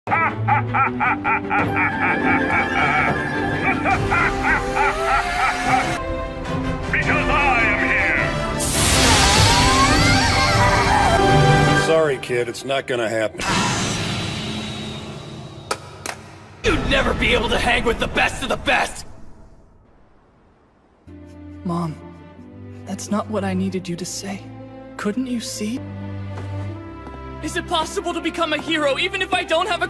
Because I am here! Sorry, kid, it's not gonna happen. You'd never be able to hang with the best of the best! Mom, that's not what I needed you to say. Couldn't you see? Is it possible to become a hero even if I don't have a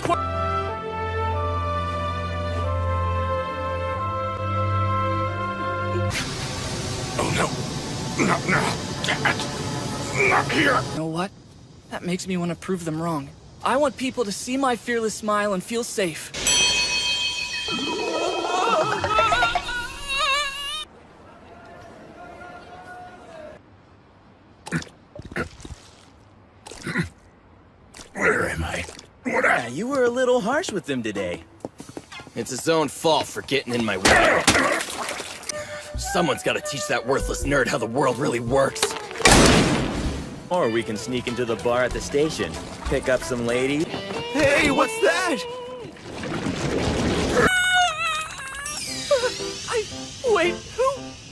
Oh no! Not now! Dad! Not here! You know what? That makes me want to prove them wrong. I want people to see my fearless smile and feel safe. Where am I? Yeah, you were a little harsh with him today. It's his own fault for getting in my way. Someone's gotta teach that worthless nerd how the world really works. Or we can sneak into the bar at the station, pick up some lady. Hey, what's that? Wait, who?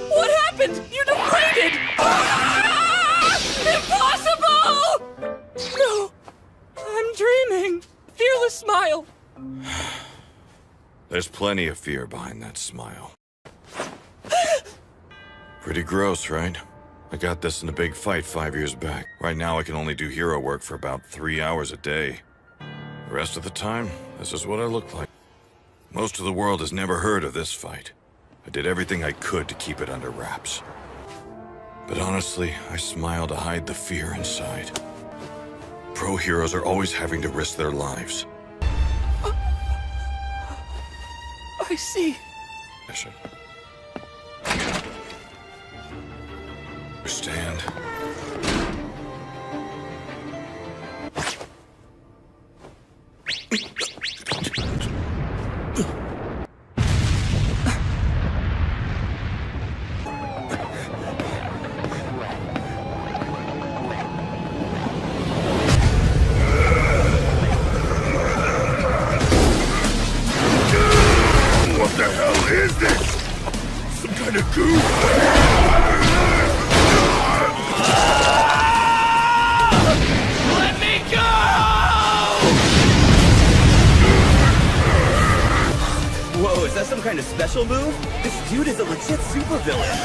What happened? You degraded! Impossible! No, I'm dreaming. Fearless smile. There's plenty of fear behind that smile. Pretty gross, right? I got this in a big fight 5 years back. Right now I can only do hero work for about 3 hours a day. The rest of the time, this is what I look like. Most of the world has never heard of this fight. I did everything I could to keep it under wraps. But honestly, I smile to hide the fear inside. Pro heroes are always having to risk their lives. I see. Mission. Understand? What the hell is this? Some kind of goo? Let me go! Whoa, is that some kind of special move? This dude is a legit supervillain.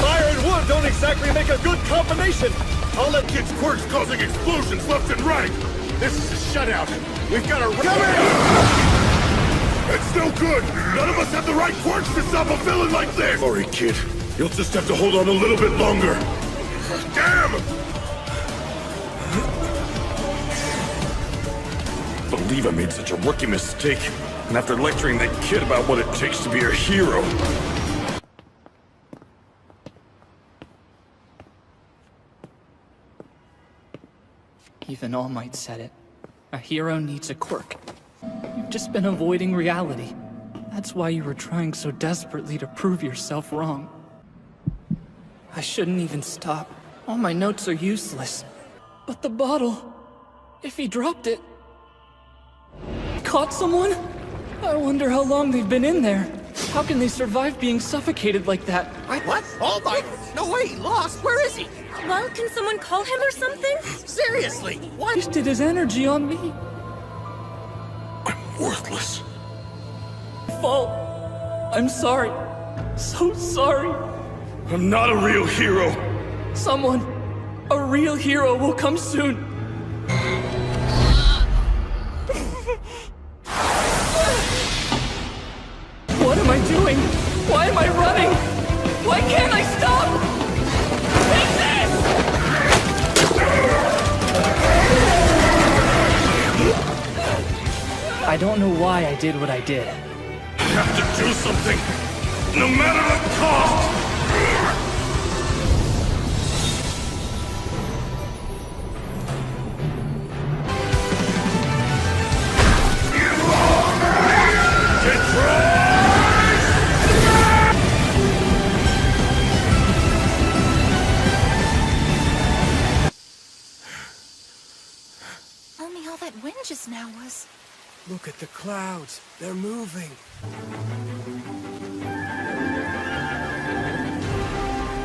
Fire and wood don't exactly make a good combination! I'll let kids' quirks causing explosions left and right! This is a shutout! We've got to come in! It's no good! None of us have the right quirks to stop a villain like this! Sorry, kid. You'll just have to hold on a little bit longer. Damn! Believe I made such a rookie mistake. And after lecturing that kid about what it takes to be a hero. Even All Might said it. A hero needs a quirk. You've just been avoiding reality. That's why you were trying so desperately to prove yourself wrong. I shouldn't even stop. All my notes are useless. But the bottle... if he dropped it... caught someone? I wonder how long they've been in there. How can they survive being suffocated like that? What? All Might? No way, he lost. Where is he? Well, can someone call him or something? Seriously, what? Wasted his energy on me. I'm worthless. Fault. I'm sorry. So sorry. I'm not a real hero. Someone, a real hero will come soon. What am I doing? Why am I running? Why can't I stop? Take this! I don't know why I did what I did. I have to do something, no matter the cost! Tell me all that wind just now was. Look at the clouds. They're moving.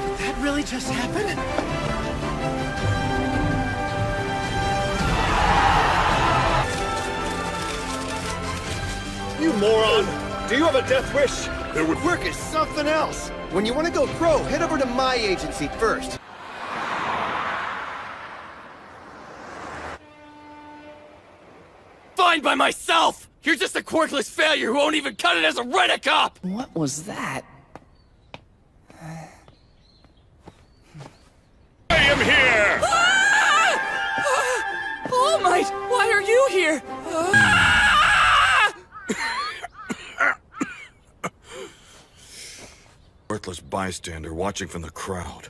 Did that really just happen? You moron! Do you have a death wish? Their work is something else. When you want to go pro, head over to my agency first. Fine by myself! You're just a quirkless failure who won't even cut it as a rent-a-cop! What was that? I am here! All Might, why are you here? Worthless bystander watching from the crowd.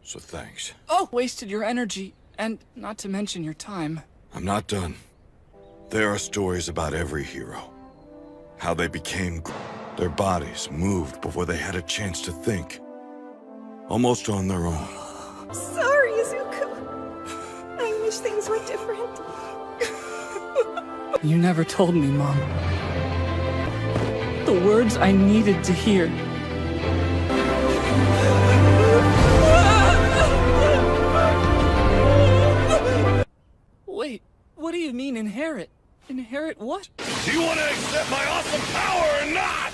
So thanks. Oh, wasted your energy, and not to mention your time. I'm not done. There are stories about every hero. How they became... Their bodies moved before they had a chance to think. Almost on their own. Sorry, Izuku. I wish things were different. You never told me, Mom. The words I needed to hear. Wait, what do you mean inherit? Inherit what? Do you want to accept my awesome power or not?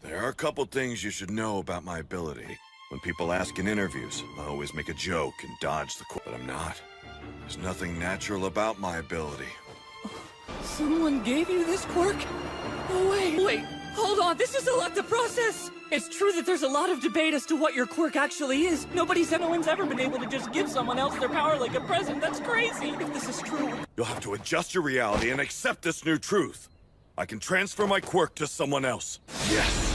There are a couple things you should know about my ability. When people ask in interviews, I always make a joke and dodge the but I'm not. There's nothing natural about my ability. Someone gave you this quirk? Oh, wait, hold on, this is a lot to process! It's true that there's a lot of debate as to what your quirk actually is. No one's ever been able to just give someone else their power like a present. That's crazy. If this is true... You'll have to adjust your reality and accept this new truth. I can transfer my quirk to someone else. Yes.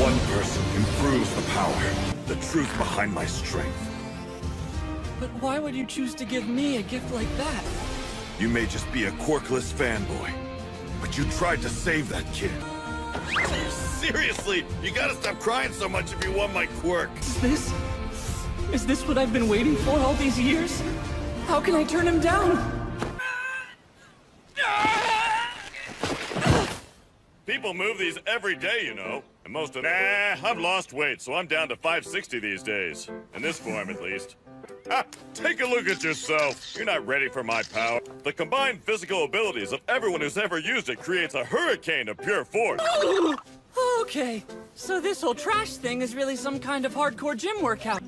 One person improves the power, the truth behind my strength. But why would you choose to give me a gift like that? You may just be a quirkless fanboy, but you tried to save that kid. Seriously, you gotta stop crying so much if you want my quirk. Is this what I've been waiting for all these years? How can I turn him down? People move these every day, you know. And most of them... I've lost weight, so I'm down to 560 these days. In this form, at least. Take a look at yourself. You're not ready for my power. The combined physical abilities of everyone who's ever used it creates a hurricane of pure force. Okay, so this whole trash thing is really some kind of hardcore gym workout.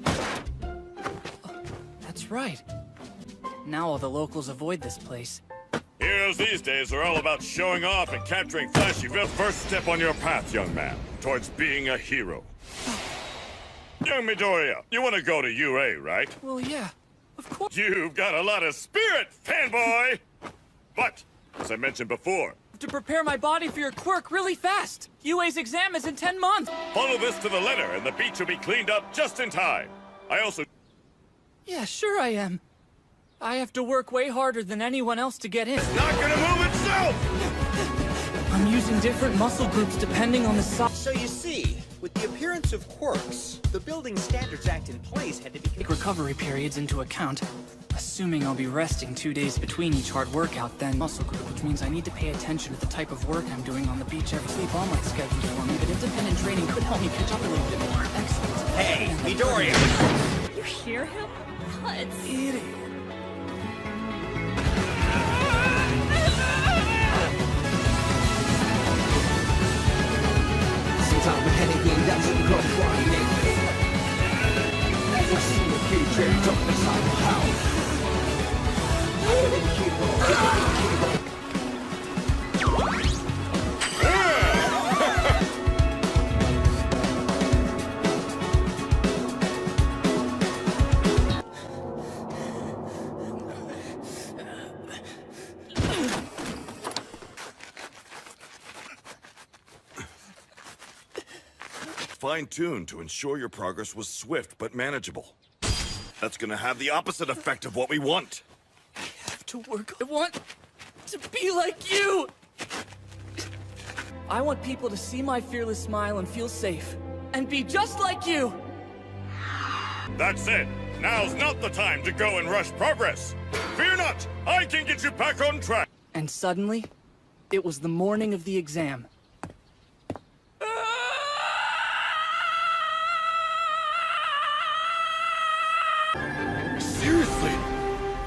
That's right. Now all the locals avoid this place. Heroes these days are all about showing off and capturing flashy villas. First step on your path, young man, towards being a hero. Young Midoriya, you want to go to UA, right? Well, yeah, of course. You've got a lot of spirit, fanboy! But, as I mentioned before... To prepare my body for your quirk really fast. UA's exam is in 10 months. Follow this to the letter, and the beach will be cleaned up just in time. I also... Yeah, sure I am. I have to work way harder than anyone else to get in. It's not gonna move itself! I'm using different muscle groups depending on the size. So you see, with the appearance of quirks, the Building Standards Act in place had to be... Take recovery periods into account. Assuming I'll be resting 2 days between each hard workout, then muscle group, which means I need to pay attention to the type of work I'm doing on the beach every sleep all my schedule for me, but independent training could help me catch up a little bit more. Excellent. Hey, Midoriya! You hear him? What? Idiot. Sometimes the headache ain't that you go crying. Never seen a future, don't decide how. I didn't keep on. Fine-tuned to ensure your progress was swift but manageable. That's gonna have the opposite effect of what we want. I have to work. I want to be like you! I want people to see my fearless smile and feel safe. And be just like you! That's it! Now's not the time to go and rush progress. Fear not, I can get you back on track. And suddenly, it was the morning of the exam. Seriously?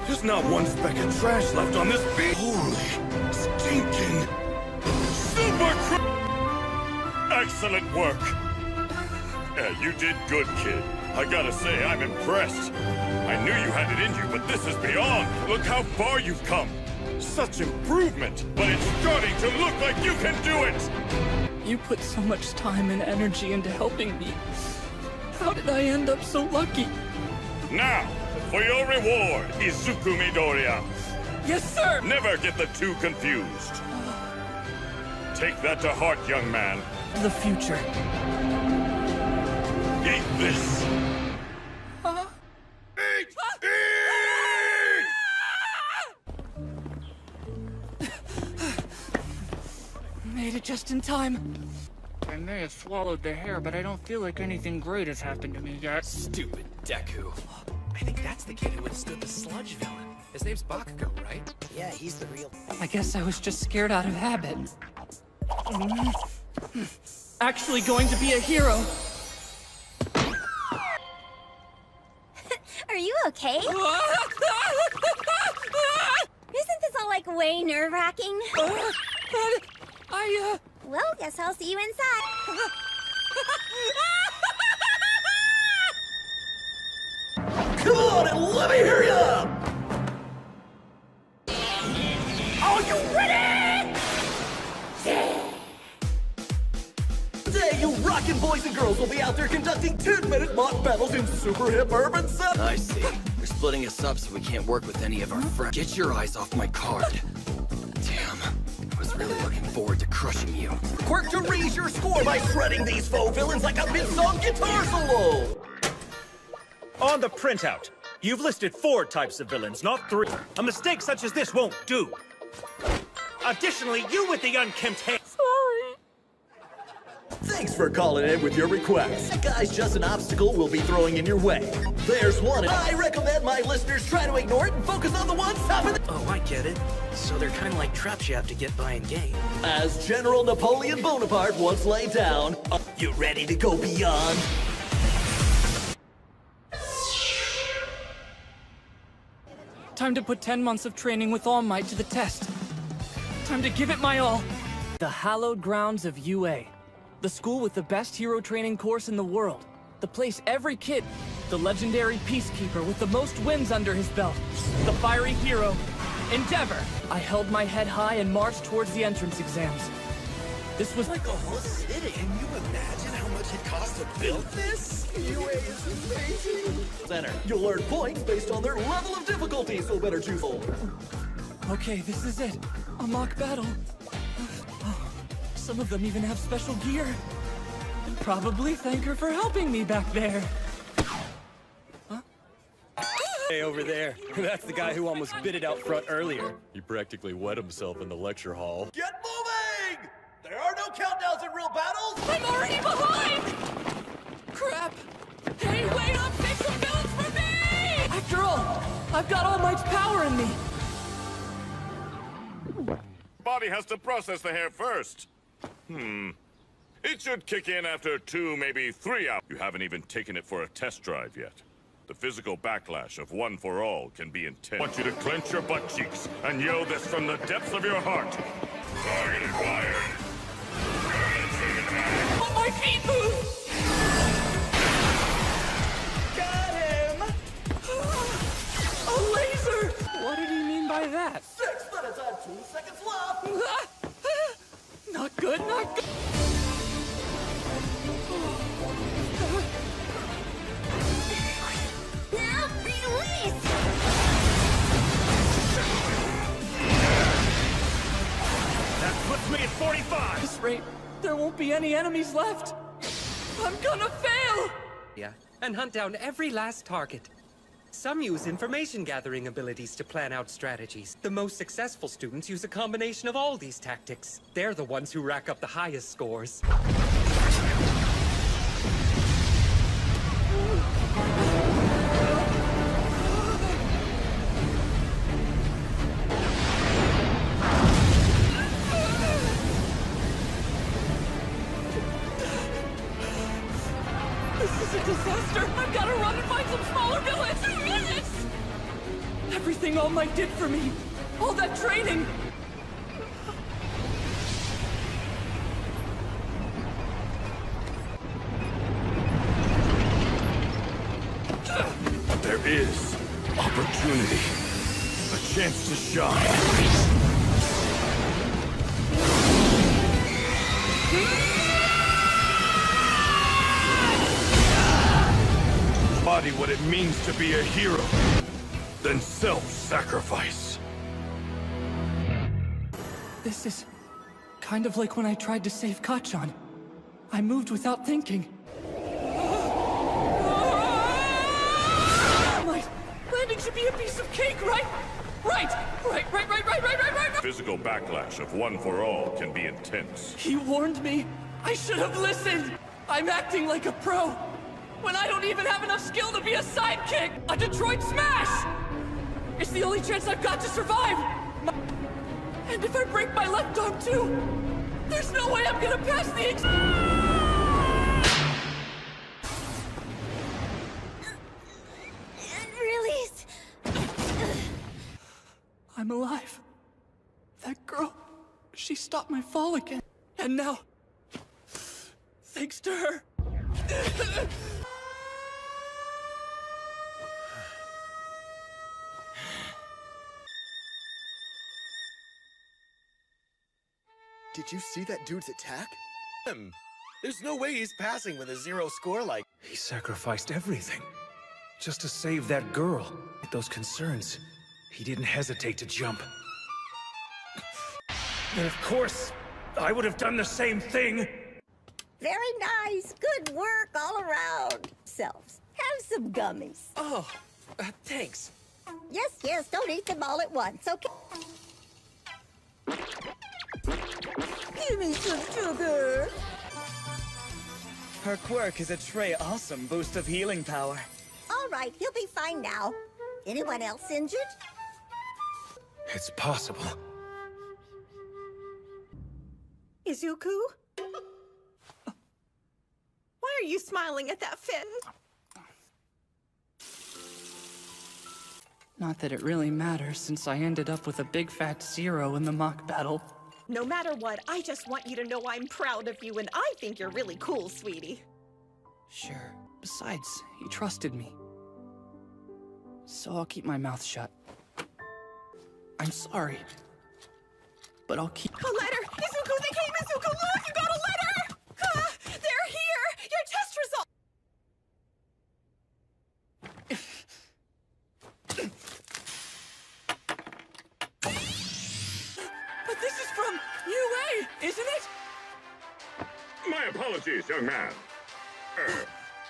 There's not one speck of trash left on this beach. Holy stinking Super excellent work. Yeah, you did good, kid. I gotta say, I'm impressed. I knew you had it in you, but this is beyond. Look how far you've come. Such improvement, but it's starting to look like you can do it. You put so much time and energy into helping me. How did I end up so lucky? Now, for your reward, Izuku Midoriya. Yes, sir! Never get the two confused. Take that to heart, young man. The future. Eat this. Eat! Made it just in time. I may have swallowed the hair, but I don't feel like anything great has happened to me yet. Stupid Deku. I think that's the kid who withstood the sludge villain. His name's Bakugo, right? Yeah, he's the real. I guess I was just scared out of habit. Actually going to be a hero. Are you okay? Isn't this all like way nerve-wracking? Well, guess I'll see you inside. Come on and let me hear ya! Are you ready? Today, you rockin' boys and girls will be out there conducting 10-minute mock battles in super hip urban set. I see. They're splitting us up so we can't work with any of our friends. Get your eyes off my card. Damn. I was really looking forward to crushing you. Quirk to raise your score by shredding these faux villains like a mid-song guitar solo! On the printout, you've listed 4 types of villains, not 3. A mistake such as this won't do. Additionally, you with the unkempt hair. Sorry. Thanks for calling in with your request. That guy's just an obstacle we'll be throwing in your way. There's one. I recommend my listeners try to ignore it and focus on the one stopping the... Oh, I get it. So they're kind of like traps you have to get by in game. As General Napoleon Bonaparte once laid down, you ready to go beyond? Time to put 10 months of training with All Might to the test. Time to give it my all. The hallowed grounds of UA. The school with the best hero training course in the world. The place every kid. The legendary peacekeeper with the most wins under his belt. The fiery hero, Endeavor. I held my head high and marched towards the entrance exams. This was like a whole city. Can you imagine how much it costs to build this? UA is amazing. Center. You'll earn points based on their level of difficulty, so better choose all. Okay, this is it. A mock battle. Some of them even have special gear. And probably thank her for helping me back there. Huh? Hey, over there. That's the guy who almost bit it out front earlier. He practically wet himself in the lecture hall. Get moving! There are no countdowns in real battles! I'm already behind! Crap! Hey, wait up! Make some villains for me! After all, I've got All Might's power in me! Body has to process the hair first. It should kick in after 2, maybe 3 hours. You haven't even taken it for a test drive yet. The physical backlash of One for All can be intense. I want you to clench your butt cheeks and yell this from the depths of your heart. Target acquired. Oh, my feet move! Got him! A laser! What did he mean by that? 6 minutes and 2 seconds left! Not good, not good! Now release! That puts me at 45! At this rate, there won't be any enemies left! I'm gonna fail! Yeah, and hunt down every last target. Some use information gathering abilities to plan out strategies. The most successful students use a combination of all these tactics. They're the ones who rack up the highest scores. Everything All Might did for me! All that training! There is opportunity. A chance to shine. Embody what it means to be a hero. Then self-sacrifice. This is kind of like when I tried to save Kachan. I moved without thinking. Landing should be a piece of cake, right? Right! Physical backlash of One for All can be intense. He warned me. I should have listened. I'm acting like a pro. When I don't even have enough skill to be a sidekick! A Detroit Smash! It's the only chance I've got to survive! And if I break my left arm too, there's no way I'm gonna pass the Release! I'm alive. That girl, she stopped my fall again. And now, thanks to her. Did you see that dude's attack? There's no way he's passing with a 0 score like... He sacrificed everything just to save that girl. With those concerns, he didn't hesitate to jump. And of course, I would have done the same thing. Very nice. Good work all around. Selves, have some gummies. Oh, thanks. Yes, don't eat them all at once, okay? Give me some sugar. Her quirk is a Trey awesome boost of healing power. All right, he'll be fine now. Anyone else injured? It's possible. Izuku? Why are you smiling at that, Finn? Not that it really matters, since I ended up with a big fat 0 in the mock battle. No matter what, I just want you to know I'm proud of you, and I think you're really cool, sweetie. Sure. Besides, he trusted me. So I'll keep my mouth shut. I'm sorry. But I'll keep... A letter! Izuku, they came! Izuku, look! You got a letter! They're here! Your test results! But this is from UA, isn't it? My apologies, young man.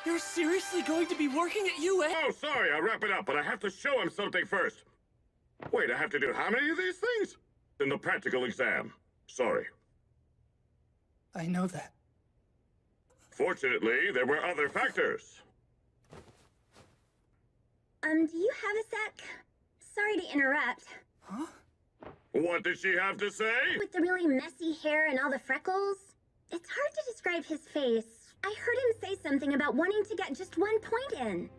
You're seriously going to be working at UA? Oh, sorry, I'll wrap it up, but I have to show him something first. Wait, I have to do how many of these things? In the practical exam. Sorry. I know that. Fortunately, there were other factors. Do you have a sec? Sorry to interrupt. Huh? What did she have to say? With the really messy hair and all the freckles, it's hard to describe his face. I heard him say something about wanting to get just 1 point in.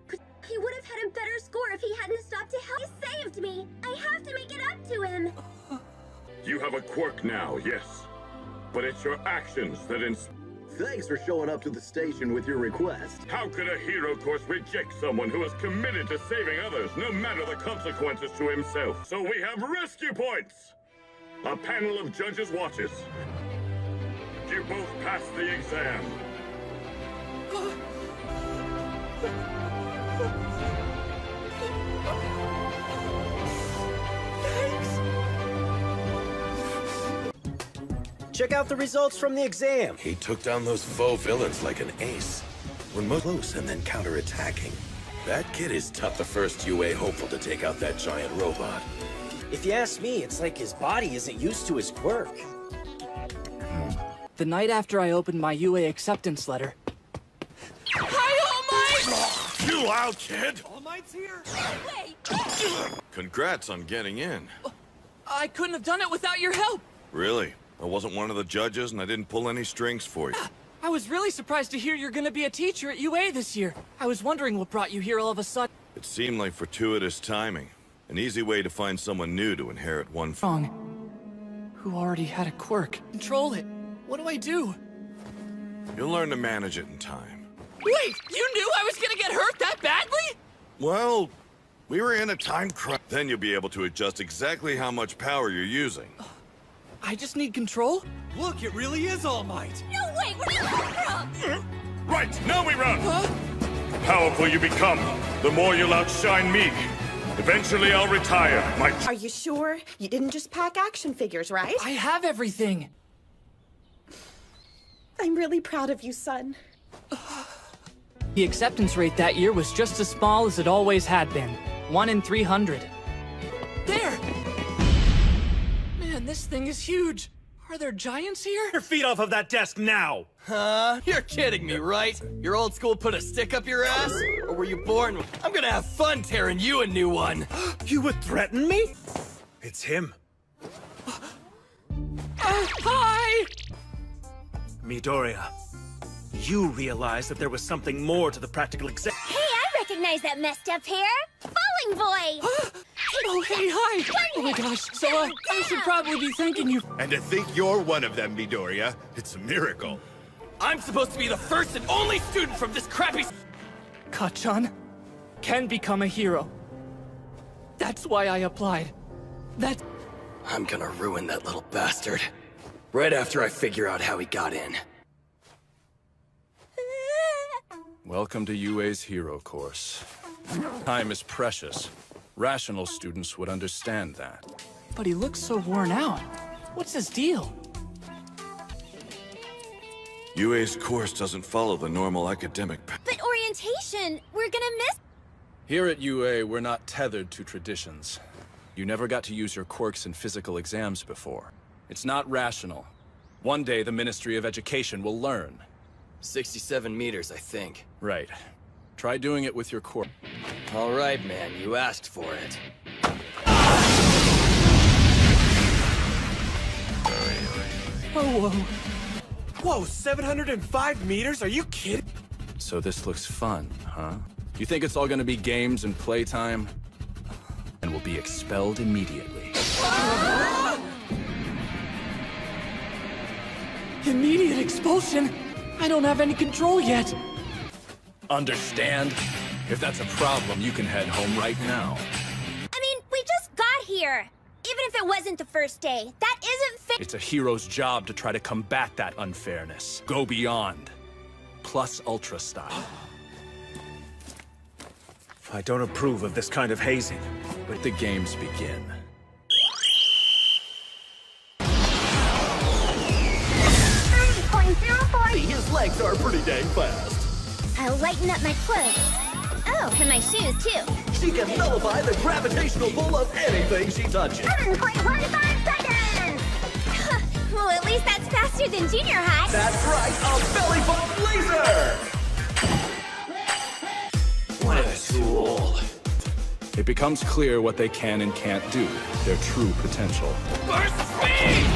He would have had a better score if he hadn't stopped to help. He saved me. I have to make it up to him. You have a quirk now, yes. But it's your actions that Thanks for showing up to the station with your request. How could a hero course reject someone who is committed to saving others, no matter the consequences to himself? So we have rescue points! A panel of judges watches. You both passed the exam. Check out the results from the exam. He took down those faux villains like an ace. When most close and then counterattacking. That kid is tough. The first UA hopeful to take out that giant robot. If you ask me, it's like his body isn't used to his quirk. The night after I opened my UA acceptance letter... Hi, All Might! Chill out, kid! All Might's here! Wait! Congrats on getting in. I couldn't have done it without your help! Really? I wasn't one of the judges and I didn't pull any strings for you. I was really surprised to hear you're gonna be a teacher at UA this year. I was wondering what brought you here all of a sudden. It seemed like fortuitous timing. An easy way to find someone new to inherit one. Wrong. Who already had a quirk. Control it. What do I do? You'll learn to manage it in time. Wait, you knew I was gonna get hurt that badly? Well, we were in a time crunch. Then you'll be able to adjust exactly how much power you're using. I just need control? Look, it really is All Might. No, wait, where'd you come from? Right, now we run! Huh? The powerful you become, the more you'll outshine me. Eventually I'll retire, Are you sure? You didn't just pack action figures, right? I have everything. I'm really proud of you, son. The acceptance rate that year was just as small as it always had been. 1 in 300. There! Man, this thing is huge. Are there giants here? Your feet off of that desk now! Huh? You're kidding me, right? Your old school put a stick up your ass? Or were you born with... I'm gonna have fun tearing you a new one. You would threaten me? It's him. Hi! Midoriya, you realized that there was something more to the practical exam. Hey, I recognize that messed up hair. Falling Boy! Oh, hey, hi! Oh my gosh, so, I should probably be thanking you. And to think you're one of them, Midoriya, it's a miracle. I'm supposed to be the first and only student from this crappy... Kacchan can become a hero. That's why I applied. I'm gonna ruin that little bastard. Right after I figure out how he got in. Welcome to UA's Hero Course. Time is precious. Rational students would understand that. But he looks so worn out. What's his deal? UA's course doesn't follow the normal academic path. But orientation, we're gonna miss... Here at UA, we're not tethered to traditions. You never got to use your quirks in physical exams before. It's not rational. One day, the Ministry of Education will learn. 67 meters, I think. Right. Try doing it with your quirk. All right, man, you asked for it. Oh, whoa. Whoa, 705 meters? Are you kidding? So this looks fun, huh? You think it's all gonna be games and playtime? And will be expelled immediately. Immediate expulsion? I don't have any control yet. Understand? If that's a problem, you can head home right now. I mean, we just got here. Even if it wasn't the first day, that isn't fair. It's a hero's job to try to combat that unfairness. Go beyond. Plus Ultra style. I don't approve of this kind of hazing. But the games begin. His legs are pretty dang fast. I'll lighten up my clothes. Oh, and my shoes, too. She can nullify the gravitational pull of anything she touches. 7.15 seconds! Well, at least that's faster than junior high. That's right, a belly button laser! What a tool. It becomes clear what they can and can't do, their true potential. Burst speed!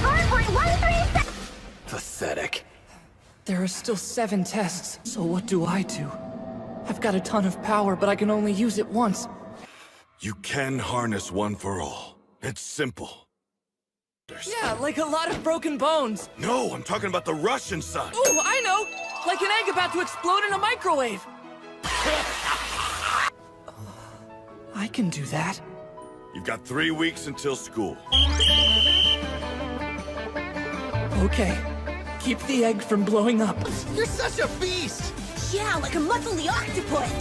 4.13 seconds! Pathetic. There are still 7 tests, so what do I do? I've got a ton of power, but I can only use it once. You can harness one for all. It's simple. Yeah, like a lot of broken bones. No, I'm talking about the Russian side. Ooh, I know! Like an egg about to explode in a microwave. I can do that. You've got 3 weeks until school. Okay. Keep the egg from blowing up. You're such a beast! Yeah, like a muscly octopus.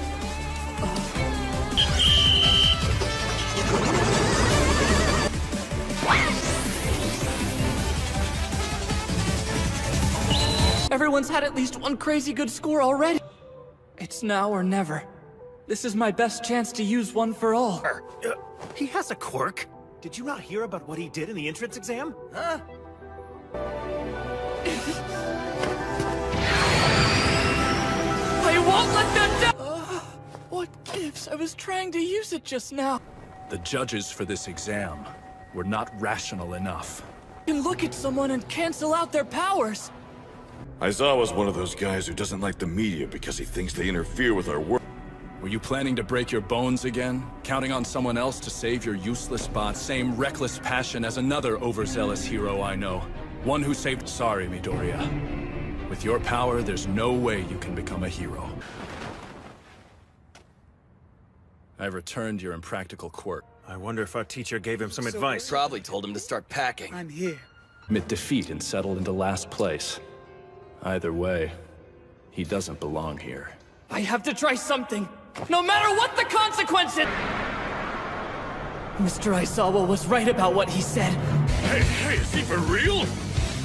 Everyone's had at least one crazy good score already. It's now or never. This is my best chance to use one for all. He has a quirk. Did you not hear about what he did in the entrance exam? Huh? I won't let them down! What gives? I was trying to use it just now. The judges for this exam were not rational enough. You can look at someone and cancel out their powers. Aizawa's one of those guys who doesn't like the media because he thinks they interfere with our work. Were you planning to break your bones again? Counting on someone else to save your useless bot? Same reckless passion as another overzealous hero I know. One who saved... Sorry, Midoriya. With your power, there's no way you can become a hero. I've returned your impractical quirk. I wonder if our teacher gave him some advice. Probably told him to start packing. I'm here. Admit defeat and settled into last place. Either way, he doesn't belong here. I have to try something, no matter what the consequences! Mr. Aizawa was right about what he said. Hey, is he for real?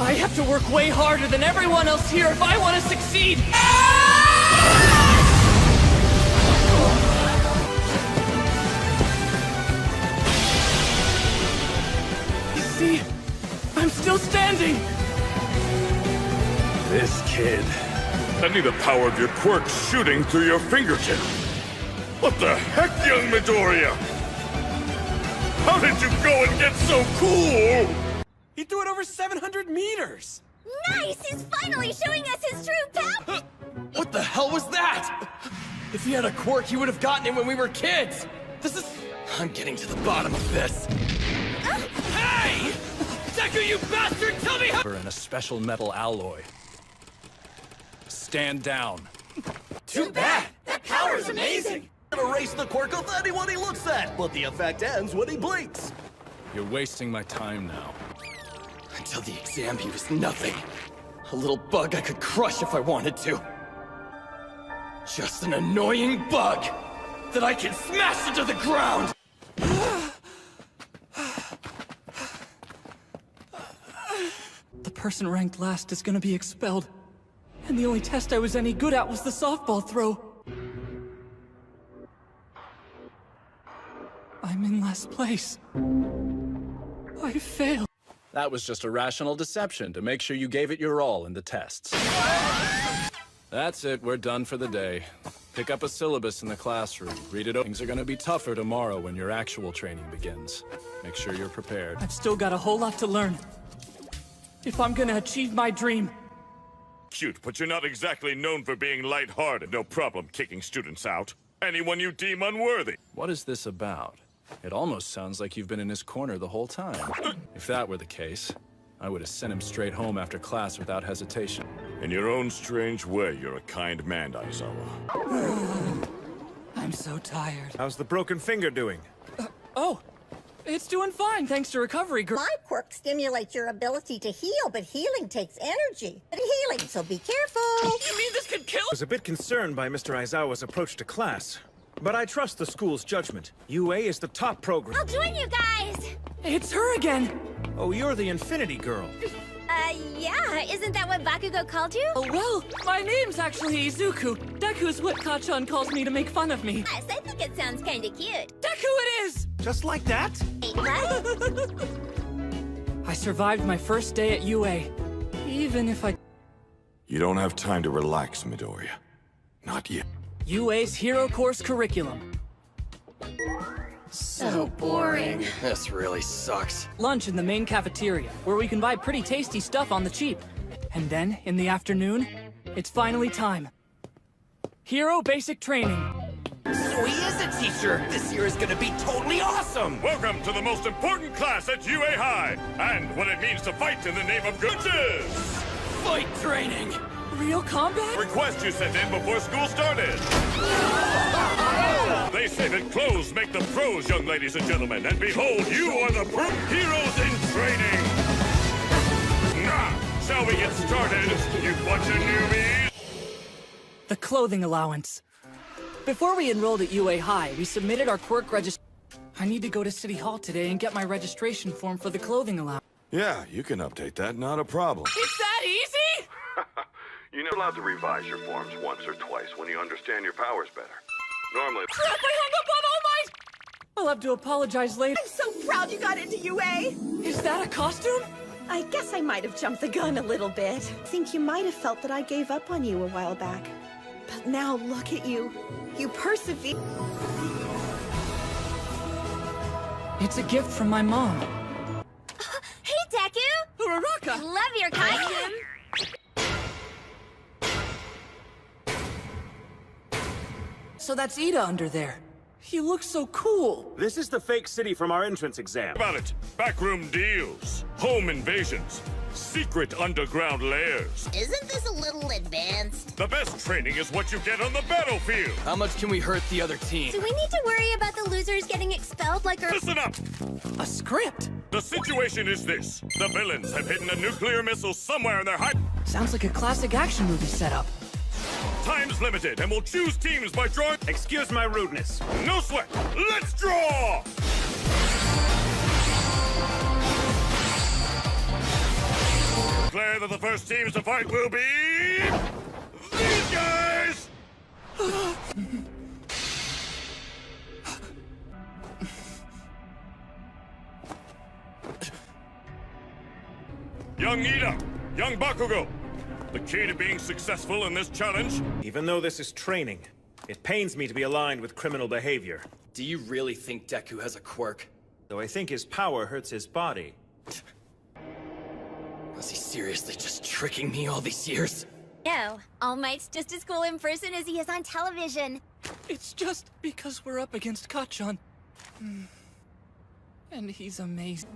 I have to work way harder than everyone else here if I want to succeed! You see, I'm still standing! This kid. I need the power of your quirk shooting through your fingertip. What the heck, young Midoriya? How did you go and get so cool? He threw it over 700 meters! Nice! He's finally showing us his true power! What the hell was that? If he had a quirk, he would have gotten it when we were kids. This is... I'm getting to the bottom of this. Hey! Deku, you bastard! Tell me how... In a special metal alloy. Stand down. Too bad! That power's amazing! Erase the quirk of anyone he looks at, but the effect ends when he blinks. You're wasting my time now. Until the exam, he was nothing. A little bug I could crush if I wanted to. Just an annoying bug that I can smash into the ground! The person ranked last is gonna be expelled. And the only test I was any good at was the softball throw. I'm in last place. I failed. That was just a rational deception to make sure you gave it your all in the tests. That's it, we're done for the day. Pick up a syllabus in the classroom. Read it over. Things are gonna be tougher tomorrow when your actual training begins. Make sure you're prepared. I've still got a whole lot to learn. If I'm gonna achieve my dream. Cute, but you're not exactly known for being lighthearted. No problem kicking students out. Anyone you deem unworthy. What is this about? It almost sounds like you've been in his corner the whole time. If that were the case, I would have sent him straight home after class without hesitation. In your own strange way, you're a kind man, Aizawa. I'm so tired. How's the broken finger doing? Oh, it's doing fine thanks to recovery girl. My quirk stimulates your ability to heal, but healing takes energy. Healing, so be careful. You mean this could kill? I was a bit concerned by Mr. Aizawa's approach to class, but I trust the school's judgment. UA is the top program. I'll join you guys! It's her again! Oh, you're the Infinity Girl. Yeah, isn't that what Bakugo called you? Oh, well, my name's actually Izuku. Deku's what Kacchan calls me to make fun of me. Yes, I think it sounds kinda cute. Deku it is! Just like that? Wait, what? I survived my first day at UA. Even if I... You don't have time to relax, Midoriya. Not yet. UA's Hero Course curriculum. So boring. This really sucks. Lunch in the main cafeteria, where we can buy pretty tasty stuff on the cheap. And then, in the afternoon, it's finally time. Hero Basic Training. So he is a teacher! This year is gonna be totally awesome! Welcome to the most important class at UA High, and what it means to fight in the name of good is... Fight training! Real combat? Request you sent in before school started. They say that clothes make the pros, young ladies and gentlemen, and behold, you are the heroes in training! Now, shall we get started, you bunch of newbies? The clothing allowance. Before we enrolled at UA High, we submitted our quirk registration. I need to go to City Hall today and get my registration form for the clothing allowance. Yeah, you can update that, not a problem. It's that easy? You're not allowed to revise your forms once or twice when you understand your powers better. Normally... Crap, I hung up on All Might! I'll have to apologize later. I'm so proud you got into UA! Is that a costume? I guess I might have jumped the gun a little bit. I think you might have felt that I gave up on you a while back. But now look at you. You persevere. It's a gift from my mom. Hey, Deku! Uraraka! Love your costume! So that's Ida under there. He looks so cool. This is the fake city from our entrance exam. About it. Backroom deals, home invasions, secret underground lairs. Isn't this a little advanced? The best training is what you get on the battlefield. How much can we hurt the other team? Do we need to worry about the losers getting expelled like our— Listen up! A script? The situation is this. The villains have hidden a nuclear missile somewhere in their hide— Sounds like a classic action movie setup. Time's limited, and we'll choose teams by drawing— Excuse my rudeness. No sweat! Let's draw! Declare that the first teams to fight will be... these guys! Young Ida, young Bakugo. The key to being successful in this challenge? Even though this is training, it pains me to be aligned with criminal behavior. Do you really think Deku has a quirk? Though I think his power hurts his body. Was he seriously just tricking me all these years? No, All Might's just as cool in person as he is on television. It's just because we're up against Kacchan. And he's amazing.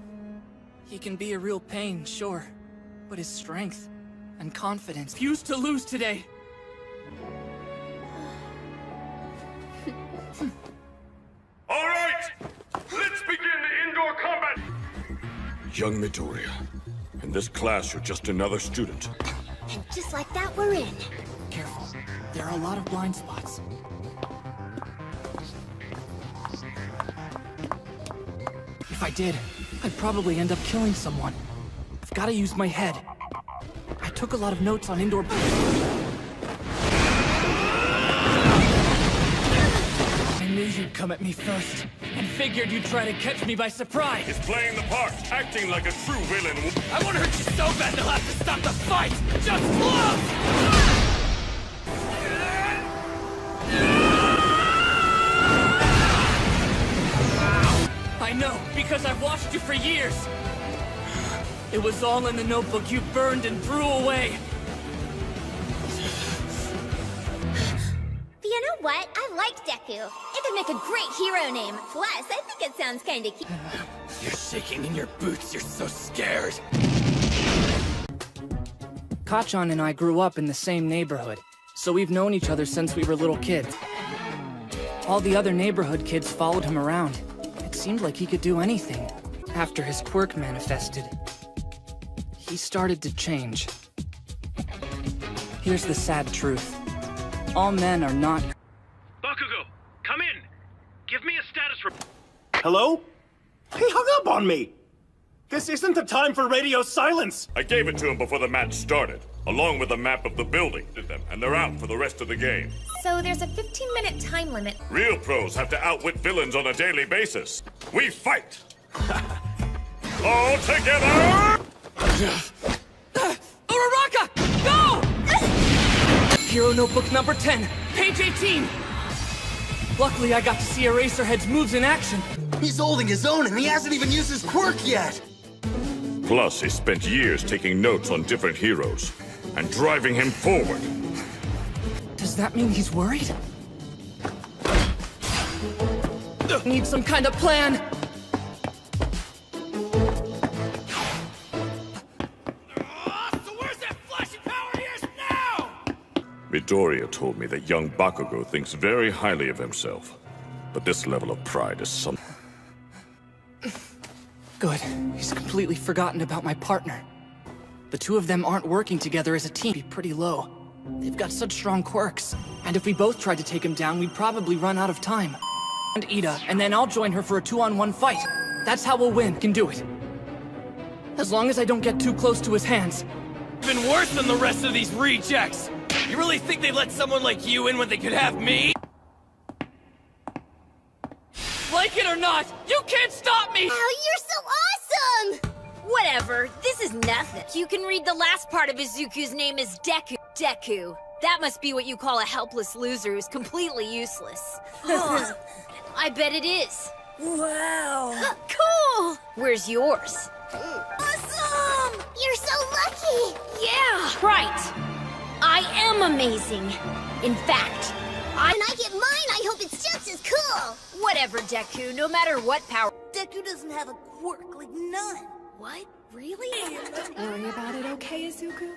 He can be a real pain, sure. But his strength and confidence refuse to lose today. All right! Let's begin the indoor combat! Young Midoriya, in this class you're just another student. And just like that, we're in. Careful. There are a lot of blind spots. If I did, I'd probably end up killing someone. I've got to use my head. I took a lot of notes on indoor... I knew you'd come at me first, and figured you'd try to catch me by surprise. He's playing the part, acting like a true villain. I want to hurt you so bad they'll have to stop the fight! Just look! I know, because I've watched you for years. It was all in the notebook you burned and threw away. You know what? I like Deku. It could make a great hero name. Plus, I think it sounds kinda cute. You're shaking in your boots, you're so scared. Kacchan and I grew up in the same neighborhood, so we've known each other since we were little kids. All the other neighborhood kids followed him around. It seemed like he could do anything. After his quirk manifested, he started to change. Here's the sad truth. All men are not... Bakugo, come in! Give me a status report. Hello? He hung up on me! This isn't the time for radio silence! I gave it to him before the match started, along with a map of the building. And they're out for the rest of the game. So there's a 15-minute time limit. Real pros have to outwit villains on a daily basis. We fight! All together! Uraraka! Go! Hero Notebook number 10, page 18! Luckily, I got to see Eraserhead's moves in action. He's holding his own and he hasn't even used his quirk yet! Plus, he spent years taking notes on different heroes and driving him forward. Does that mean he's worried? Need some kind of plan! Midoriya told me that young Bakugo thinks very highly of himself. But this level of pride is something... Good. He's completely forgotten about my partner. The two of them aren't working together as a team. Be pretty low. They've got such strong quirks. And if we both tried to take him down, we'd probably run out of time. And Ida, and then I'll join her for a 2-on-1 fight. That's how we'll win. Can do it. As long as I don't get too close to his hands. Even worse than the rest of these rejects! You really think they'd let someone like you in when they could have me? Like it or not, you can't stop me! Oh, you're so awesome! Whatever, this is nothing. You can read the last part of Izuku's name is Deku. Deku. That must be what you call a helpless loser who's completely useless. I bet it is. Wow. Cool! Where's yours? Awesome! You're so lucky! Yeah, right. I am amazing. In fact, when I get mine, I I hope it's just as cool! Whatever, Deku, no matter what power. Deku doesn't have a quirk, like none. What? Really? Worry about it, okay, Izuku?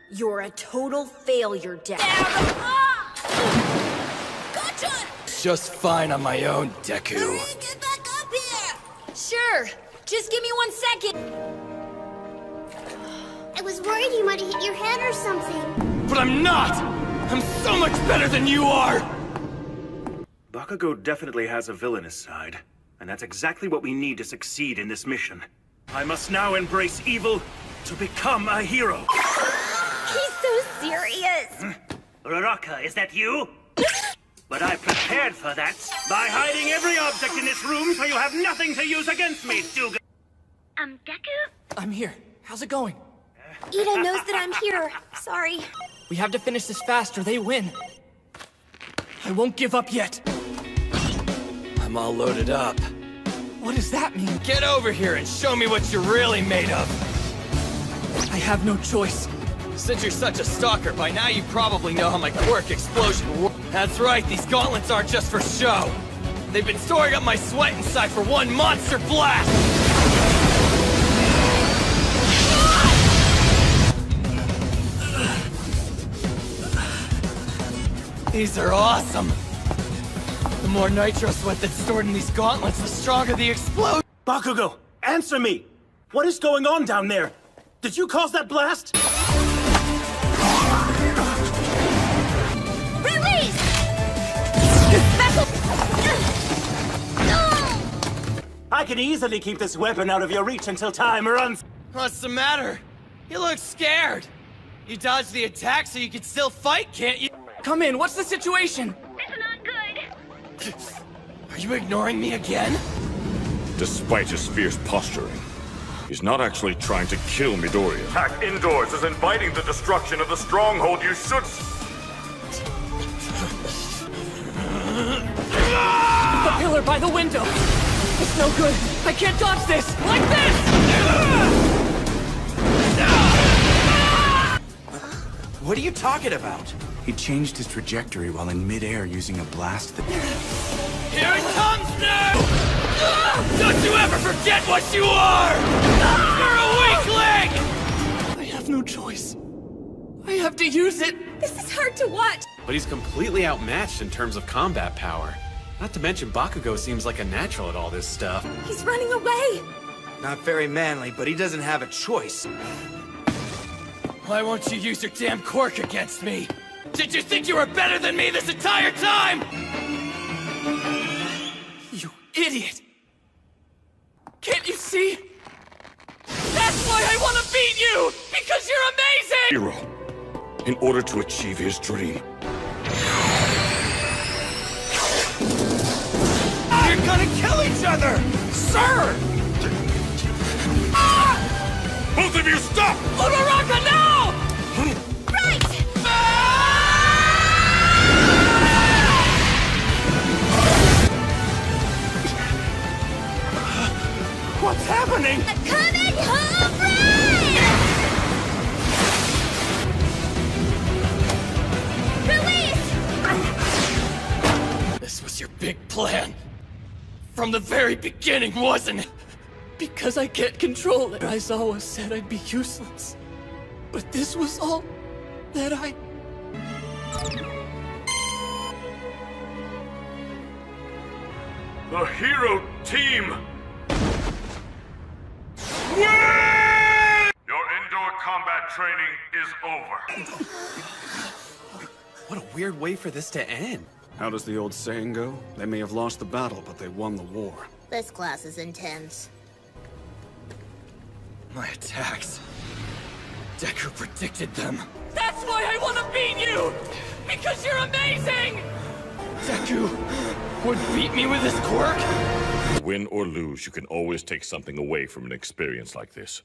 You're a total failure, Deku. Gotcha! Just fine on my own, Deku. Hurry, get back up here! Sure. Just give me 1 second. I was worried you might have hit your head or something. But I'm not! I'm so much better than you are! Bakugo definitely has a villainous side, and that's exactly what we need to succeed in this mission. I must now embrace evil to become a hero. He's so serious. Uraraka, is that you? But I prepared for that by hiding every object in this room so you have nothing to use against me, Suga. Deku? I'm here. How's it going? Ida knows that I'm here. Sorry. We have to finish this fast or they win. I won't give up yet. I'm all loaded up. What does that mean? Get over here and show me what you're really made of. I have no choice. Since you're such a stalker, by now you probably know how my quirk explosion works. That's right, these gauntlets aren't just for show. They've been storing up my sweat inside for one monster blast! These are awesome! The more nitro sweat that's stored in these gauntlets, the stronger the explosion! Bakugo, answer me! What is going on down there? Did you cause that blast? Release! I can easily keep this weapon out of your reach until time runs. What's the matter? You look scared. You dodged the attack so you can still fight, can't you? Come in, what's the situation? It's not good. Are you ignoring me again? Despite his fierce posturing, he's not actually trying to kill Midoriya. Attack indoors is inviting the destruction of the stronghold you should... The pillar by the window! It's no good! I can't dodge this! Like this! What are you talking about? He changed his trajectory while in midair using a blast that... Here it comes now! Don't you ever forget what you are! You're a weakling! I have no choice. I have to use it! This is hard to watch. But he's completely outmatched in terms of combat power. Not to mention Bakugo seems like a natural at all this stuff. He's running away. Not very manly, but he doesn't have a choice. Why won't you use your damn quirk against me? Did you think you were better than me this entire time? You idiot! Can't you see? That's why I want to beat you! Because you're amazing! Hero, in order to achieve his dream. You're gonna kill each other! Sir! Both of you stop! Uraraka, now! Right! What's happening? Coming home run! Release! This was your big plan. From the very beginning, wasn't it? Because I can't control it. Aizawa said I'd be useless. But this was all that I... The hero team! Win! Your indoor combat training is over. What a weird way for this to end. How does the old saying go? They may have lost the battle, but they won the war. This class is intense. My attacks. Deku predicted them. That's why I want to beat you! Because you're amazing! Deku would beat me with his quirk? Win or lose, you can always take something away from an experience like this.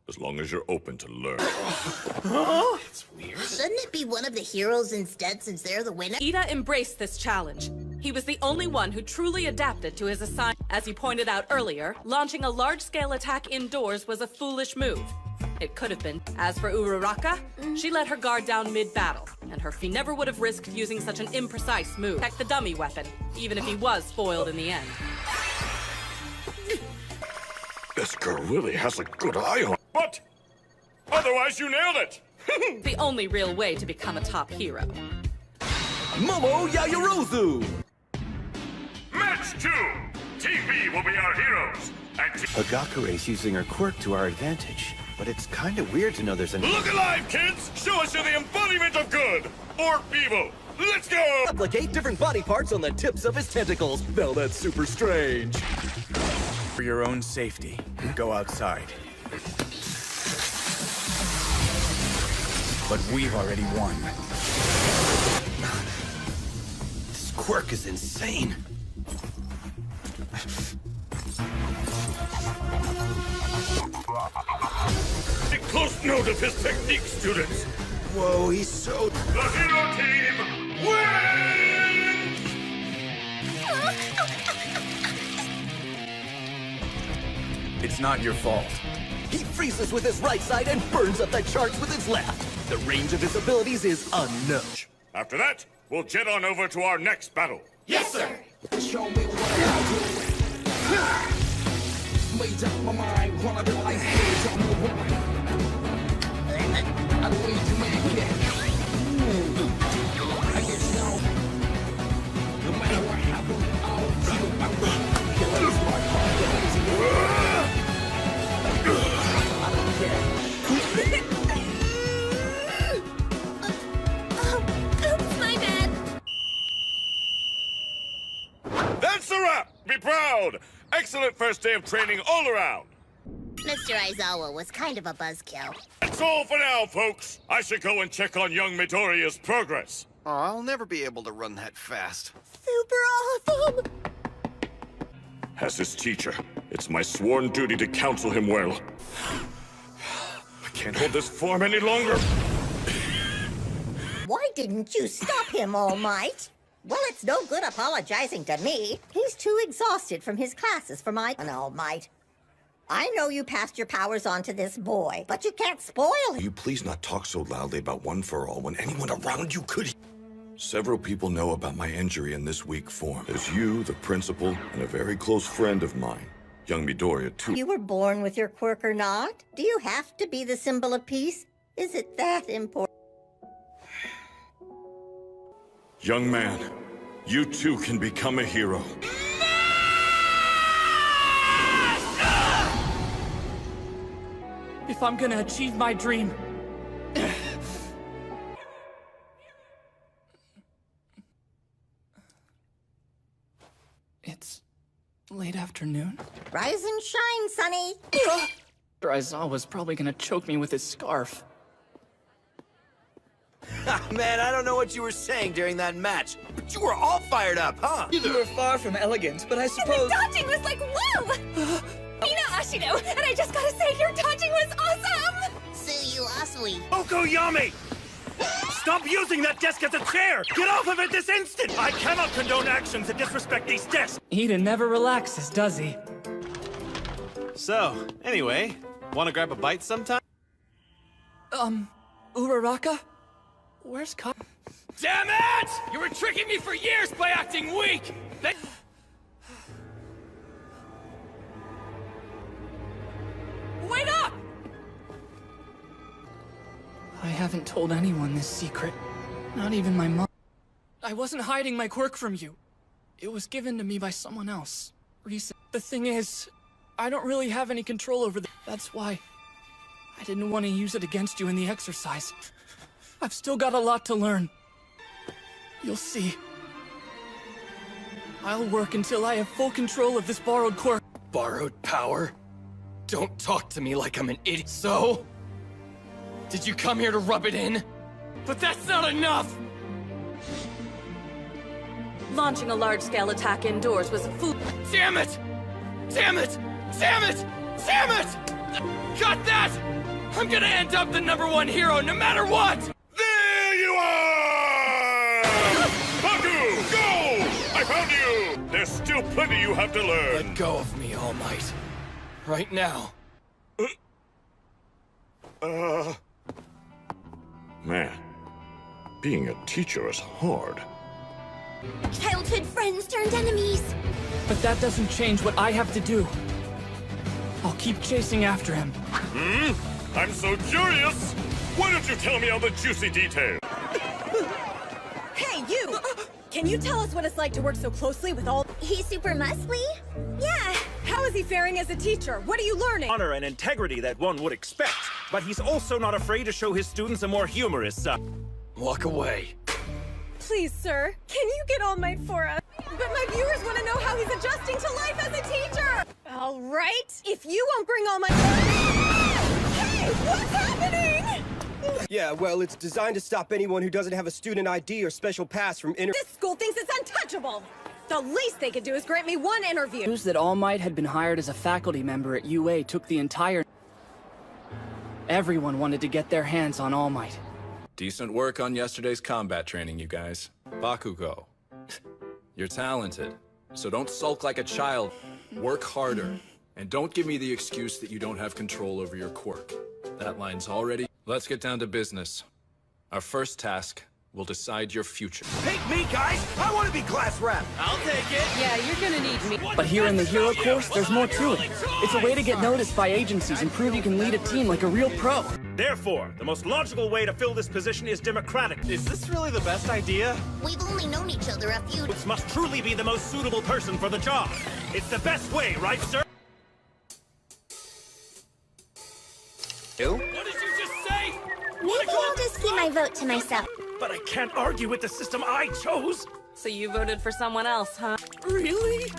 As long as you're open to learn. It's weird. Shouldn't it be one of the heroes instead since they're the winner? Ida embraced this challenge. He was the only one who truly adapted to his assignment. As he pointed out earlier, launching a large-scale attack indoors was a foolish move. It could have been. As for Uraraka, she let her guard down mid-battle, and her fee never would have risked using such an imprecise move. Protect the dummy weapon, even if he was spoiled in the end. This girl really has a good eye on. But otherwise, you nailed it. The only real way to become a top hero. Momo Yaoyorozu! Match 2! TV will be our heroes. And Hagakure's using her quirk to our advantage, but it's kind of weird to know there's an— Look alive, kids! Show us you're the embodiment of good! Or evil! Let's go! Replicate different body parts on the tips of his tentacles. Now that's super strange. For your own safety, go outside. But we've already won. This quirk is insane. Take close note of his technique, students. Whoa, he's so... The hero team wins! It's not your fault. He freezes with his right side and burns up the charts with his left. The range of his abilities is unknown. After that, we'll jet on over to our next battle. Yes, sir! Show me what I do. Made up my mind, wanna be like kids on the one. I the way you make it. I guess now, no matter what happens, I'll feel my way. Oops, my bad. That's a wrap! Be proud! Excellent first day of training all around! Mr. Aizawa was kind of a buzzkill. That's all for now, folks. I should go and check on young Midoriya's progress. Oh, I'll never be able to run that fast. Super awesome! As his teacher, it's my sworn duty to counsel him well. I can't hold this form any longer. Why didn't you stop him, All Might? Well, it's no good apologizing to me. He's too exhausted from his classes for my All Might. I know you passed your powers on to this boy, but you can't spoil Will him. you please not talk so loudly about One for All when anyone around you could... Several people know about my injury in this weak form. There's you, the principal, and a very close friend of mine. Young Midoriya, too. You were born with your quirk or not? Do you have to be the symbol of peace? Is it that important? Young man, you too can become a hero. If I'm gonna achieve my dream... It's late afternoon. Rise and shine, Sonny! Aizawa's probably gonna choke me with his scarf. Man, I don't know what you were saying during that match, but you were all fired up, huh? You were far from elegant, but I suppose... The dodging was like, whoa! Mina Ashino, and I just gotta say, your dodging was awesome! Suyu Asui. Okoyami! Stop using that desk as a chair! Get off of it this instant! I cannot condone actions that disrespect these desks! Eden never relaxes, does he? So, anyway, wanna grab a bite sometime? Uraraka? Where's Ka- Damn it! You were tricking me for years by acting weak! Wait up! I haven't told anyone this secret. Not even my mom. I wasn't hiding my quirk from you. It was given to me by someone else. The thing is, I don't really have any control over the— That's why I didn't want to use it against you in the exercise. I've still got a lot to learn. You'll see. I'll work until I have full control of this borrowed quirk. Borrowed power? Don't talk to me like I'm an idiot. So? Did you come here to rub it in? But that's not enough! Launching a large-scale attack indoors was a fool. Damn it! Damn it! Damn it! Damn it! Cut that! I'm gonna end up the #1 hero no matter what! There you are! Baku, go! I found you! There's still plenty you have to learn. Let go of me, All Might. Right now. Man, being a teacher is hard. Childhood friends turned enemies. But that doesn't change what I have to do. I'll keep chasing after him. I'm so curious! Why don't you tell me all the juicy details? Hey, you! Can you tell us what it's like to work so closely with all— He's super muscly? Yeah. How is he faring as a teacher? What are you learning? Honor and integrity that one would expect, but he's also not afraid to show his students a more humorous side. Walk away. Please, sir, can you get All Might for us? But my viewers want to know how he's adjusting to life as a teacher! All right, if you won't bring All Might— Hey, what's happening? Yeah, well, it's designed to stop anyone who doesn't have a student ID or special pass from This school thinks it's untouchable! The least they could do is grant me one interview! News that All Might had been hired as a faculty member at UA took the entire— Everyone wanted to get their hands on All Might. Decent work on yesterday's combat training, you guys. Bakugo, you're talented, so don't sulk like a child. Work harder, and don't give me the excuse that you don't have control over your quirk. That line's already— Let's get down to business. Our first task will decide your future. Pick me, guys! I want to be class rep! I'll take it. Yeah, you're gonna need me. But here in the Hero Course, there's more to it. It's a way to get noticed by agencies and prove you can lead a team like a real pro. Therefore, the most logical way to fill this position is democratic. Is this really the best idea? We've only known each other a few— This must truly be the most suitable person for the job. It's the best way, right, sir? What did you just say? Maybe I'll just keep my vote to myself. But I can't argue with the system I chose. So you voted for someone else, huh? Really?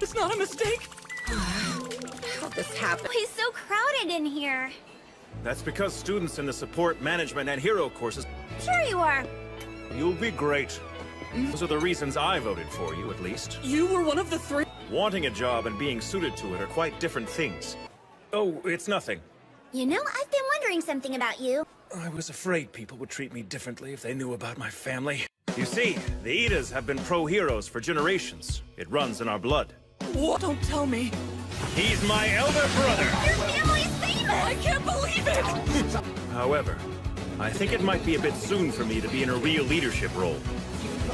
It's not a mistake? How'd this happen? He's so crowded in here. That's because students in the support, management, and hero courses— Sure you are. You'll be great. Those are the reasons I voted for you, at least. You were one of the 3? Wanting a job and being suited to it are quite different things. Oh, it's nothing. You know, I've been wondering something about you. I was afraid people would treat me differently if they knew about my family. You see, the Idas have been pro-heroes for generations. It runs in our blood. What? Don't tell me. He's my elder brother! Your family's famous! I can't believe it! However, I think it might be a bit soon for me to be in a real leadership role.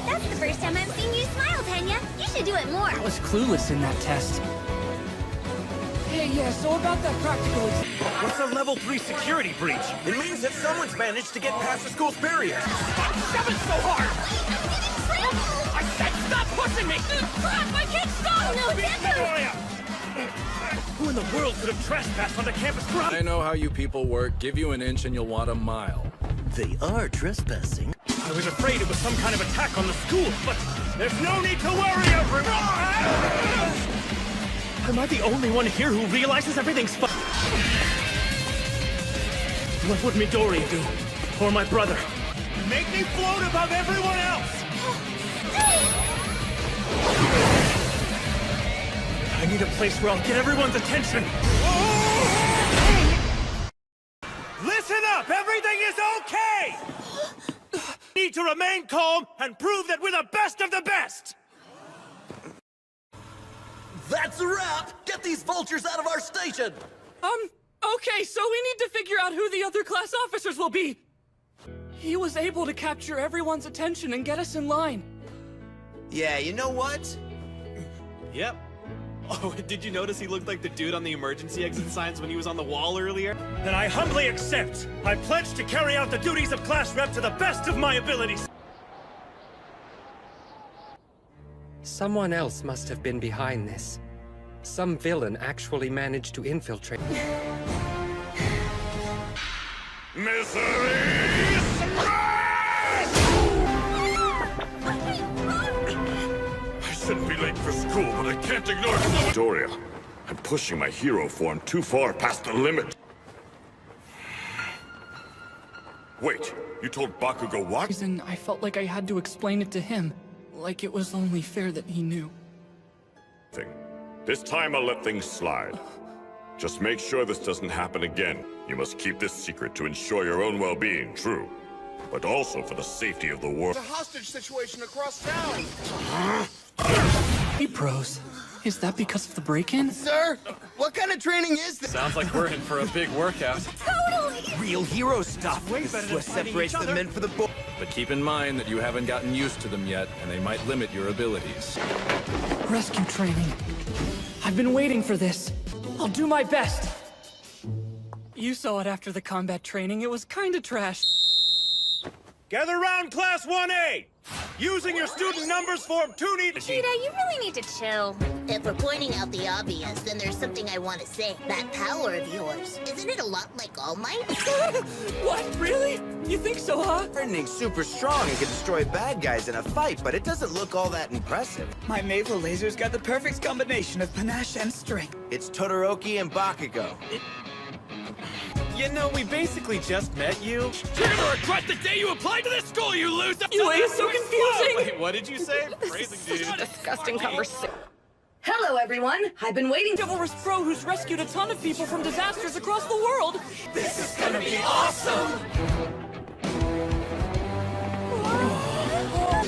That's the first time I've seen you smile, Tanya. You should do it more. I was clueless in that test. Hey, yeah, so about that practical— What's a level 3 security breach? It means that someone's managed to get past the school's barrier. Stop shoving so hard! I said stop pushing me! Crap, I can't stop! No, Deku! Who in the world could have trespassed on the campus grounds? I know how you people work. Give you an inch and you'll want a mile. They are trespassing. I was afraid it was some kind of attack on the school, but there's no need to worry, everyone! Am I the only one here who realizes everything's fine? What would Midoriya do? Or my brother? Make me float above everyone else! I need a place where I'll get everyone's attention. Listen up! Everything is okay! Need to remain calm and prove that we're the best of the best! That's a wrap! Get these vultures out of our station! Okay, so we need to figure out who the other class officers will be. He was able to capture everyone's attention and get us in line. Yeah, you know what? Yep. Oh, did you notice he looked like the dude on the emergency exit signs when he was on the wall earlier? Then I humbly accept. I pledge to carry out the duties of class rep to the best of my abilities. Someone else must have been behind this. Some villain actually managed to infiltrate. Misery! I shouldn't be late for school, but I can't ignore Midoriya. I'm pushing my hero form too far past the limit. Wait, you told Bakugo what? Reason I felt like I had to explain it to him, like it was only fair that he knew. This time I'll let things slide. Just make sure this doesn't happen again. You must keep this secret to ensure your own well-being, true. But also for the safety of the world. There's a hostage situation across town. Hey, pros. Is that because of the break-in? Sir, what kind of training is this? Sounds like we're in for a big workout. Total Real hero stuff. This is what separates the men from the boys. But keep in mind that you haven't gotten used to them yet, and they might limit your abilities. Rescue training. I've been waiting for this. I'll do my best. You saw it after the combat training. It was kinda trash. Gather round, Class 1A! Using your student numbers form 2 need... Cheetah, you really need to chill. If we're pointing out the obvious, then there's something I want to say. That power of yours, isn't it a lot like All Might? What? Really? You think so, huh? Hardening's super strong and can destroy bad guys in a fight, but it doesn't look all that impressive. My Maple Laser's got the perfect combination of panache and strength. It's Todoroki and Bakugo. You know, we basically just met you. You're gonna regret the day you applied to this school, you loser! UA is so confusing! Wait, what did you say? Phrasing, dude. Disgusting conversation. Hello, everyone. I've been waiting. Chivalrous pro who's rescued a ton of people from disasters across the world. This is gonna be awesome!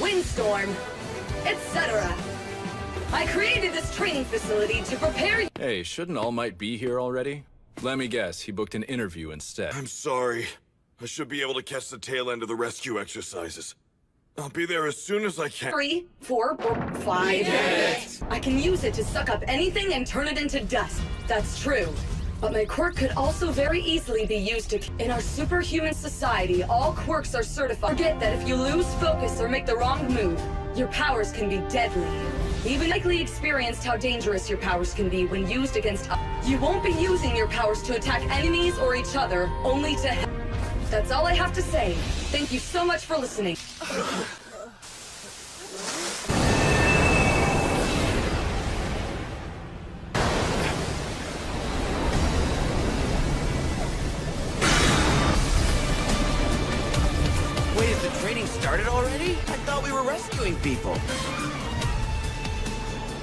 Windstorm, etc. I created this training facility to prepare you. Hey, shouldn't All Might be here already? Let me guess, he booked an interview instead. I'm sorry. I should be able to catch the tail end of the rescue exercises. I'll be there as soon as I can. 3, 4, or 5 minutes. I can use it to suck up anything and turn it into dust. That's true. But my quirk could also very easily be used to... In our superhuman society, all quirks are certified. Forget that if you lose focus or make the wrong move, your powers can be deadly. Even likely experienced how dangerous your powers can be when used against others. You won't be using your powers to attack enemies or each other, only to help. That's all I have to say. Thank you so much for listening. Wait, is the training started already? I thought we were rescuing people.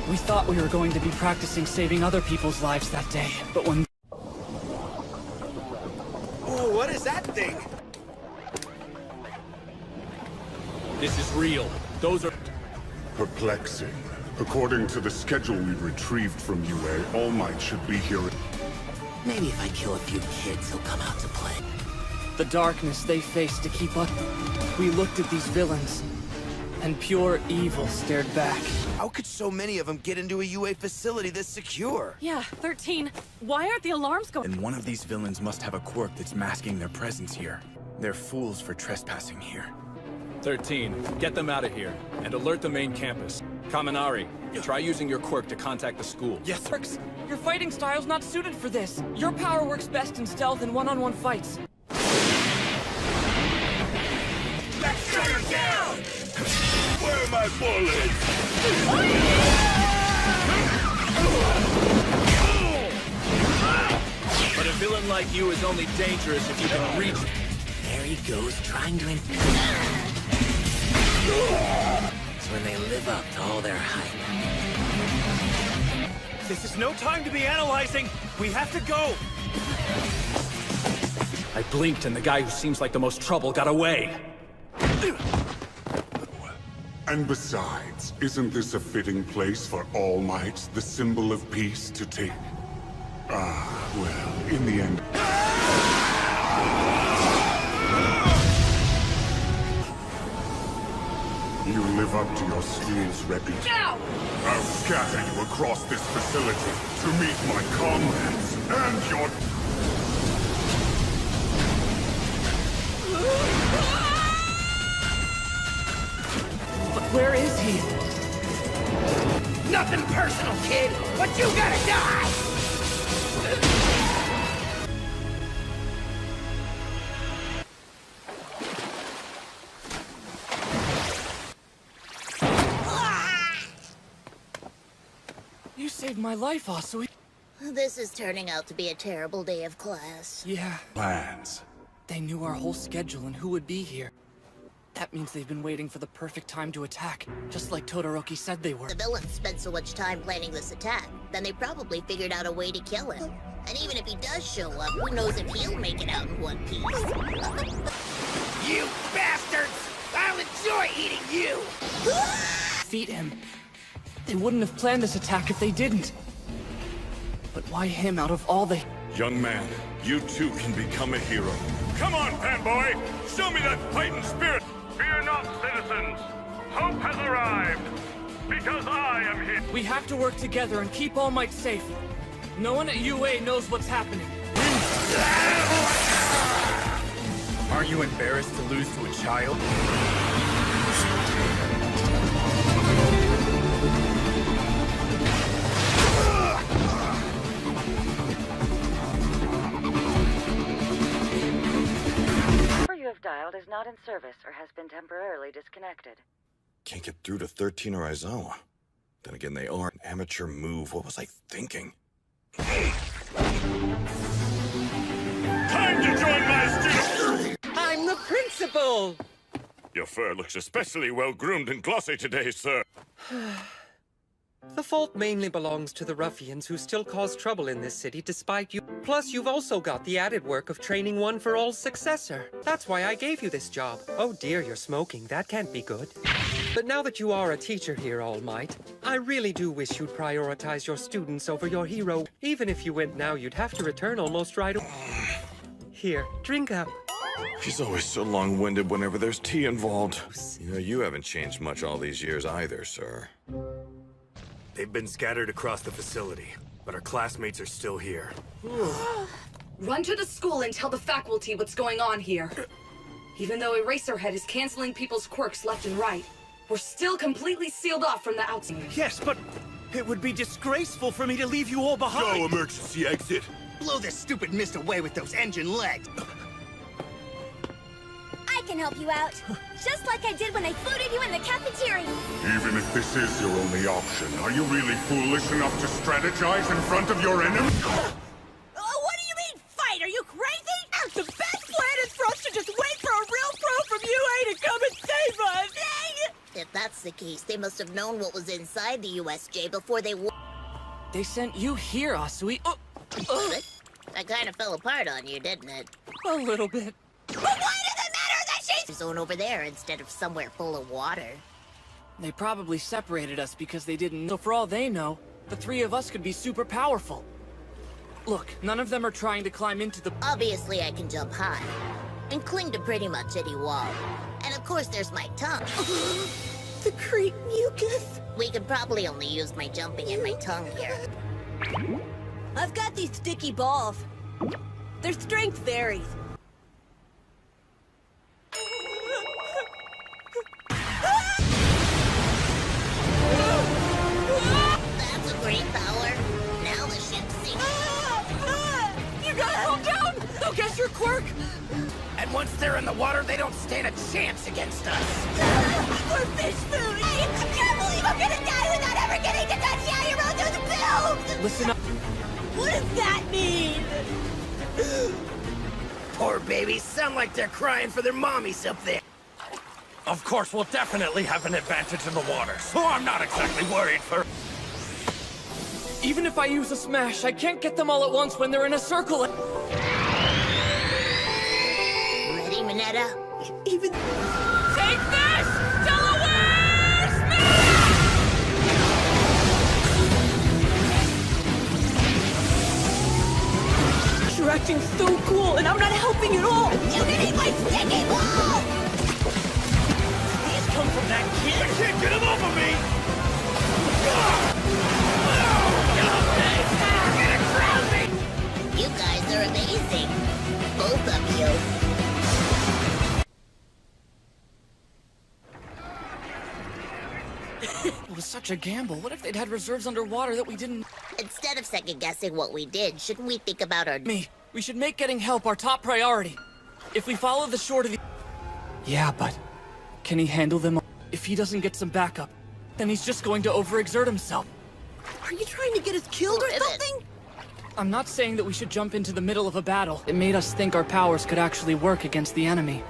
We thought we were going to be practicing saving other people's lives that day, but when... Oh, what is that thing? This is real. Those are... Perplexing. According to the schedule we retrieved from UA, All Might should be here. Maybe if I kill a few kids, he'll come out to play. The darkness they faced to keep up. We looked at these villains, and pure evil stared back. How could so many of them get into a UA facility this secure? Yeah, 13. Why aren't the alarms going? And one of these villains must have a quirk that's masking their presence here. They're fools for trespassing here. 13, get them out of here, and alert the main campus. Kaminari, try using your quirk to contact the school. Yes, Perks. Your fighting style's not suited for this. Your power works best in stealth and one-on-one fights. Let's shut her down! Where are my bullets? But a villain like you is only dangerous if you can reach... There he goes, trying to... It's when they live up to all their hype. This is no time to be analyzing. We have to go. I blinked and the guy who seems like the most trouble got away. And besides, isn't this a fitting place for All Might, the symbol of peace, to take? Ah, well, in the end... You live up to your school's reputation. No! I'll scatter you across this facility to meet my comrades and your... Where is he? Nothing personal, kid, but you gotta die! You saved my life, Asui. This is turning out to be a terrible day of class. Yeah. Plans. They knew our whole schedule and who would be here. That means they've been waiting for the perfect time to attack, just like Todoroki said they were. The villains spent so much time planning this attack, then they probably figured out a way to kill him. And even if he does show up, who knows if he'll make it out in one piece. You bastards! I'll enjoy eating you! Defeat him. They wouldn't have planned this attack if they didn't. But why him out of all the... Young man, you too can become a hero. Come on, fanboy! Show me that fighting spirit! Fear not, citizens! Hope has arrived! Because I am here! We have to work together and keep All Might safe. No one at UA knows what's happening. Aren't you embarrassed to lose to a child? Number you have dialed is not in service or has been temporarily disconnected. Can't get through to 13 or Aizawa. Then again, they are an amateur move. What was I thinking? Time to join my student! I'm the principal! Your fur looks especially well-groomed and glossy today, sir. The fault mainly belongs to the ruffians who still cause trouble in this city despite you. Plus, you've also got the added work of training one for all successor. That's why I gave you this job. Oh dear, you're smoking. That can't be good. But now that you are a teacher here, All Might, I really do wish you'd prioritize your students over your hero. Even if you went now, you'd have to return almost right away. Here, drink up. He's always so long-winded whenever there's tea involved. You know, you haven't changed much all these years either, sir. They've been scattered across the facility, but our classmates are still here. Run to the school and tell the faculty what's going on here. Even though Eraserhead is canceling people's quirks left and right, we're still completely sealed off from the outside. Yes, but it would be disgraceful for me to leave you all behind. Go, emergency exit. Blow this stupid mist away with those engine legs. I can help you out. Just like I did when I floated you in the cafeteria. Even if this is your only option, are you really foolish enough to strategize in front of your enemy? What do you mean, fight? Are you crazy? The best plan is for us to just wait for a real pro from UA to come and save us! If that's the case, they must have known what was inside the USJ before they They sent you here, Asui. That kind of fell apart on you, didn't it? A little bit. But why does it matter that she's zone over there instead of somewhere full of water? They probably separated us because they didn't know. So for all they know, the three of us could be super powerful. Look, none of them are trying to climb into the... Obviously, I can jump high and cling to pretty much any wall. And of course, there's my tongue. The creep mucus. We could probably only use my jumping and my tongue here. I've got these sticky balls. Their strength varies. That's a great power. Now the ship's sinking. You got held down! They'll guess your quirk! And once they're in the water, they don't stand a chance against us! We're fish food! I can't believe I'm gonna die without ever getting to touch Yairo through the film! Listen up. What does that mean? Poor babies sound like they're crying for their mommies up there. Of course, we'll definitely have an advantage in the water, so I'm not exactly worried for... Even if I use a smash, I can't get them all at once when they're in a circle. Ready, Mineta? Even... Take this! Delaware! You're acting so cool, and I'm not helping at all! You can eat my sticky ball! These come from that kid! I can't get him off of me! You guys are amazing. Both of you. It was such a gamble. What if they'd had reserves underwater that we didn't... Instead of second-guessing what we did, shouldn't we think about our... We should make getting help our top priority. If we follow the shore to the... Yeah, but... Can he handle them? If he doesn't get some backup, then he's just going to overexert himself. Are you trying to get us killed or something? I'm not saying that we should jump into the middle of a battle. It made us think our powers could actually work against the enemy.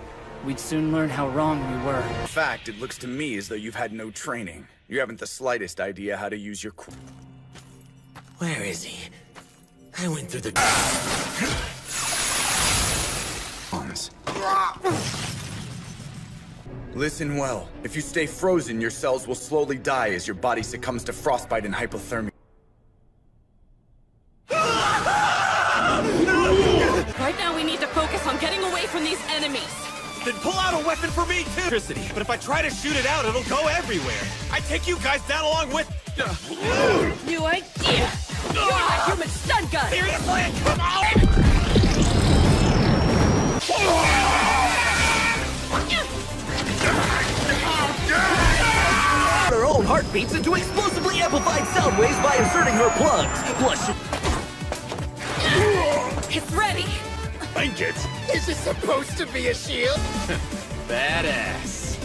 We'd soon learn how wrong we were. In fact, it looks to me as though you've had no training. You haven't the slightest idea how to use your... Where is he? I went through the... Listen well. If you stay frozen, your cells will slowly die as your body succumbs to frostbite and hypothermia. Then pull out a weapon for me, too! But if I try to shoot it out, it'll go everywhere. I take you guys down along with... New idea! You're my human stun gun! Seriously? Come on! Her own heartbeats into explosively amplified sound waves by inserting her plugs. Plus, It's ready! Think it! Is this supposed to be a shield? badass.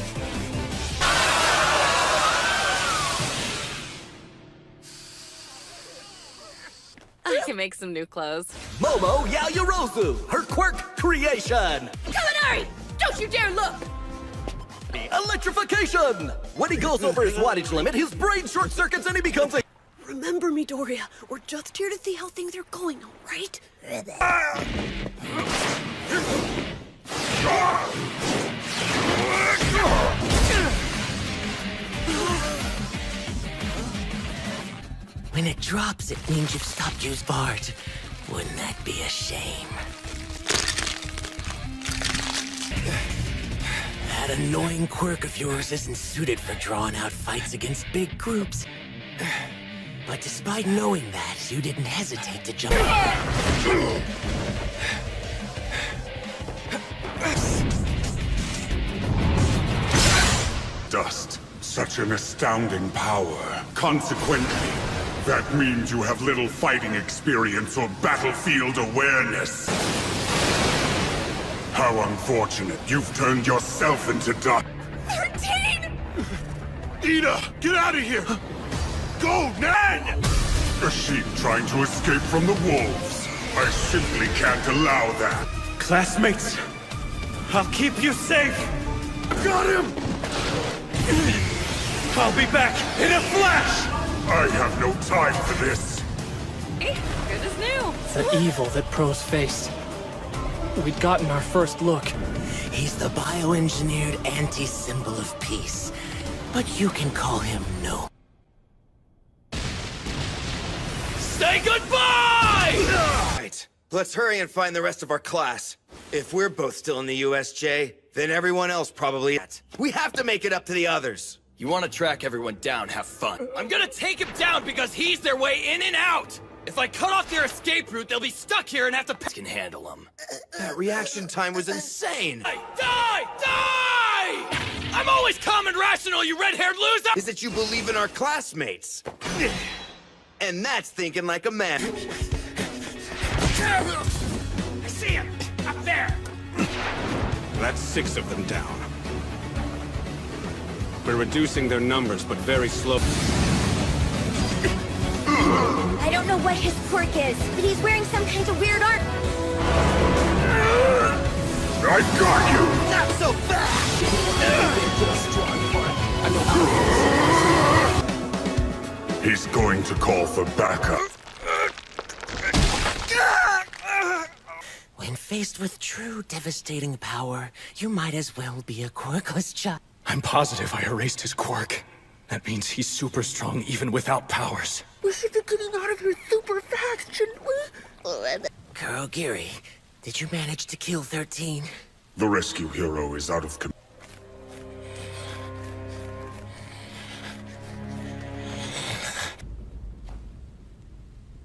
I can make some new clothes. Momo Yaoyorozu, her quirk creation. Kaminari! Don't you dare look! Electrification! When he goes over his wattage limit, his brain short circuits and he becomes a... Remember, Midoriya, we're just here to see how things are going, alright? When it drops, it means you've stopped using Bart. Wouldn't that be a shame? That annoying quirk of yours isn't suited for drawing out fights against big groups. But despite knowing that, you didn't hesitate to jump. Dust. Such an astounding power. Consequently, that means you have little fighting experience or battlefield awareness. How unfortunate. You've turned yourself into dust. 13! Ida, get out of here! Go, Nan! A sheep trying to escape from the wolves. I simply can't allow that. Classmates, I'll keep you safe! Got him! I'll be back in a flash! I have no time for this. Good as new. The evil that pros face. We'd gotten our first look. He's the bioengineered anti-symbol of peace. But you can call him No. Say goodbye! Right. Let's hurry and find the rest of our class. If we're both still in the USJ, then everyone else probably is. We have to make it up to the others. You want to track everyone down, have fun. I'm gonna take him down because he's their way in and out! If I cut off their escape route, they'll be stuck here and have to Can handle them. That reaction time was insane. Die! Die! I'm always calm and rational, you red-haired loser! Is that you believe in our classmates. And that's thinking like a man. I see him! Up there! That's 6 of them down. We're reducing their numbers, but very slow. I don't know what his quirk is, but he's wearing some kind of weird art. I got you! Not so fast! He's going to call for backup. When faced with true devastating power, you might as well be a quirkless child. I'm positive I erased his quirk. That means he's super strong even without powers. We should be getting out of here super fast, shouldn't we? Kurogiri, did you manage to kill 13? The rescue hero is out of control.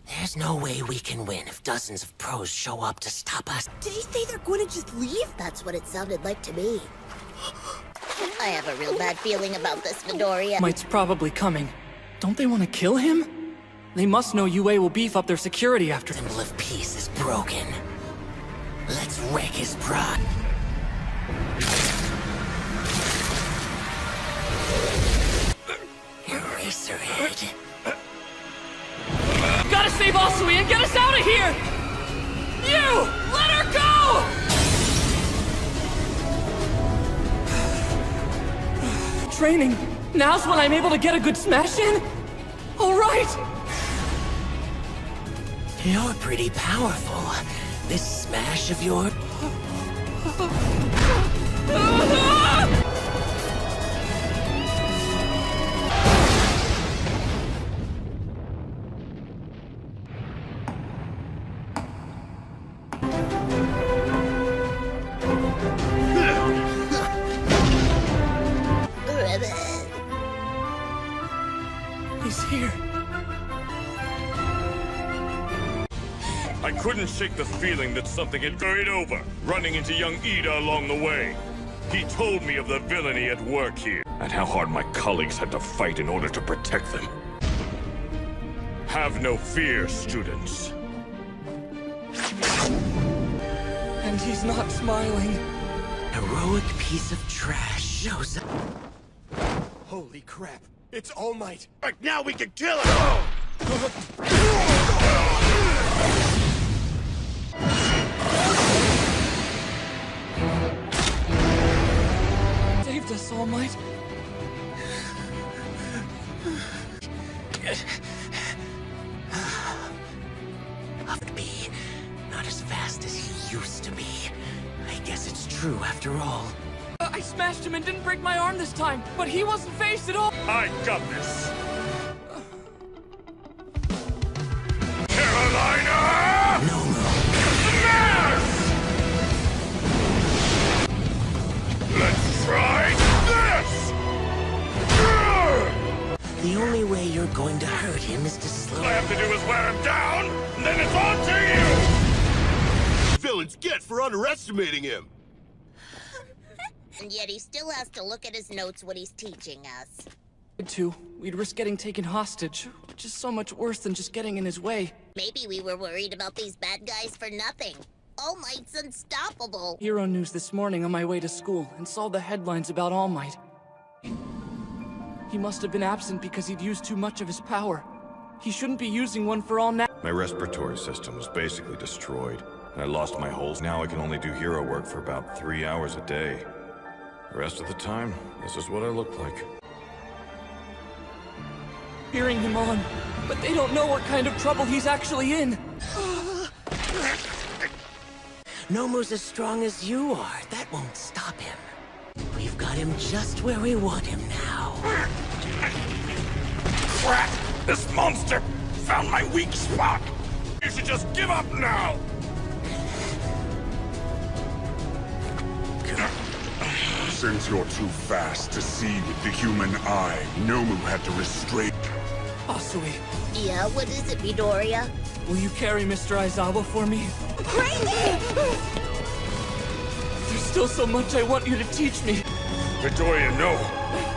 There's no way we can win if dozens of pros show up to stop us. Did he say they're going to just leave? That's what it sounded like to me. I have a real bad feeling about this, Midoriya. Might's probably coming. Don't they want to kill him? They must know UA will beef up their security after... The symbol of peace is broken. Let's wreck his pride. Eraserhead. Gotta save Asui and get us out of here! You! Let her go! Training. Now's when I'm able to get a good smash in? All right! You're pretty powerful. This smash of yours... I couldn't shake the feeling that something had carried over, running into young Ida along the way. He told me of the villainy at work here, and how hard my colleagues had to fight in order to protect them. Have no fear, students. And he's not smiling. Heroic piece of trash shows up. Holy crap! It's All Might! Like now we can kill him! Saved us, All Might. Could be not as fast as he used to be. I guess it's true after all. I smashed him and didn't break my arm this time, but he wasn't phased at all. I got this. Carolina! Nomu. Smash! Let's try this! The only way you're going to hurt him is to slow. All I have to do is wear him down, and then it's on to you! Villains get for underestimating him! And yet he still has to look at his notes when he's teaching us. We'd risk getting taken hostage, which is so much worse than just getting in his way. Maybe we were worried about these bad guys for nothing. All Might's unstoppable. Hero News this morning on my way to school and saw the headlines about All Might. He must have been absent because he'd used too much of his power. He shouldn't be using one for all now. My respiratory system was basically destroyed. I lost my whole... Now I can only do hero work for about 3 hours a day. The rest of the time, this is what I look like. Cheering him on, but they don't know what kind of trouble he's actually in. Nomu's as strong as you are. That won't stop him. We've got him just where we want him now. Crap! This monster found my weak spot! You should just give up now! Since you're too fast to see with the human eye, Nomu had to restrain... Asui. Yeah, what is it, Midoriya? Will you carry Mr. Aizawa for me? There's still so much I want you to teach me. Midoriya, no!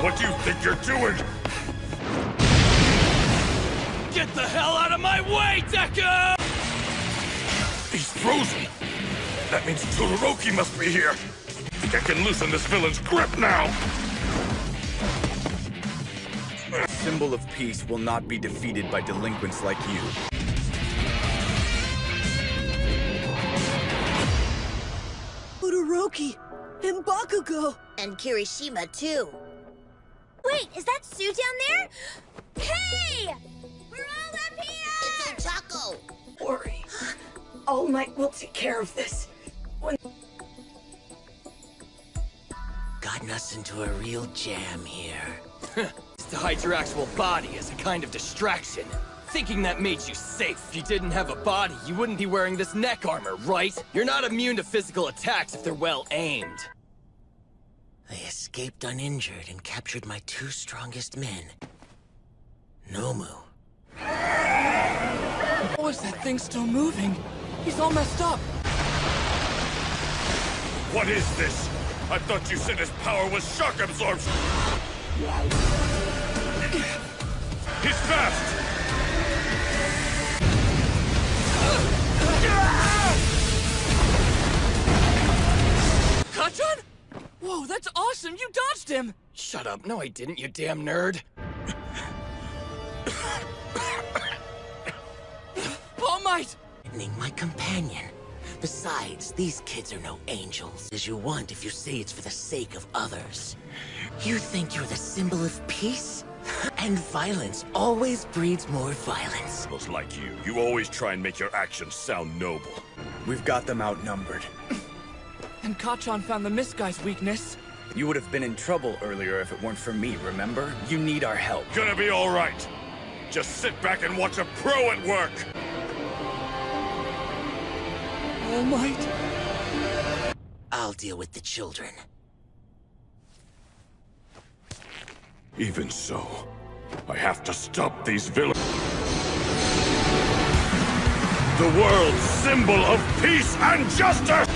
What do you think you're doing? Get the hell out of my way, Deku! He's frozen! That means Todoroki must be here! I think I can loosen this villain's grip now! Symbol of peace will not be defeated by delinquents like you. Todoroki! And Bakugo! And Kirishima, too. Wait, is that Sue down there? Hey! We're all up here! It's Ochako! Worry. All Might will take care of this. When... Gotten us into a real jam here. To hide your actual body as a kind of distraction. Thinking that made you safe. If you didn't have a body, you wouldn't be wearing this neck armor, right? You're not immune to physical attacks if they're well aimed. They escaped uninjured and captured my 2 strongest men. Nomu. Oh, is that thing still moving? He's all messed up. What is this? I thought you said his power was shock absorption! He's fast! Kacchan? Whoa, that's awesome! You dodged him! Shut up. No, I didn't, you damn nerd. All Might! My companion. Besides, these kids are no angels, as you want if you say it's for the sake of others. You think you're the symbol of peace? And violence always breeds more violence. Those like you always try and make your actions sound noble. We've got them outnumbered. And Kacchan found the Mist Guy's weakness. You would have been in trouble earlier if it weren't for me, remember? You need our help. Gonna be all right. Just sit back and watch a pro at work. All Might. I'll deal with the children. Even so, I have to stop these villains. The world's symbol of peace and justice!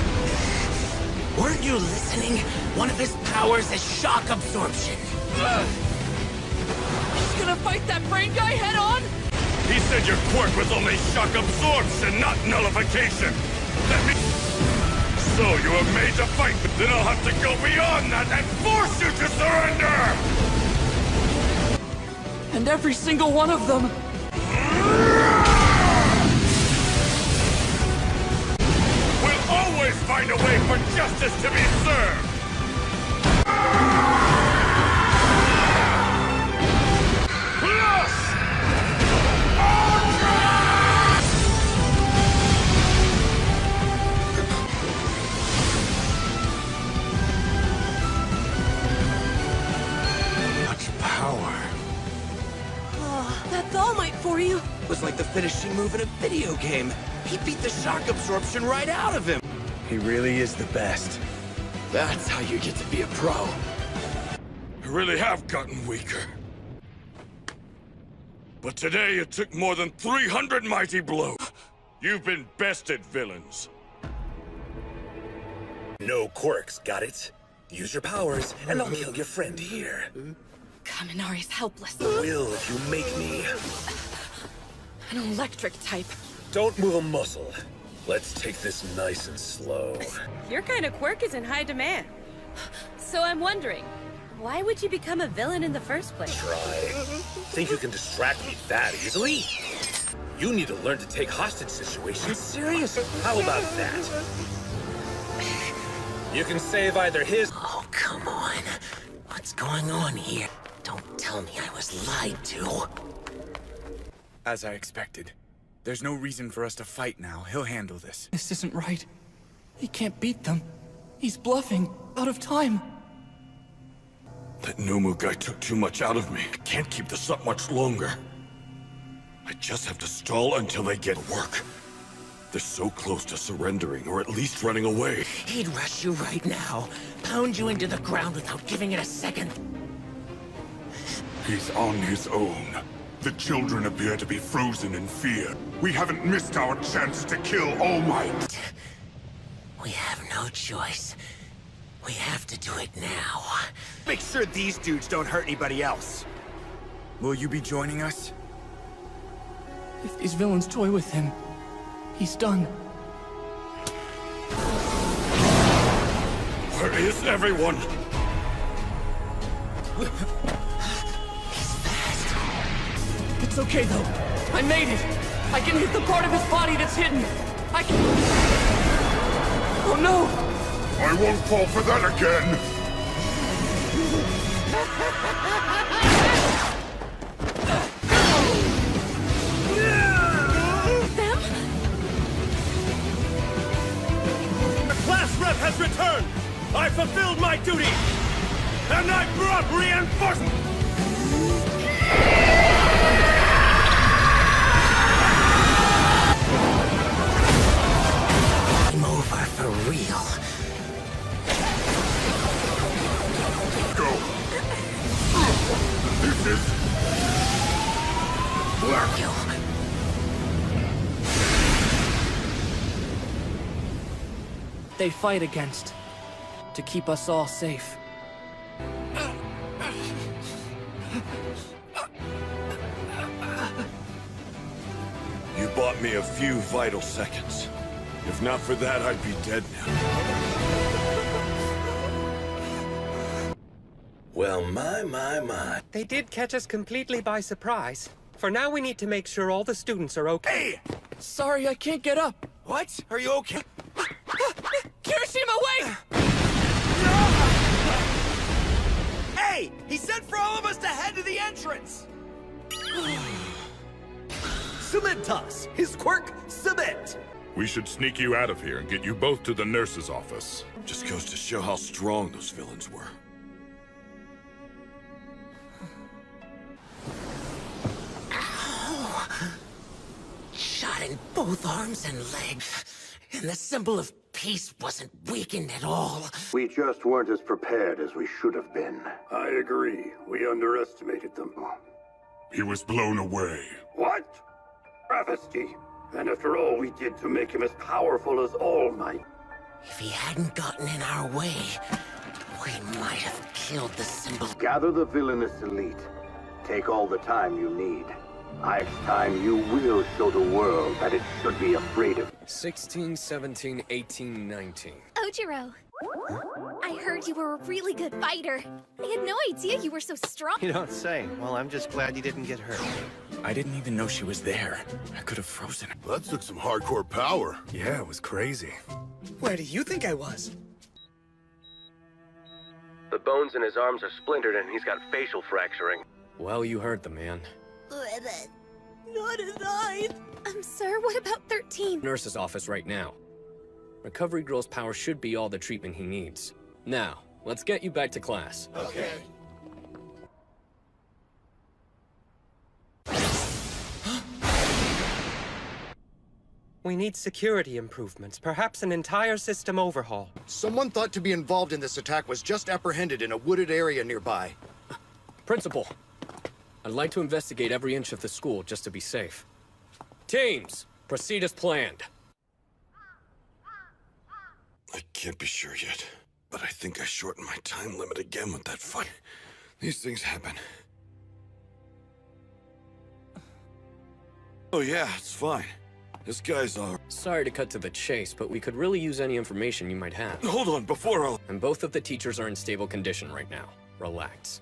Weren't you listening? One of his powers is shock absorption. He's gonna fight that brain guy head on? He said your quirk was only shock absorption, not nullification. Let me... So you are made to fight, then I'll have to go beyond that and force you to surrender! And every single one of them. We'll always find a way for justice to be served! That's All Might for you. It was like the finishing move in a video game. He beat the shock absorption right out of him. He really is the best. That's how you get to be a pro. I really have gotten weaker. But today it took more than 300 mighty blows. You've been bested, villains. No quirks, got it? Use your powers, and I'll kill your friend here. Kaminari's helpless. Will if you make me. An electric type. Don't move a muscle. Let's take this nice and slow. Your kind of quirk is in high demand. So I'm wondering, why would you become a villain in the first place? Try. Think you can distract me that easily? You need to learn to take hostage situations seriously. How about that? You can save either his... Oh, come on. What's going on here? Don't tell me I was lied to. As I expected. There's no reason for us to fight now. He'll handle this. This isn't right. He can't beat them. He's bluffing. Out of time. That Nomu guy took too much out of me. I can't keep this up much longer. I just have to stall until they get work. They're so close to surrendering, or at least running away. He'd rush you right now. Pound you into the ground without giving it a second. He's on his own. The children appear to be frozen in fear. We haven't missed our chance to kill All Might. We have no choice. We have to do it now. Make sure these dudes don't hurt anybody else. Will you be joining us? If these villains toy with him, he's done. Where is everyone? It's okay, though. I made it. I can hit the part of his body that's hidden. I can... Oh, no! I won't fall for that again! The class rep has returned! I fulfilled my duty! And I brought reinforcements! I'm over for real. Go! This is... Work. They fight against to keep us all safe. You bought me a few vital seconds. If not for that, I'd be dead now. Well, my. They did catch us completely by surprise. For now, we need to make sure all the students are okay. Hey! Sorry, I can't get up. What? Are you okay? Kirishima, wait! Hey! He said for all of us to head to the entrance! Cementas! His quirk, cement! We should sneak you out of here and get you both to the nurse's office. Just goes to show how strong those villains were. Ow! Shot in both arms and legs. And the symbol of peace wasn't weakened at all. We just weren't as prepared as we should have been. I agree. We underestimated them. He was blown away. What? Travesty. And after all we did to make him as powerful as All Might. If he hadn't gotten in our way, we might have killed the symbol. Gather the villainous elite. Take all the time you need. Next time you will show the world that it should be afraid of. 16, 17, 18, 19. Ojiro, I heard you were a really good fighter. I had no idea you were so strong. You don't say. Well, I'm just glad you didn't get hurt. I didn't even know she was there. I could have frozen her. That took some hardcore power. Yeah, it was crazy. Where do you think I was? The bones in his arms are splintered and he's got facial fracturing. Well, you heard the man. Not his eyes. Sir, what about 13? Nurse's office right now. Recovery Girl's power should be all the treatment he needs. Now, let's get you back to class. Okay. We need security improvements, perhaps an entire system overhaul. Someone thought to be involved in this attack was just apprehended in a wooded area nearby. Principal, I'd like to investigate every inch of the school just to be safe. Teams, proceed as planned. I can't be sure yet, but I think I shortened my time limit again with that fight. These things happen. Oh yeah, it's fine. This guy's Sorry to cut to the chase, but we could really use any information you might have. Hold on, before I'll... And both of the teachers are in stable condition right now. Relax.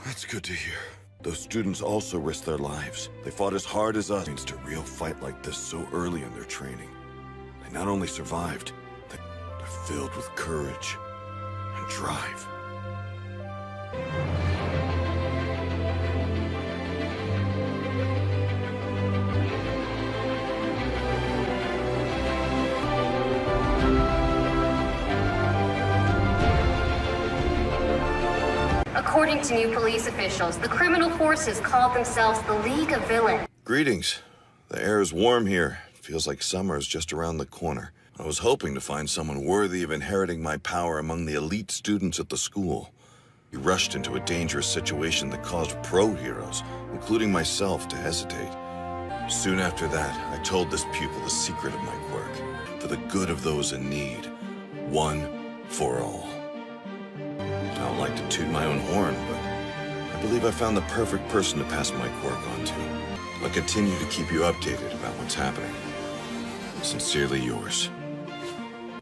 That's good to hear. Those students also risked their lives. They fought as hard as us. Means to real fight like this so early in their training. They not only survived, they're filled with courage and drive. According to new police officials, the criminal forces called themselves the League of Villains. Greetings. The air is warm here. It feels like summer is just around the corner. I was hoping to find someone worthy of inheriting my power among the elite students at the school. We rushed into a dangerous situation that caused pro-heroes, including myself, to hesitate. Soon after that, I told this pupil the secret of my quirk, for the good of those in need. One for all. I don't like to toot my own horn, but I believe I found the perfect person to pass my quirk on to. I'll continue to keep you updated about what's happening. Sincerely yours.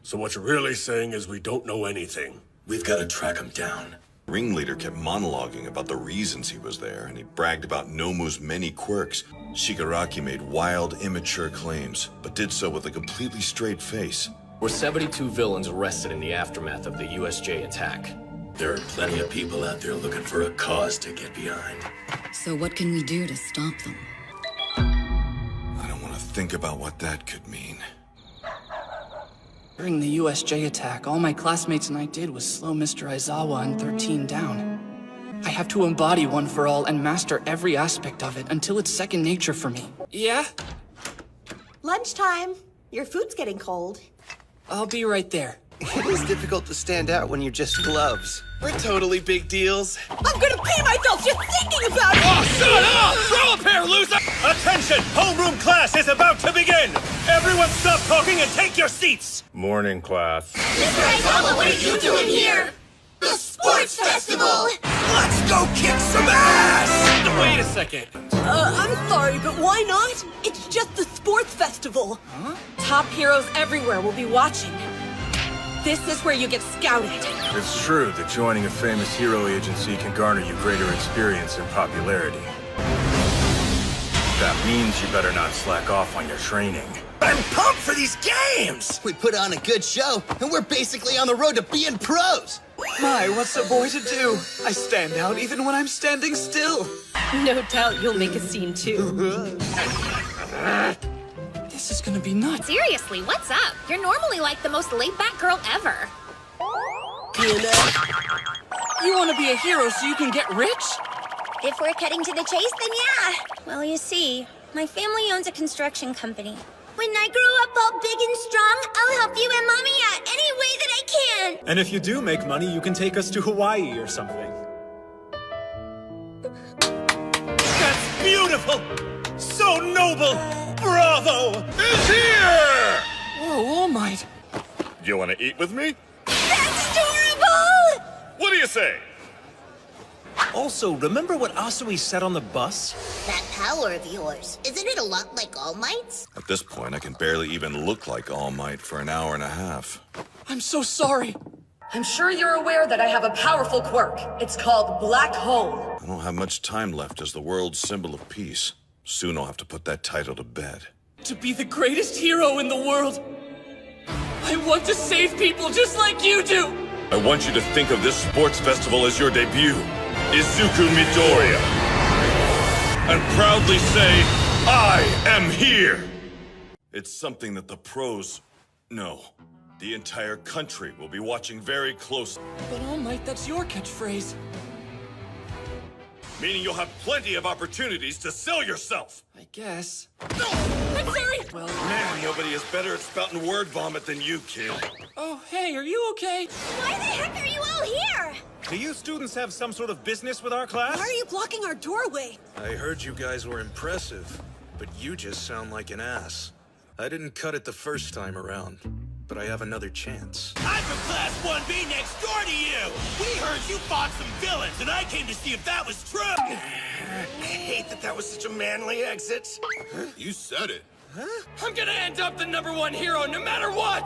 So what you're really saying is we don't know anything. We've got to track him down. The ringleader kept monologuing about the reasons he was there, and he bragged about Nomu's many quirks. Shigaraki made wild, immature claims, but did so with a completely straight face. There were 72 villains arrested in the aftermath of the USJ attack. There are plenty of people out there looking for a cause to get behind. So what can we do to stop them? I don't want to think about what that could mean. During the USJ attack, all my classmates and I did was slow Mr. Aizawa and 13 down. I have to embody One for All and master every aspect of it until it's second nature for me. Yeah? Lunchtime. Your food's getting cold. I'll be right there. It is difficult to stand out when you're just gloves. We're totally big deals. I'm gonna pee myself just thinking about it! Oh, shut up! Grow up here, loser! Attention! Homeroom class is about to begin! Everyone stop talking and take your seats! Morning, class. Mr. Aizawa, what are you doing here? The Sports Festival! Let's go kick some ass! Wait a second. I'm sorry, but why not? It's just the Sports Festival. Huh? Top heroes everywhere will be watching. This is where you get scouted. It's true that joining a famous hero agency can garner you greater experience and popularity. That means you better not slack off on your training. I'm pumped for these games! We put on a good show, and we're basically on the road to being pros! My, what's a boy to do? I stand out even when I'm standing still. No doubt you'll make a scene too. This is gonna be nuts. Seriously, what's up? You're normally like the most laid-back girl ever. You wanna be a hero so you can get rich? If we're cutting to the chase, then yeah. Well, you see, my family owns a construction company. When I grow up all big and strong, I'll help you and Mommy out any way that I can. And if you do make money, you can take us to Hawaii or something. That's beautiful! So noble! Bravo! You want to eat with me? That's adorable! What do you say? Also, remember what Asui said on the bus? That power of yours, isn't it a lot like All Might's? At this point, I can barely even look like All Might for an hour and a half. I'm so sorry. I'm sure you're aware that I have a powerful quirk. It's called Black Hole. I don't have much time left as the world's symbol of peace. Soon I'll have to put that title to bed. To be the greatest hero in the world, I want to save people just like you do! I want you to think of this sports festival as your debut, Izuku Midoriya, and proudly say, I am here! It's something that the pros know. The entire country will be watching very closely. But All Might, that's your catchphrase. Meaning you'll have plenty of opportunities to sell yourself. I guess. No! I'm sorry! Well, man, nobody is better at spouting word vomit than you, kid. Oh, hey, are you okay? Why the heck are you all here? Do you students have some sort of business with our class? Why are you blocking our doorway? I heard you guys were impressive, but you just sound like an ass. I didn't cut it the first time around, but I have another chance. I'm from Class 1B next door to you! We heard you fought some villains, and I came to see if that was true! I hate that was such a manly exit. Huh? You said it. Huh? I'm gonna end up the #1 hero no matter what!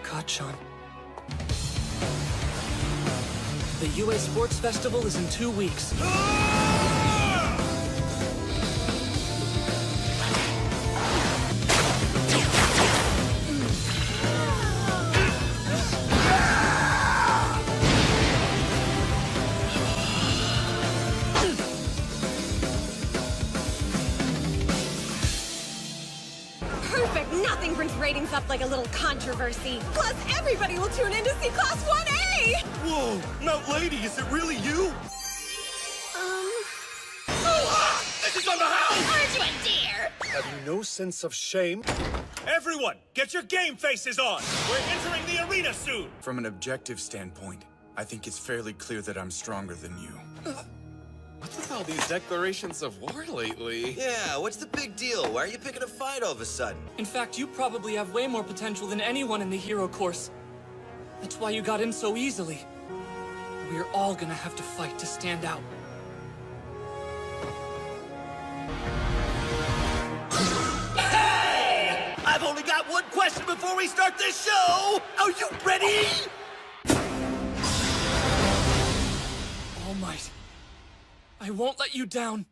Kacchan. The UA Sports Festival is in 2 weeks. Perfect! Nothing brings ratings up like a little controversy. Plus, everybody will tune in to see Class 1A! Whoa! Mount Lady, is it really you? This is on the house! Aren't you a dear? Have you no sense of shame? Everyone, get your game faces on! We're entering the arena soon! From an objective standpoint, I think it's fairly clear that I'm stronger than you. What's with all these declarations of war lately? Yeah, what's the big deal? Why are you picking a fight all of a sudden? In fact, you probably have way more potential than anyone in the hero course. That's why you got in so easily. We're all gonna have to fight to stand out. Hey! I've only got one question before we start this show! Are you ready? All Might, I won't let you down.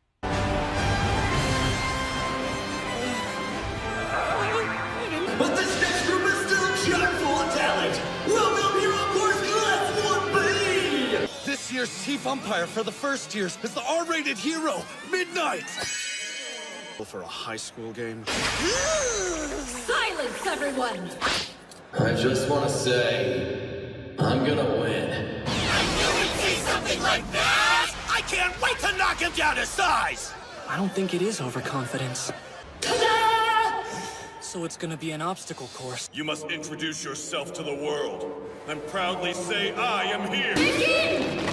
But this next group is still chock full of talent! Welcome Hero Course Class 1B! This year's chief umpire for the first years is the R-rated hero, Midnight! For a high school game? Silence, everyone! I just want to say, I'm gonna win. I knew you'd see something like that! I can't wait to knock him down to size! I don't think it is overconfidence. So it's gonna be an obstacle course. You must introduce yourself to the world, and proudly say, I am here! Begin!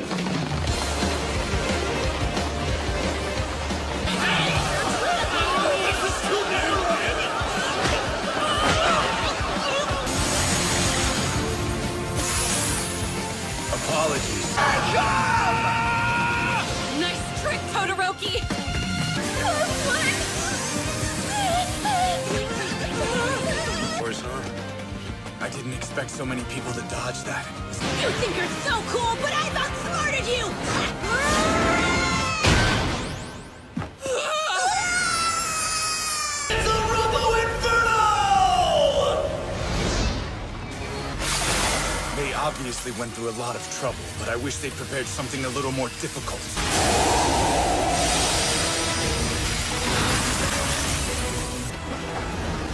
Apologies. Nice trick, Todoroki! Warzone? I didn't expect so many people to dodge that. You think you're so cool, but I've outsmarted you! It's a Robo Inferno! They obviously went through a lot of trouble, but I wish they'd prepared something a little more difficult.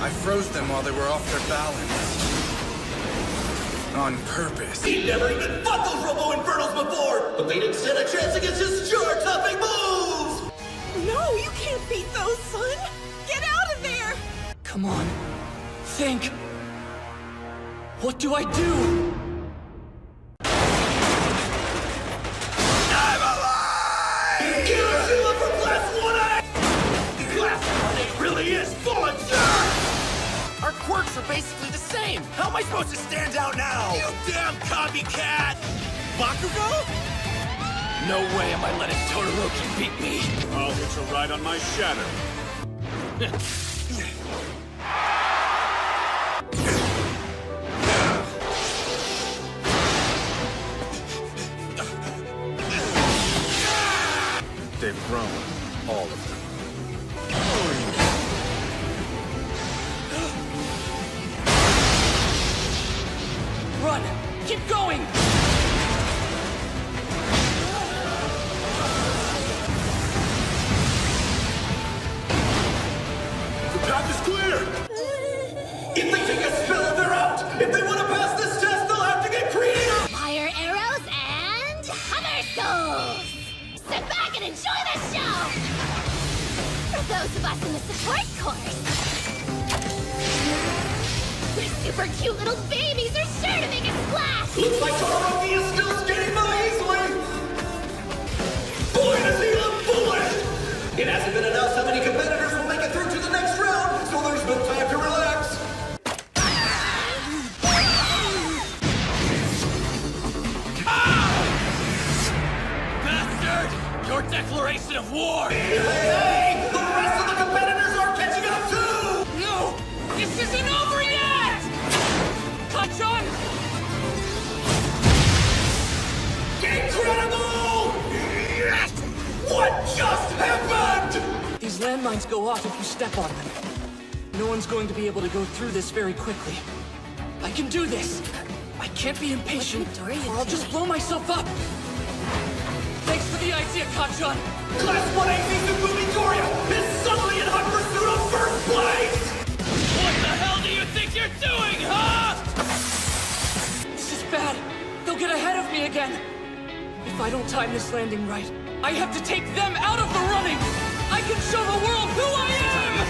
I froze them while they were off their balance. On purpose. He never even fought those Robo Infernos before, but they didn't stand a chance against his jar-topping moves! No, you can't beat those, son! Get out of there! Come on. Think. What do I do? I'm alive! Kirishima from Class 1A! Class 1A really is full of jerks! Our quirks are basically the same! How am I supposed to stand out now? You damn copycat! Bakugo? No way am I letting Todoroki beat me! I'll hitch a ride on my shadow. They've grown, all of them. Run! Keep going! The path is clear! If they take a spill, they're out! If they want to pass this test, they'll have to get creative! Fire arrows and hammer souls! Sit back and enjoy the show! For those of us in the support course, the super cute little babies are sure to make a splash! Looks like Todoroki is still skating by easily! Boy, does he look foolish! It hasn't been announced how many competitors will make it through to the next round, so there's no time to relax! Bastard! Your declaration of war! Hey! The rest of the competitors are catching up too! No! This isn't over yet! Kacchan! Incredible! Yes! What just happened? These landmines go off if you step on them. No one's going to be able to go through this very quickly. I can do this! I can't be impatient, or I'll just blow myself up! Thanks for the idea, Kacchan! Class 1A Mizuku Midoriya is suddenly in hot pursuit of first place! What the hell do you think you're doing, huh? This is bad. They'll get ahead of me again. If I don't time this landing right, I have to take them out of the running! I can show the world who I am!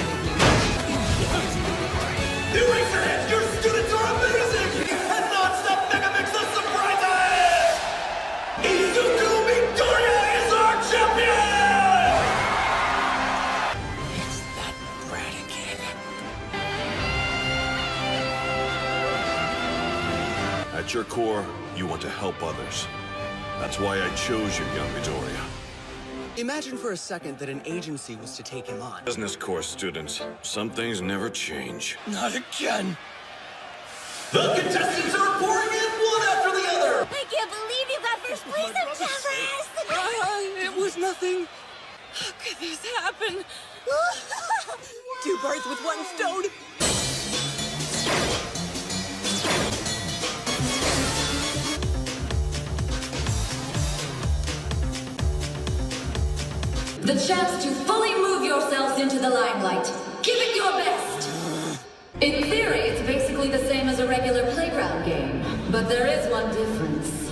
Eraserhead, your students are amazing! And non-stop Megamix of surprises! Izuku Midoriya is our champion! It's that brat again. At your core, you want to help others. That's why I chose you, young Midoriya. Imagine for a second that an agency was to take him on. Business course students, some things never change. Not again! The contestants are pouring in one after the other! I can't believe you got first place in Chambers! It was nothing. How could this happen? 2 birds with 1 stone! The chance to fully move yourselves into the limelight. Give it your best! In theory, it's basically the same as a regular playground game. But there is one difference.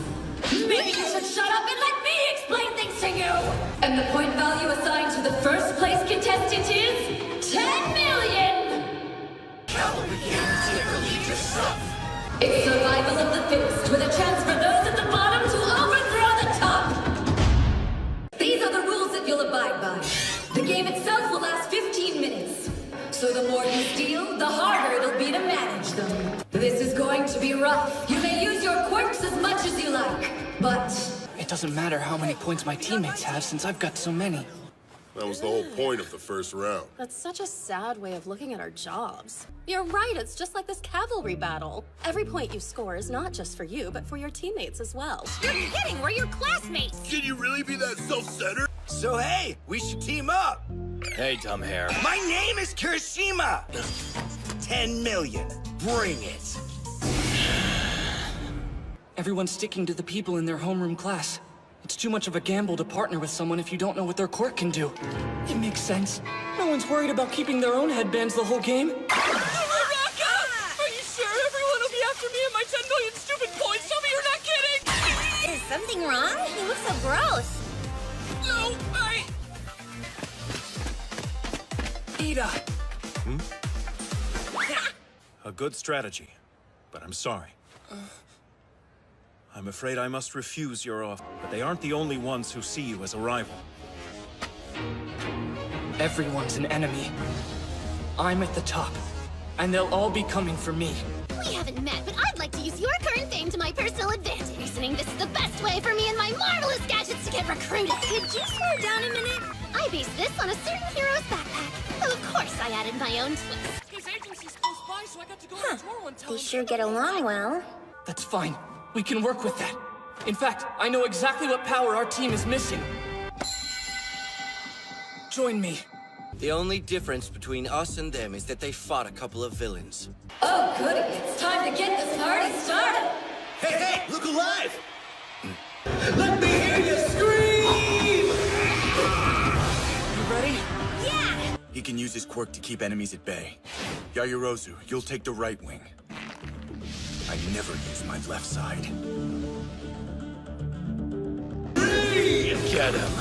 Maybe you should shut up and let me explain things to you! And the point value assigned to the first place contestant is 10 million! It's survival of the fittest, with a chance for those at the bottom to overthrow the top! These are the rules that you'll abide by. The game itself will last 15 minutes. So the more you steal, the harder it'll be to manage them. This is going to be rough. You may use your quirks as much as you like, but... It doesn't matter how many points my teammates have since I've got so many. That was the whole point of the first round. That's such a sad way of looking at our jobs. You're right, it's just like this cavalry battle. Every point you score is not just for you, but for your teammates as well. You're kidding, we're your classmates! Can you really be that self-centered? So hey, we should team up! Hey, dumb hair. My name is Kirishima! 10 million. Bring it! Everyone's sticking to the people in their homeroom class. It's too much of a gamble to partner with someone if you don't know what their quirk can do. It makes sense. No one's worried about keeping their own headbands the whole game. Uraraka! Are you sure everyone will be after me and my 10 million stupid points? Tell me you're not kidding! Is something wrong? He looks so gross. No, Ida! A good strategy, but I'm sorry. I'm afraid I must refuse your offer, but they aren't the only ones who see you as a rival. Everyone's an enemy. I'm at the top, and they'll all be coming for me. We haven't met, but I'd like to use your current fame to my personal advantage. Reasoning this is the best way for me and my marvelous gadgets to get recruited. Could you slow down a minute? I based this on a certain hero's backpack. Though of course I added my own twist. His agency's close by, so I got to go to the tour one time. They sure get along well. That's fine. We can work with that. In fact, I know exactly what power our team is missing. Join me. The only difference between us and them is that they fought a couple of villains. Oh, goody. It's time to get this party started. Hey, look alive! Let me hear you scream! You ready? Yeah! He can use his quirk to keep enemies at bay. Yaoyorozu, you'll take the right wing. I never use my left side. 3! Get him!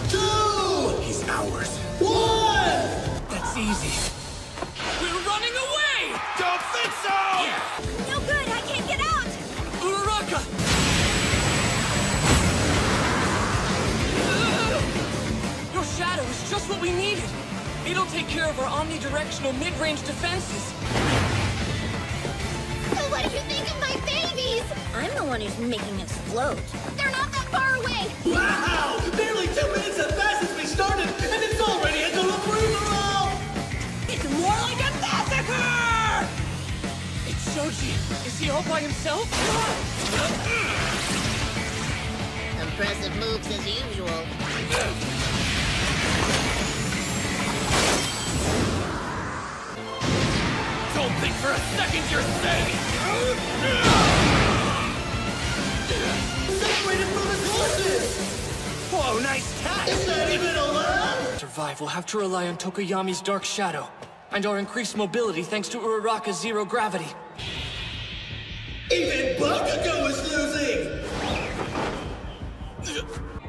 2! He's ours. 1! That's easy. We're running away! Don't think so! No good, I can't get out! Uraraka! Your shadow is just what we needed. It'll take care of our omnidirectional mid-range defenses. So what do you think of my babies? I'm the one who's making it explode. They're not that far away. Wow! Barely 2 minutes have passed since we started, and it's already a total free-for-all! It's more like a massacre! It's Shoji. Is he all by himself? Impressive moves as usual. Don't think for a second you're safe! Separated from his horses! Whoa, nice catch! Is that even allowed? Survive, we'll have to rely on Tokoyami's dark shadow, and our increased mobility thanks to Uraraka's zero gravity. Even Bakugo is losing!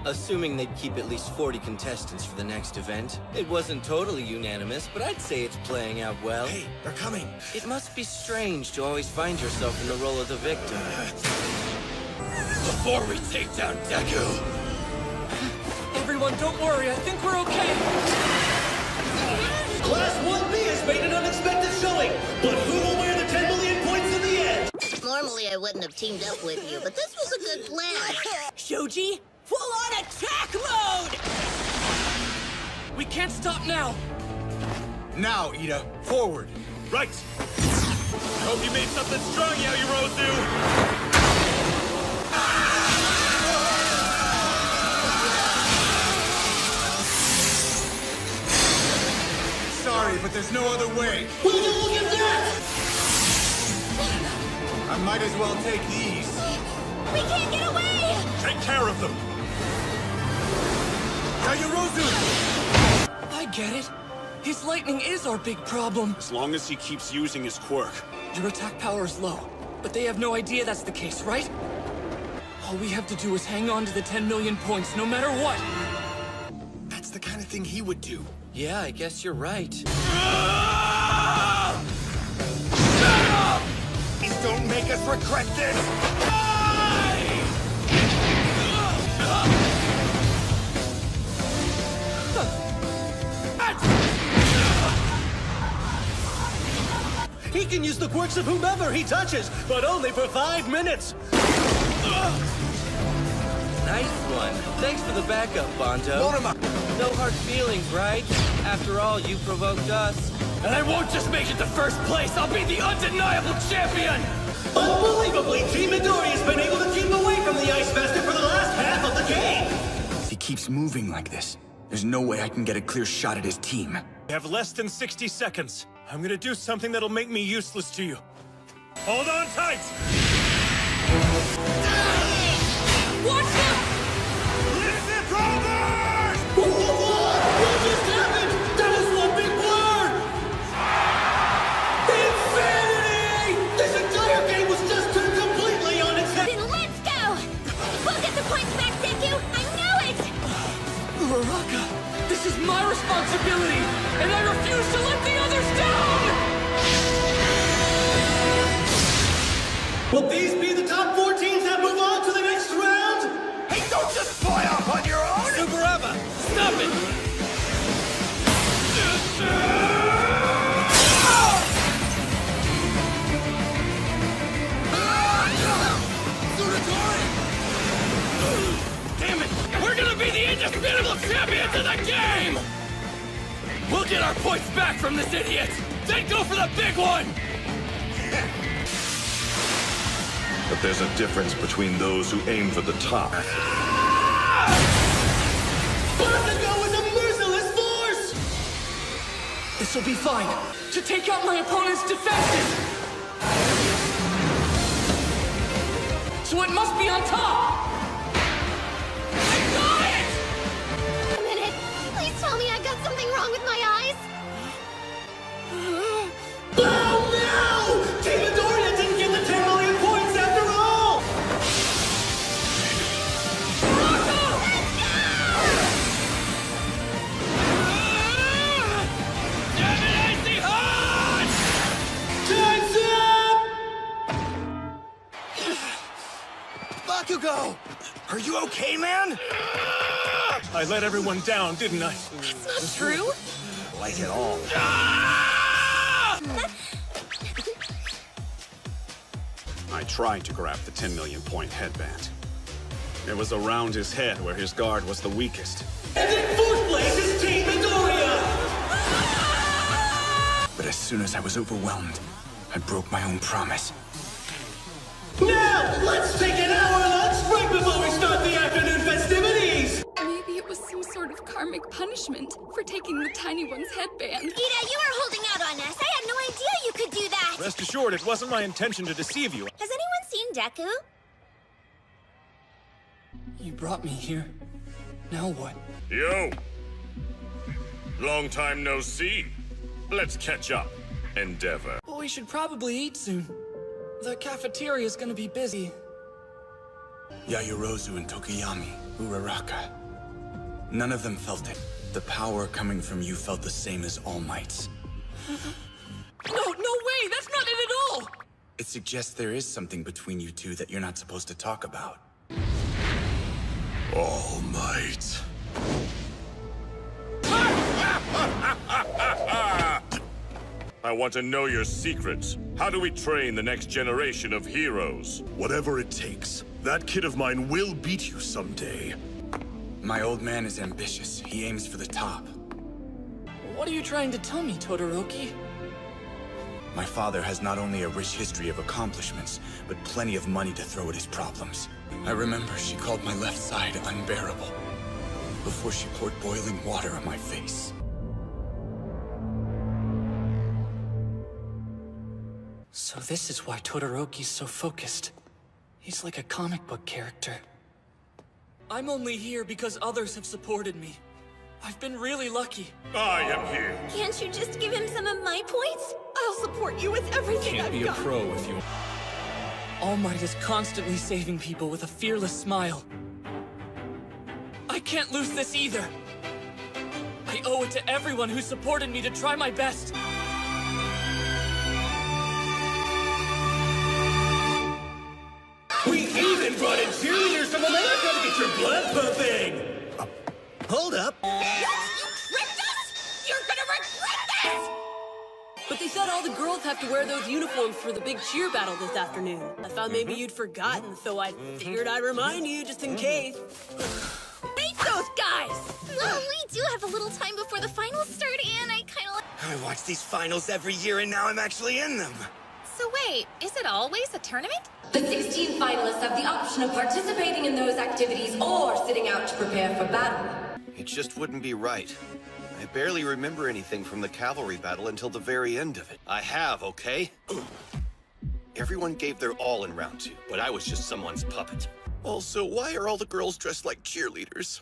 Assuming they'd keep at least 40 contestants for the next event. It wasn't totally unanimous, but I'd say it's playing out well. Hey, they're coming. It must be strange to always find yourself in the role of the victim. Before we take down Deku! Everyone, don't worry. I think we're okay. Class 1B has made an unexpected showing, but who will wear the 10 million points in the end? Normally I wouldn't have teamed up with you, but this was a good plan. Shoji, full-on attack mode! We can't stop now. Now, Ida, forward. Right! I hope you made something strong, Yaoyorozu! Sorry, but there's no other way. Will you look at that? I might as well take these. We can't get away! Take care of them! Yaoyorozu! I get it. His lightning is our big problem. As long as he keeps using his quirk. Your attack power is low, but they have no idea that's the case, right? All we have to do is hang on to the 10 million points, no matter what. That's the kind of thing he would do. Yeah, I guess you're right. Please don't make us regret this! He can use the quirks of whomever he touches, but only for 5 minutes. Nice one. Thanks for the backup, Bonto. No hard feelings, right? After all, you provoked us. And I won't just make it to first place, I'll be the undeniable champion! Unbelievably, Team Midori has been able to keep away from the Ice Master for the last half of the game! If he keeps moving like this, there's no way I can get a clear shot at his team. We have less than 60 seconds. I'm gonna do something that'll make me useless to you. Hold on tight! Watch out! Listen, brothers! What just happened? That was one big blur! Insanity! This entire game was just turned completely on its head! Then let's go! We'll get the points back, Deku! I know it! Uraraka, this is my responsibility, and I refuse to let the others down! Will these be the top 4 teams that move on to the next round? Hey, don't just fly off on your own! Subaraba, stop it! idiot! Then go for the big one! But there's a difference between those who aim for the top. Bakugo is a merciless force! This'll be fine. To take out my opponent's defenses! So it must be on top! I got it! A minute. Please tell me I got something wrong with my eyes. Oh no! Team Midoriya didn't get the 10 million points after all! Time's up! Bakugo! Are you okay, man? I let everyone down, didn't I? That's not true. Like it all. I tried to grab the 10 million point headband. It was around his head where his guard was the weakest. And in 4th place is Team Midoriya! But as soon as I was overwhelmed, I broke my own promise. Now, let's take an hour lunch break before we start the afternoon festivities! Maybe it was some sort of karmic punishment for taking the tiny one's headband. Ida, you were holding out on us. I had no idea you could do that. Rest assured, it wasn't my intention to deceive you. Has anyone seen Deku? You brought me here. Now what? Yo! Long time no see. Let's catch up, Endeavor. Well, we should probably eat soon. The cafeteria's gonna be busy. Yaoyorozu and Tokoyami, Uraraka. None of them felt it. The power coming from you felt the same as All Might's. No way! That's not it at all! It suggests there is something between you two that you're not supposed to talk about. All Might. I want to know your secrets. How do we train the next generation of heroes? Whatever it takes. That kid of mine will beat you someday. My old man is ambitious. He aims for the top. What are you trying to tell me, Todoroki? My father has not only a rich history of accomplishments, but plenty of money to throw at his problems. I remember she called my left side unbearable before she poured boiling water on my face. So this is why Todoroki's so focused. He's like a comic book character. I'm only here because others have supported me. I've been really lucky. I am here. Can't you just give him some of my points? I'll support you with everything Can't I've be a got. pro if you... All Might is constantly saving people with a fearless smile. I can't lose this either. I owe it to everyone who supported me to try my best. We even brought in cheerleaders from America to get your blood pumping! Hold up. You tricked us! You're gonna regret this! But they said all the girls have to wear those uniforms for the big cheer battle this afternoon. I thought maybe you'd forgotten, so I figured I'd remind you just in case. Hate those guys! Well, we do have a little time before the finals start, and I kind of like... I watch these finals every year, and now I'm actually in them. So wait, is it always a tournament? The 16 finalists have the option of participating in those activities or sitting out to prepare for battle. It just wouldn't be right. I barely remember anything from the cavalry battle until the very end of it. I have, okay? Everyone gave their all in round 2, but I was just someone's puppet. Also, why are all the girls dressed like cheerleaders?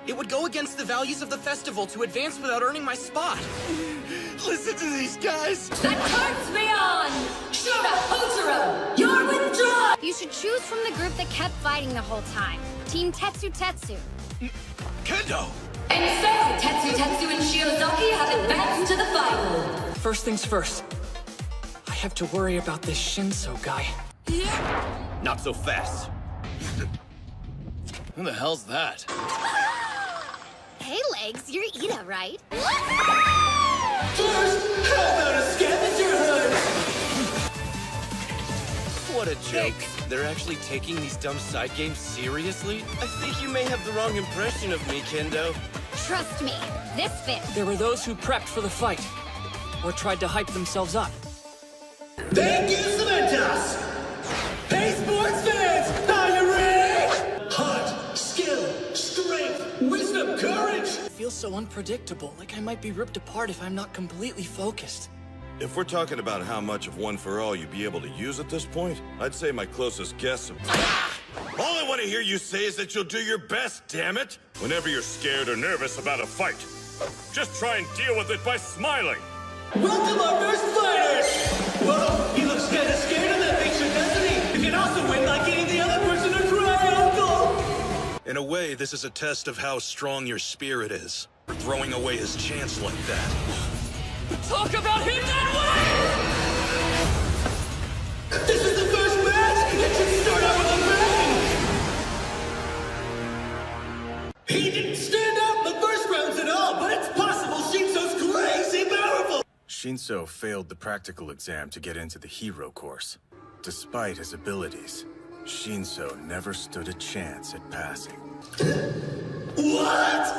It would go against the values of the festival to advance without earning my spot. Listen to these guys! That turns me on! Shura Hotaro, you're withdrawn! You should choose from the group that kept fighting the whole time. Team Tetsu Tetsu. Kendo! And so, Tetsu Tetsu and Shiozaki have advanced to the final. First things first. I have to worry about this Shinso guy. Not so fast. Who the hell's that? Hey, Legs, you're Ida, right? First, how about a scavenger hunt? What a joke. They're actually taking these dumb side games seriously? I think you may have the wrong impression of me, Kendo. Trust me, this fit? There were those who prepped for the fight, or tried to hype themselves up. Thank you, Cementos! Hey, sports fans! Are you ready? Heart, skill, strength, wisdom, courage! It feels so unpredictable, like I might be ripped apart if I'm not completely focused. If we're talking about how much of One for All you'd be able to use at this point, I'd say my closest guess... All I want to hear you say is that you'll do your best, damn it! Whenever you're scared or nervous about a fight, just try and deal with it by smiling. Welcome our first fighter! Whoa, he looks kinda scared of that picture, doesn't he? You can also win by getting the other person to cry, Uncle! In a way, this is a test of how strong your spirit is. For throwing away his chance like that. Talk about him that way! This is the first match! It should start out with a bang! He didn't stand out in the first rounds at all, but it's possible Shinso's crazy powerful! Shinso failed the practical exam to get into the hero course. Despite his abilities, Shinso never stood a chance at passing. What?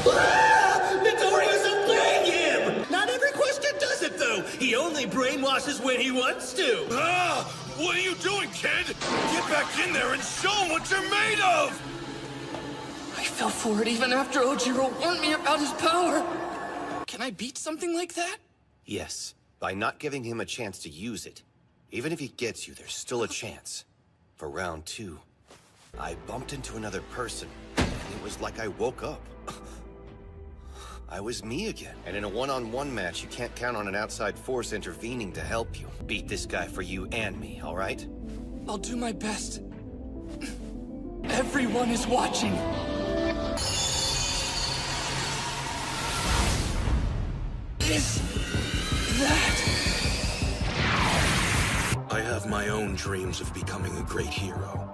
Ah! Midoriya's obeying him! Not every question does it, though! He only brainwashes when he wants to! Ah! What are you doing, kid? Get back in there and show him what you're made of! I fell for it even after Ojiro warned me about his power. Can I beat something like that? Yes, by not giving him a chance to use it. Even if he gets you, there's still a chance. For round 2, I bumped into another person, and it was like I woke up. I was me again. And in a one-on-one match, you can't count on an outside force intervening to help you. Beat this guy for you and me, all right? I'll do my best. Everyone is watching. Is that... I have my own dreams of becoming a great hero.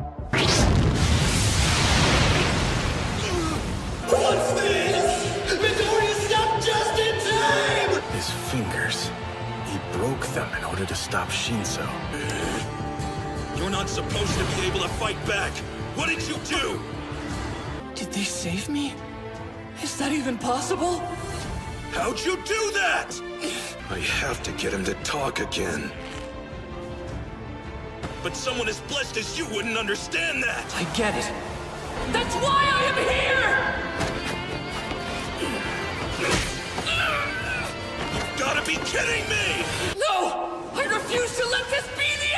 What's this? Midoriya stopped just in time! His fingers. He broke them in order to stop Shinso. You're not supposed to be able to fight back! What did you do? Did they save me? Is that even possible? How'd you do that? I have to get him to talk again. But someone as blessed as you wouldn't understand that! I get it. That's why I am here! You've gotta be kidding me! No! I refuse to let this be the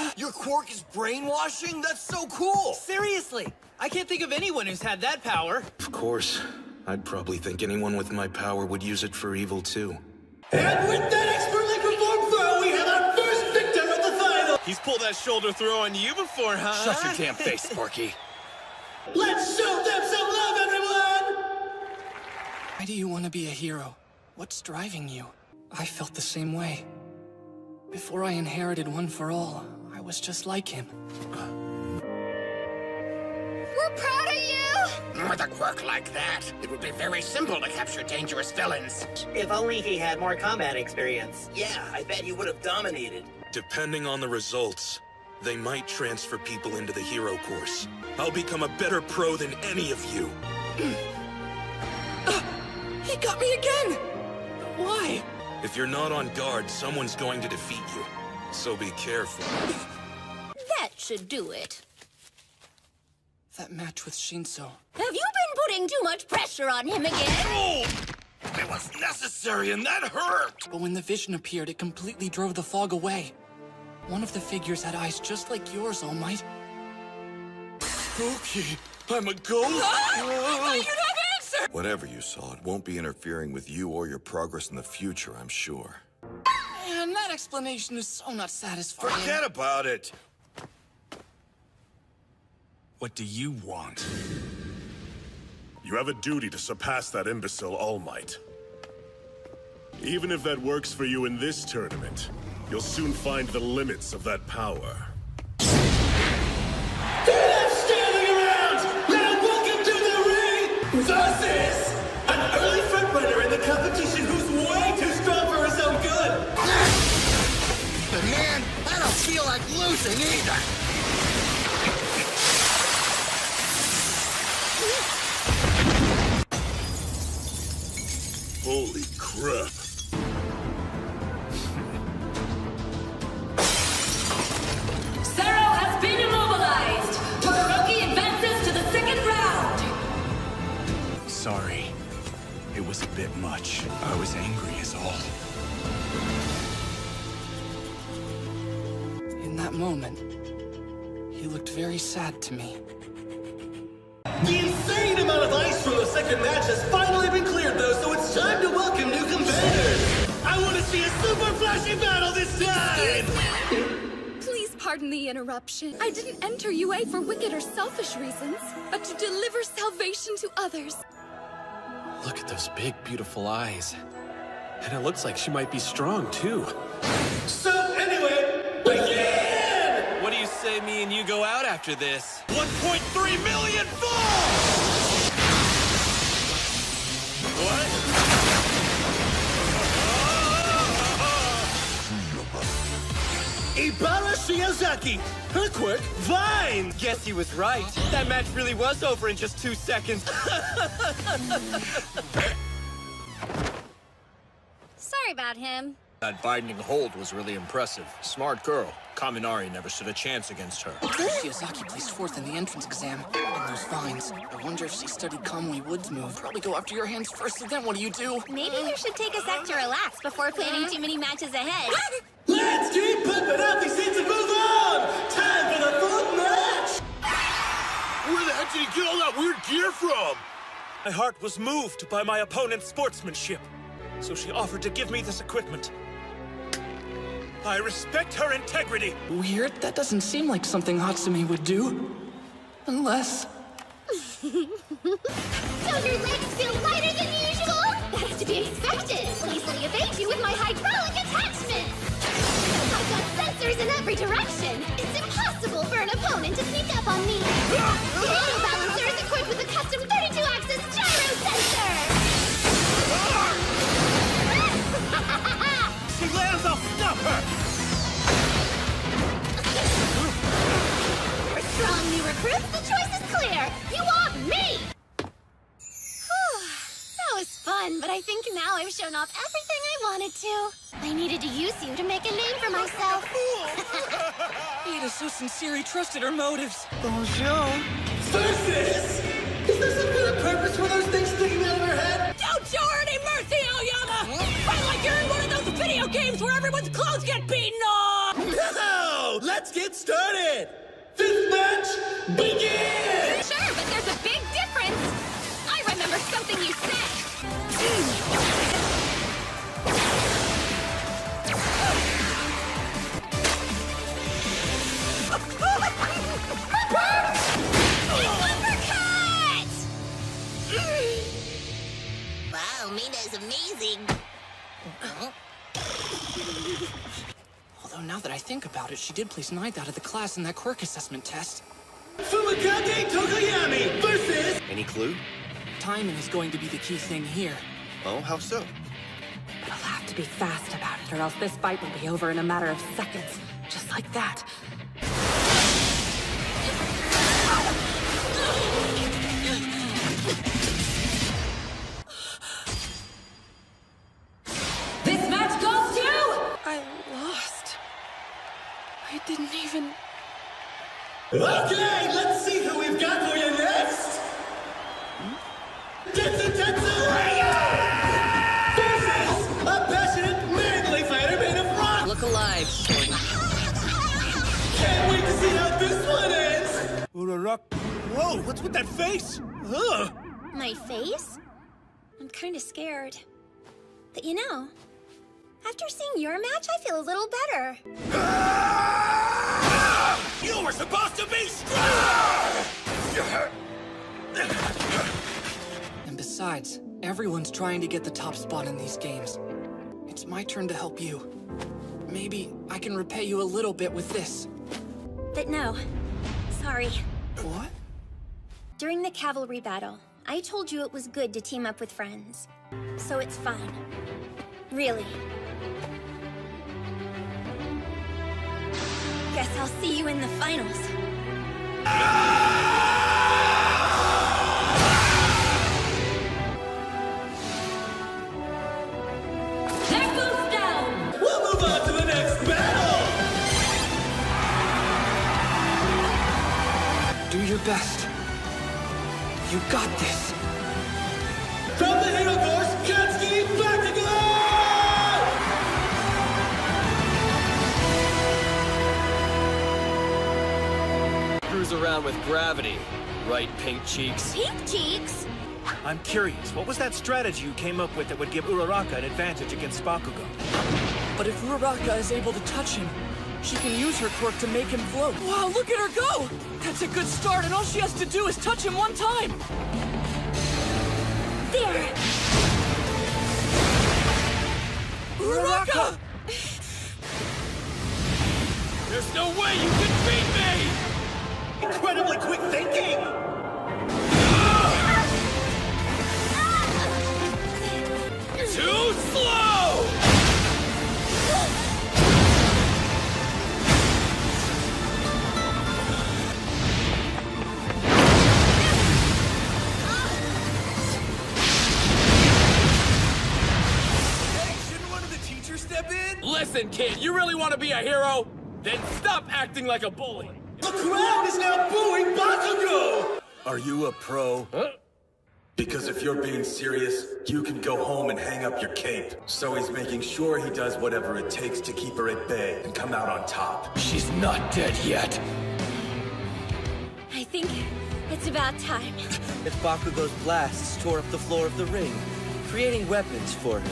end! Your quirk is brainwashing? That's so cool! Seriously! I can't think of anyone who's had that power. Of course. I'd probably think anyone with my power would use it for evil, too. And with that expertly performed throw, we have our first victor of the final! He's pulled that shoulder throw on you before, huh? Shut your damn face, Sparky. Let's show them some love, everyone! Why do you want to be a hero? What's driving you? I felt the same way. Before I inherited One for All, I was just like him. We're proud of you! With a quirk like that, it would be very simple to capture dangerous villains. If only he had more combat experience. Yeah, I bet he would have dominated. Depending on the results, they might transfer people into the hero course. I'll become a better pro than any of you. He got me again! Why? If you're not on guard, someone's going to defeat you. So be careful. That should do it. That match with Shinso. Have you been putting too much pressure on him again? No! It was necessary and that hurt! But when the vision appeared, it completely drove the fog away. One of the figures had eyes just like yours, All Might. Spooky! I'm a ghost? I thought you'd have answered! Whatever you saw, it won't be interfering with you or your progress in the future, I'm sure. Man, that explanation is so not satisfying. Forget about it! What do you want? You have a duty to surpass that imbecile All Might. Even if that works for you in this tournament, you'll soon find the limits of that power. Enough standing around! Now welcome to the ring! Versus an early frontrunner in the competition who's way too strong for his own good! But man, I don't feel like losing! thing either! Holy crap. Zero has been immobilized! Todoroki advances to the second round! Sorry. It was a bit much. I was angry is all. In that moment, he looked very sad to me. The insane amount of ice from the second match has finally been cleared, though, so it's time to welcome new competitors. I want to see a super flashy battle this time! Please pardon the interruption. I didn't enter UA for wicked or selfish reasons, but to deliver salvation to others. Look at those big, beautiful eyes. And it looks like she might be strong, too. So, anyway, begin! What do you say me and you go out after this? 1.3 million falls! What? Ibara Shiozaki! Her quirk, Vine! Guess he was right. That match really was over in just 2 seconds. Sorry about him. That binding hold was really impressive. Smart girl. Kaminari never stood a chance against her. Shiozaki placed 4th in the entrance exam. And those vines. I wonder if she studied Kamui Wood's move. Probably go after your hands first, and then what do you do? Maybe you should take a sec to relax before planning too many matches ahead. Let's keep pumping out these hits and move on! Time for the 4th match! Where the heck did he get all that weird gear from? My heart was moved by my opponent's sportsmanship, so she offered to give me this equipment. I respect her integrity. Weird? That doesn't seem like something Hatsumi would do. Unless... Don't your legs feel lighter than usual? That's to be expected. Easily evade you with my hydraulic attachment. I've got sensors in every direction. It's impossible for an opponent to sneak up on me. The auto balancer is equipped with a custom 32-axis gyro sensor. She lands, I'll stop her! For strong new recruits, the choice is clear. You want me! That was fun, but I think now I've shown off everything I wanted to. I needed to use you to make a name for myself. Ada's so sincere, he trusted her motives. Bonjour. Versus! Is there some kind of purpose for those things sticking out of her head? Don't show her any mercy, Aoyama! Fight like you're in one of those video games where everyone's clothes get beaten off! No! Let's get started! 5th match, begin! Sure, but there's a big difference. I remember something you said. Wow, Mina's amazing. Although now that I think about it, she did place 9th out of the class in that quirk assessment test. Fumikage Tokoyami versus... Any clue? Timing is going to be the key thing here. Oh, how so? But I'll have to be fast about it, or else this fight will be over in a matter of seconds. Just like that. This match goes to... I lost. I didn't even... Okay, let's see who we've got for you next! Tetsu Tetsuya! Versus a passionate, manly fighter made of rock! Look alive, shorty. Can't wait to see how this one ends! Whoa, what's with that face? Ugh! My face? I'm kind of scared. But you know, after seeing your match, I feel a little better. You were supposed to be strong! And besides, everyone's trying to get the top spot in these games. It's my turn to help you. Maybe I can repay you a little bit with this. But no, sorry. What? During the cavalry battle, I told you it was good to team up with friends. So it's fine. Really. Guess I'll see you in the finals. That goes down! We'll move on to the next battle! Do your best. You got this. From the Hero Force, Katsuki Bakugo! Cruise around with gravity, right, Pink Cheeks? Pink Cheeks? I'm curious, what was that strategy you came up with that would give Uraraka an advantage against Bakugo? But if Uraraka is able to touch him, she can use her quirk to make him float. Wow, look at her go! That's a good start, and all she has to do is touch him one time! There! Uraraka! There's no way you can beat me! Incredibly quick thinking! Too slow! Step in? Listen, kid, you really want to be a hero? Then stop acting like a bully. The crowd is now booing Bakugo! Are you a pro? Huh? Because if you're being serious, you can go home and hang up your cape. So he's making sure he does whatever it takes to keep her at bay and come out on top. She's not dead yet. I think it's about time. If Bakugo's blasts tore up the floor of the ring, creating weapons for her.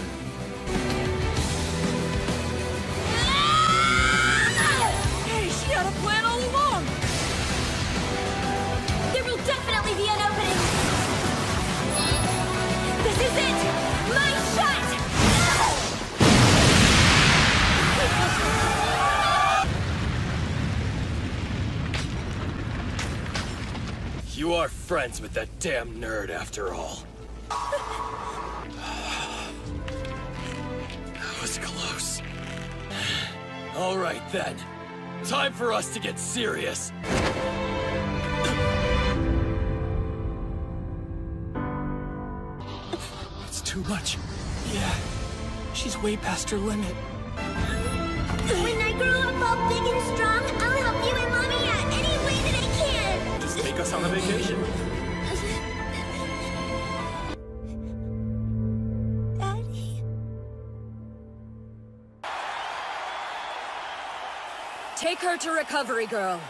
Hey, she had a plan all along! There will definitely be an opening! This is it! My shot! You are friends with that damn nerd after all. That was close. All right then. Time for us to get serious. It's too much. Yeah, she's way past her limit. When I grow up all big and strong, I'll help you and Mommy out any way that I can! Just take us on a vacation. Daddy? Take her to Recovery Girl.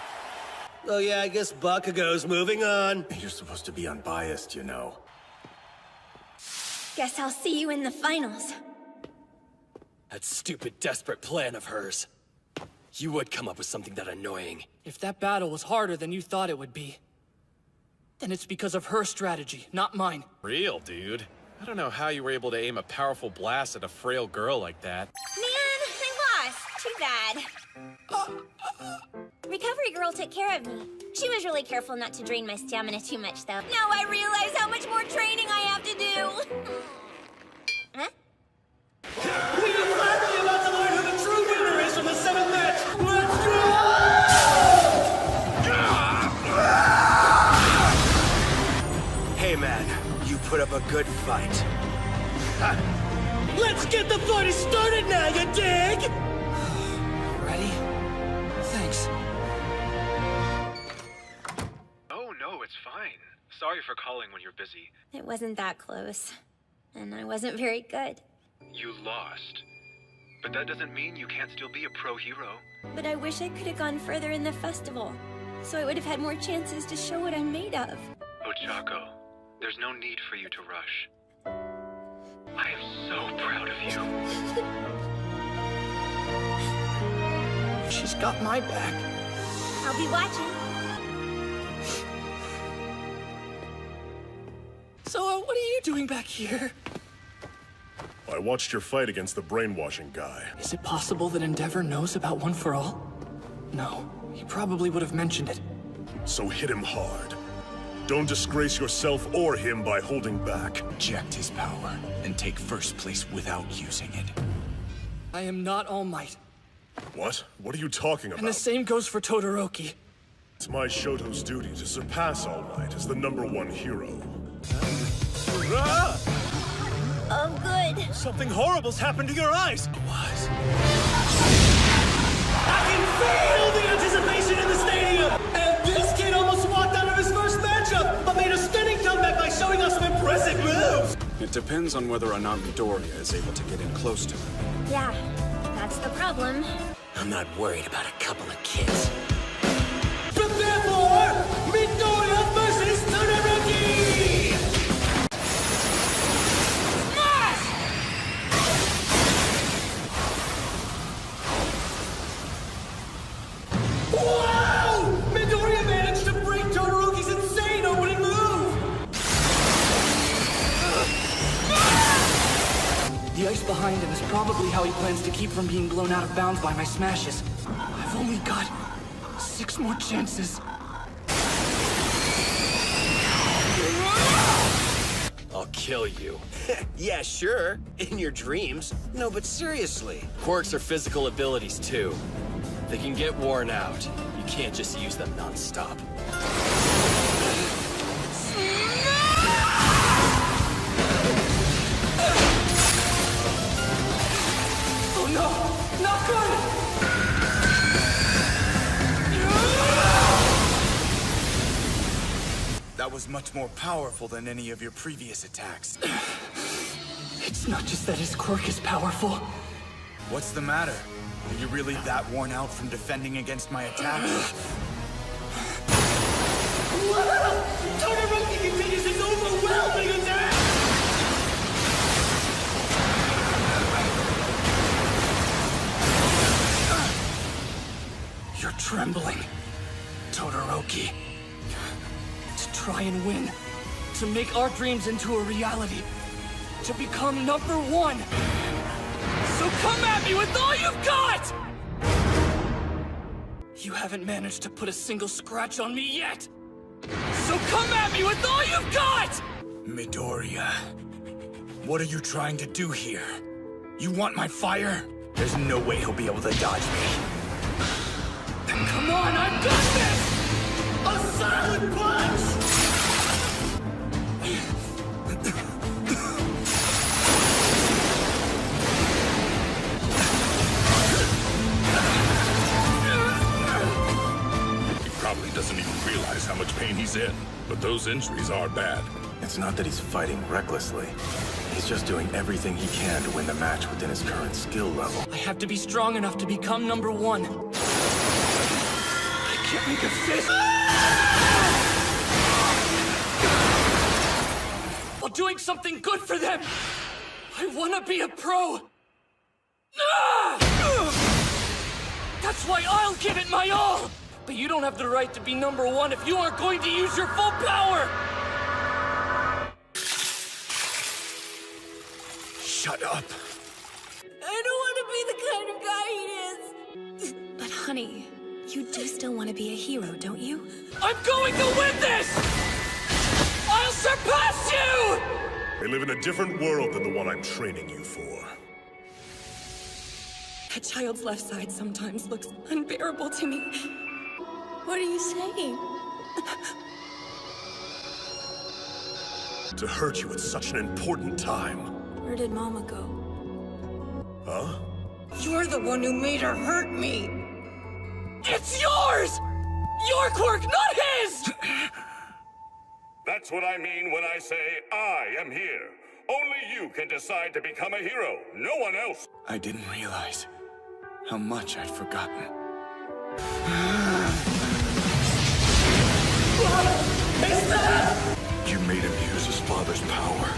Oh yeah, I guess Bakugo's moving on. You're supposed to be unbiased, you know. Guess I'll see you in the finals. That stupid, desperate plan of hers. You would come up with something that annoying. If that battle was harder than you thought it would be, then it's because of her strategy, not mine. Real, dude. I don't know how you were able to aim a powerful blast at a frail girl like that. Man, I lost. Too bad. Recovery Girl took care of me. She was really careful not to drain my stamina too much, though. Now I realize how much more training I have to do. Huh? We are finally about to learn who the true winner is from the 7th match! Let's go! Hey man, you put up a good fight. Ha. Let's get the party started now, you dig? Ready? Thanks. Oh, no, it's fine. Sorry for calling when you're busy. It wasn't that close. And I wasn't very good. You lost. But that doesn't mean you can't still be a pro hero. But I wish I could have gone further in the festival. So I would have had more chances to show what I'm made of. Ochako, there's no need for you to rush. I am so proud of you. She's got my back. I'll be watching. So, what are you doing back here? I watched your fight against the brainwashing guy. Is it possible that Endeavor knows about One for All? No, he probably would have mentioned it. So hit him hard. Don't disgrace yourself or him by holding back. Eject his power and take first place without using it. I am not All Might. What? What are you talking about? And the same goes for Todoroki. It's my Shoto's duty to surpass All Might as the #1 hero. Oh, good. Something horrible's happened to your eyes. What? I can feel the anticipation in the stadium! And this kid almost walked out of his first matchup, but made a stunning comeback by showing us some impressive moves! It depends on whether or not Midoriya is able to get in close to him. Yeah, that's the problem. I'm not worried about a couple of kids. Prepare for Midoriya versus Todoroki! Wow! Midoriya managed to break Todoroki's insane opening move! The ice behind him is probably how he plans to keep from being blown out of bounds by my smashes. I've only got 6 more chances. I'll kill you. Yeah, sure. In your dreams. No, but seriously. Quirks are physical abilities, too. They can get worn out. You can't just use them non-stop. Oh no! Not good! That was much more powerful than any of your previous attacks. It's not just that his quirk is powerful. What's the matter? Are you really that worn out from defending against my attacks? Todoroki continues his overwhelming attack! You're trembling, Todoroki. To try and win. To make our dreams into a reality. To become #1. So come at me with all you've got! You haven't managed to put a single scratch on me yet! So come at me with all you've got! Midoriya, what are you trying to do here? You want my fire? There's no way he'll be able to dodge me. Then come on, I've got this! A silent punch! Probably doesn't even realize how much pain he's in, but those injuries are bad. It's not that he's fighting recklessly. He's just doing everything he can to win the match within his current skill level. I have to be strong enough to become #1. I can't make a fist! While doing something good for them! I wanna be a pro! That's why I'll give it my all! But you don't have the right to be #1 if you aren't going to use your full power! Shut up. I don't want to be the kind of guy he is. But honey, you do still want to be a hero, don't you? I'm going to win this! I'll surpass you! They live in a different world than the one I'm training you for. A child's left side sometimes looks unbearable to me. What are you saying? To hurt you at such an important time. Where did Mama go? Huh? You're the one who made her hurt me! It's yours! Your quirk, not his! That's what I mean when I say I am here. Only you can decide to become a hero, no one else. I didn't realize how much I'd forgotten. You made him use his father's power.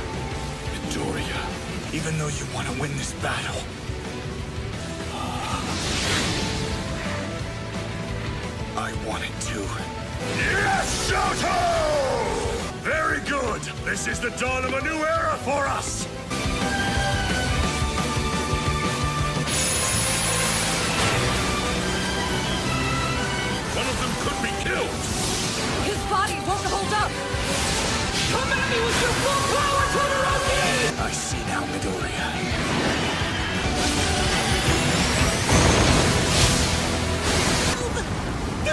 Midoriya, even though you want to win this battle, I wanted to. Yes, Shoto! Very good! This is the dawn of a new era for us! One of them could be killed! His body won't hold up! Come at me with your full power, Todoroki! I see now, Midoriya.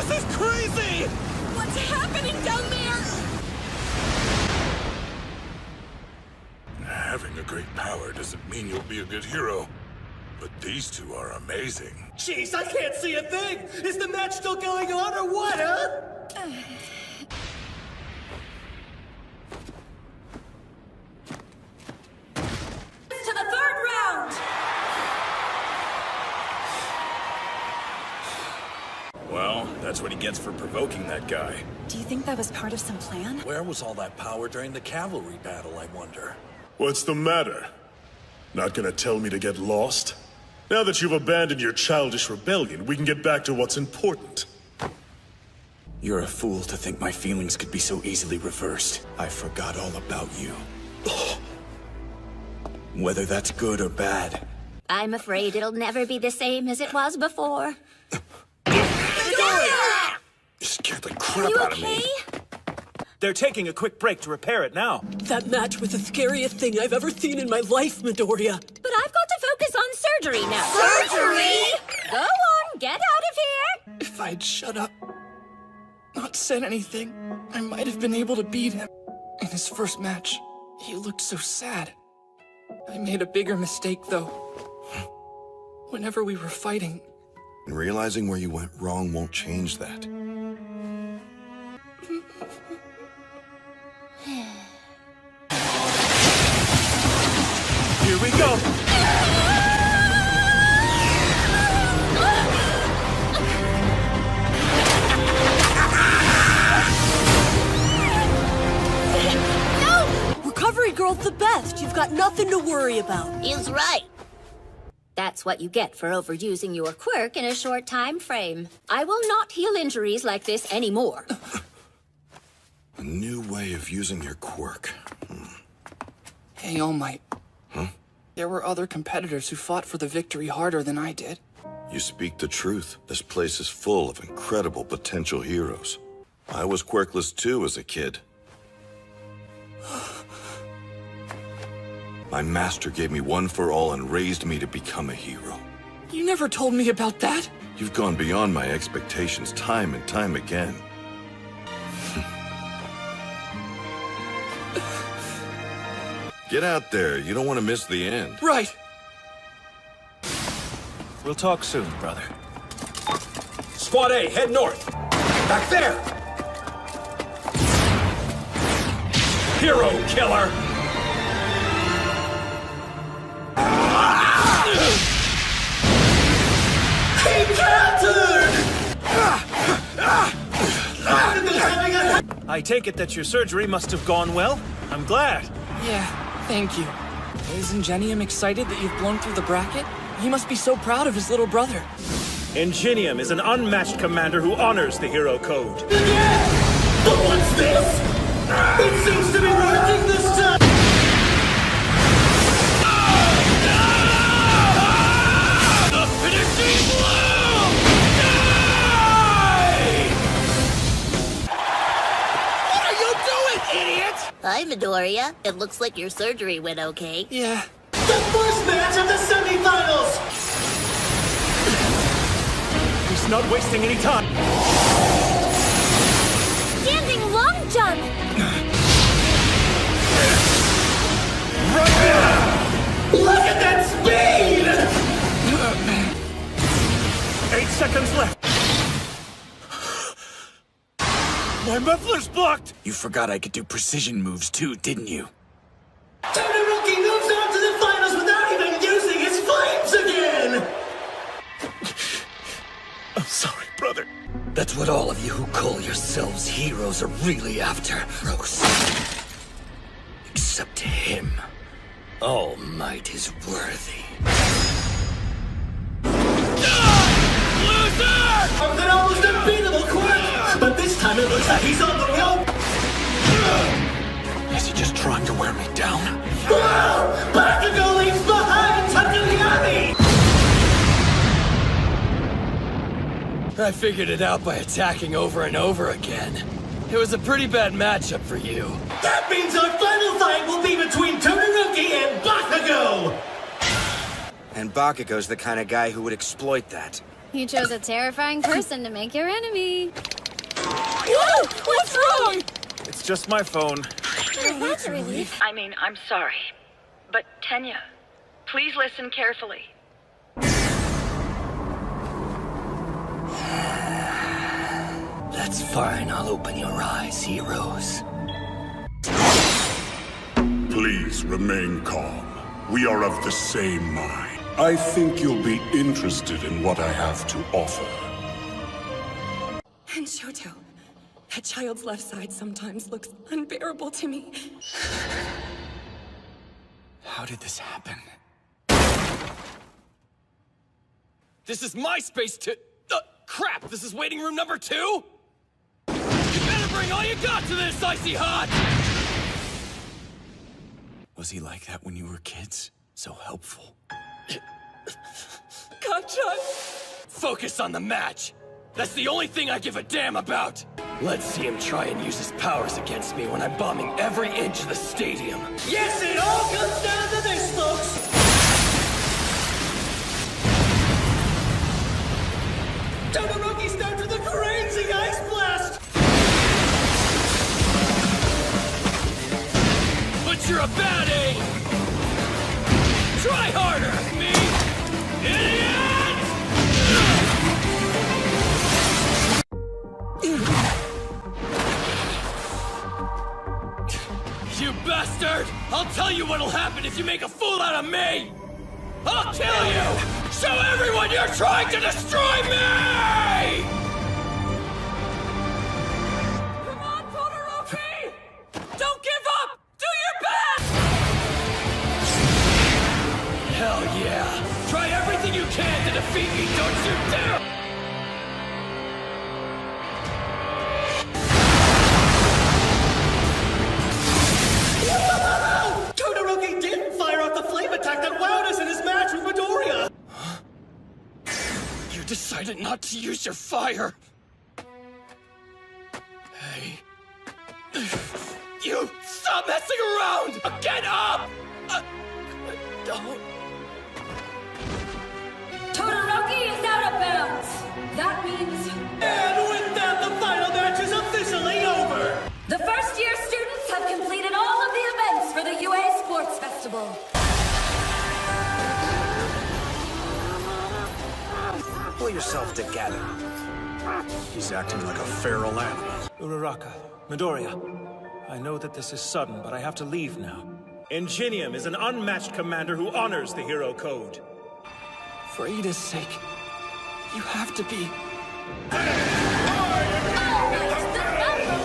This is crazy! What's happening down there? Having a great power doesn't mean you'll be a good hero. But these two are amazing. Jeez, I can't see a thing! Is the match still going on or what, huh? To the third round! Well, that's what he gets for provoking that guy. Do you think that was part of some plan? Where was all that power during the cavalry battle, I wonder? What's the matter? Not gonna tell me to get lost? Now that you've abandoned your childish rebellion, we can get back to what's important. You're a fool to think my feelings could be so easily reversed. I forgot all about you. Whether that's good or bad. I'm afraid it'll never be the same as it was before. You scared the crap out of me. They're taking a quick break to repair it now. That match was the scariest thing I've ever seen in my life, Midoriya. But I've got to focus on surgery now. Surgery? Go on, get out of here! If I'd shut up, not said anything, I might have been able to beat him. In his first match, he looked so sad. I made a bigger mistake, though. Whenever we were fighting... And realizing where you went wrong won't change that. Here we go! Recovery Girl's the best. You've got nothing to worry about. He's right. That's what you get for overusing your quirk in a short time frame. I will not heal injuries like this anymore. A new way of using your quirk. Hey, All Might. Huh? There were other competitors who fought for the victory harder than I did. You speak the truth. This place is full of incredible potential heroes. I was quirkless too as a kid. My master gave me one for all and raised me to become a hero. You never told me about that. You've gone beyond my expectations time and time again. Get out there. You don't want to miss the end. Right. We'll talk soon, brother. Squad A, head north. Back there! Hero killer! He countered! I take it that your surgery must have gone well? I'm glad. Yeah, thank you. Is Ingenium excited that you've blown through the bracket? He must be so proud of his little brother. Ingenium is an unmatched commander who honors the hero code. But what's this? It seems to be working this time! The finishing blow! Die! What are you doing, idiot? Hi, Midoriya. It looks like your surgery went okay. Yeah. The first match of the semifinals! He's not wasting any time. Standing long jump! Right now! Look at that speed! 8 seconds left. My muffler's blocked! You forgot I could do precision moves too, didn't you? Todoroki moves on to the finals without even using his flames again! I'm sorry, brother. That's what all of you who call yourselves heroes are really after, Rose. Except him. All Might is worthy. Loser! With an almost unbeatable quirk! But this time it looks like he's on the rope! Is he just trying to wear me down? Whoa! Bakugo leaves behind Takuyami! I figured it out by attacking over and over again. It was a pretty bad matchup for you. That means our final fight will be between Todoroki and Bakugo! And Bakugo's the kind of guy who would exploit that. You chose a terrifying person to make your enemy. Whoa! What's wrong? It's just my phone. Oh, that's a relief. I mean, I'm sorry. But Tenya, please listen carefully. That's fine. I'll open your eyes, heroes. Please remain calm. We are of the same mind. I think you'll be interested in what I have to offer. And Shoto, that child's left side sometimes looks unbearable to me. How did this happen? This is my space to... crap! This is waiting room number 2? You better bring all you got to this, Icy Hot! Was he like that when you were kids? So helpful. Gotcha! Focus on the match! That's the only thing I give a damn about! Let's see him try and use his powers against me when I'm bombing every inch of the stadium. Yes, it all comes down to this, folks! Todoroki's down to the crazy ice blast! But you're a bad aim! Try harder, me! Idiot! You bastard! I'll tell you what'll happen if you make a fool out of me! I'll kill you! Show everyone you're trying to destroy me! Come on, Todoroki! Don't give up! Do your best! Hell yeah! Try everything you can to defeat me, don't you dare! Todoroki didn't fire off the flame attack that wowed us in his match with Midoriya! You decided not to use your fire! Hey... You stop messing around! Get up! Don't... Todoroki is out of bounds! That means... And with that, the final match is officially over! The first-year students have completed all of the events for the UA Sports Festival. Pull yourself together. He's acting like a feral animal. Uraraka, Midoriya, I know that this is sudden, but I have to leave now. Ingenium is an unmatched commander who honors the hero code. For Ida's sake, you have to be...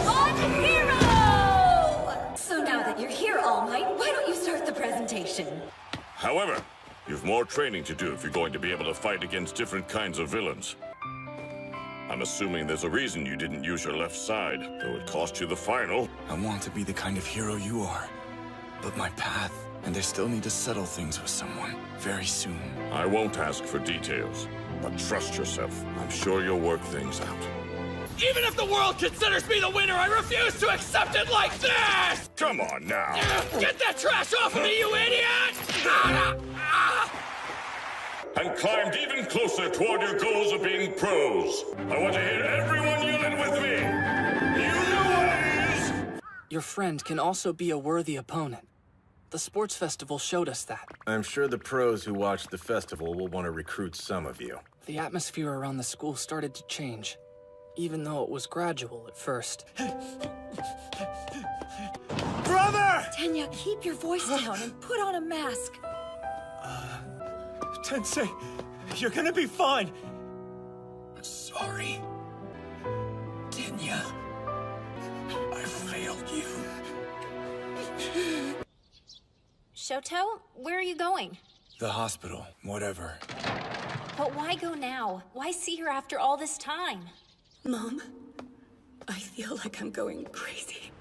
One hero! So now that you're here, All Might, why don't you start the presentation? However, you've more training to do if you're going to be able to fight against different kinds of villains. I'm assuming there's a reason you didn't use your left side, though it cost you the final. I want to be the kind of hero you are. But my path, and I still need to settle things with someone, very soon. I won't ask for details, but trust yourself. I'm sure you'll work things out. Even if the world considers me the winner, I refuse to accept it like this! Come on now! Get that trash off of me, you idiot! And climbed even closer toward your goals of being pros. I want to hear everyone yell it with me! You Your friend can also be a worthy opponent. The sports festival showed us that. I'm sure the pros who watch the festival will want to recruit some of you. The atmosphere around the school started to change, even though it was gradual at first. Brother! Tenya, keep your voice down and put on a mask. Tensei, you're gonna be fine. Sorry. Tenya. I failed you. Shoto, where are you going? The hospital, whatever. But why go now? Why see her after all this time? Mom, I feel like I'm going crazy.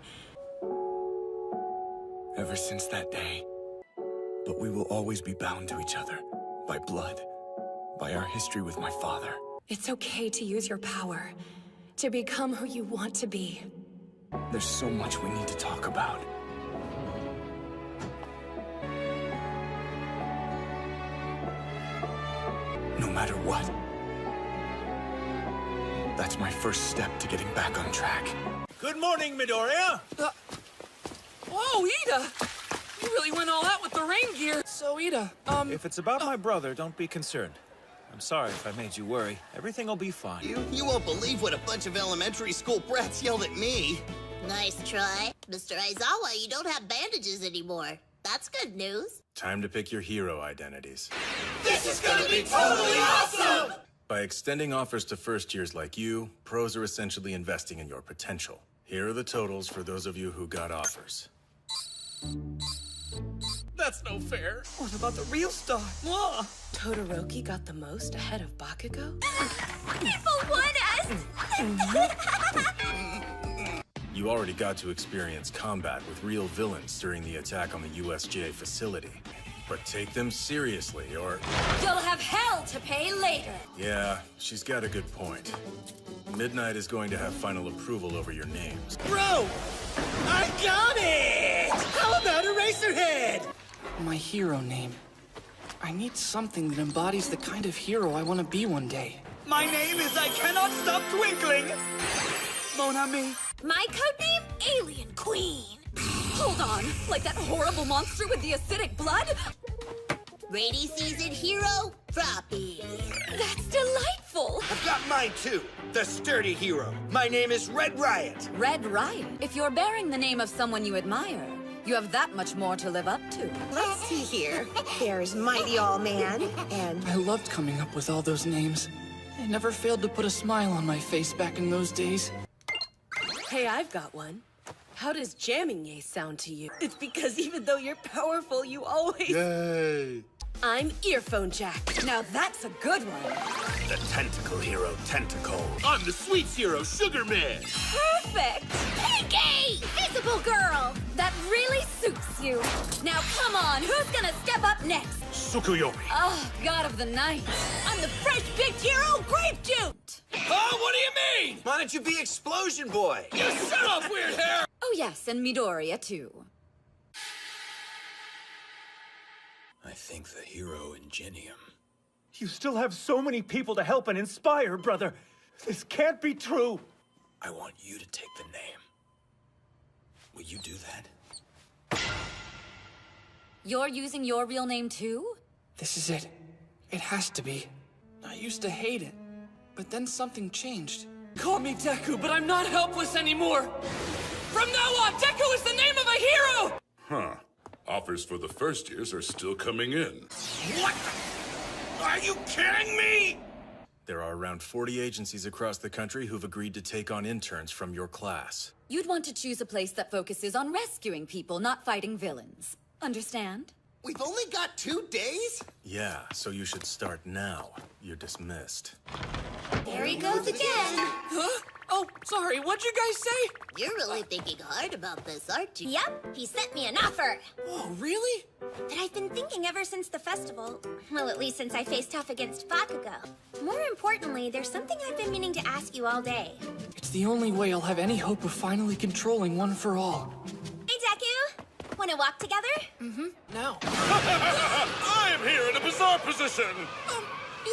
Ever since that day. But we will always be bound to each other. By blood. By our history with my father. It's okay to use your power. To become who you want to be. There's so much we need to talk about. No matter what, That's my first step to getting back on track. Good morning, Midoriya! Whoa, Ida! You really went all out with the rain gear. So, Ida, If it's about my brother, don't be concerned. I'm sorry if I made you worry. Everything will be fine. You won't believe what a bunch of elementary school brats yelled at me. Nice try. Mr. Aizawa, you don't have bandages anymore. That's good news. Time to pick your hero identities. This is gonna be totally awesome! By extending offers to first years like you, pros are essentially investing in your potential. Here are the totals for those of you who got offers. That's no fair. What about the real star? Todoroki got the most ahead of Bakugo? People want us! You already got to experience combat with real villains during the attack on the USJ facility. But take them seriously, or... You'll have hell to pay later. Yeah, she's got a good point. Midnight is going to have final approval over your names. Bro! I got it! How about Eraserhead? My hero name. I need something that embodies the kind of hero I want to be one day. My name is I Cannot Stop Twinkling! Mon ami. My codename, Alien Queen. Hold on, like that horrible monster with the acidic blood? Rainy season hero, Froppy. That's delightful. I've got mine too. The sturdy hero. My name is Red Riot. Red Riot. If you're bearing the name of someone you admire, you have that much more to live up to. Let's see here. There's Mighty All Man, and... I loved coming up with all those names. They never failed to put a smile on my face back in those days. Hey, I've got one. How does jamming yay sound to you? It's because even though you're powerful, you always... Yay! I'm Earphone Jack. Now that's a good one. The tentacle hero, Tentacle. I'm the sweets hero, Sugar Man. Perfect. Pinky! Visible girl! That really suits you. Now come on, who's gonna step up next? Tsukuyomi. Oh, god of the night. I'm the fresh big hero, Grape Juice. Oh, what do you mean? Why don't you be Explosion Boy? You shut up, weird hair! Oh yes, and Midoriya too. I think the hero Ingenium. You still have so many people to help and inspire, brother. This can't be true. I want you to take the name. Will you do that? You're using your real name too? This is it. It has to be. I used to hate it, but then something changed. Call me Deku, but I'm not helpless anymore. From now on, Deku is the name of a hero! Huh. Offers for the first years are still coming in. What? Are you kidding me? There are around 40 agencies across the country who've agreed to take on interns from your class. You'd want to choose a place that focuses on rescuing people, not fighting villains. Understand? We've only got 2 days? Yeah, so you should start now. You're dismissed. There he goes again. Huh? Oh, sorry, what'd you guys say? You're really thinking hard about this, aren't you? Yep, he sent me an offer. Oh, really? That I've been thinking ever since the festival. Well, at least since I faced off against Bakugo. More importantly, there's something I've been meaning to ask you all day. It's the only way I'll have any hope of finally controlling One for All. Hey, Deku! Wanna walk together? Mm-hmm, now. I am here in a bizarre position!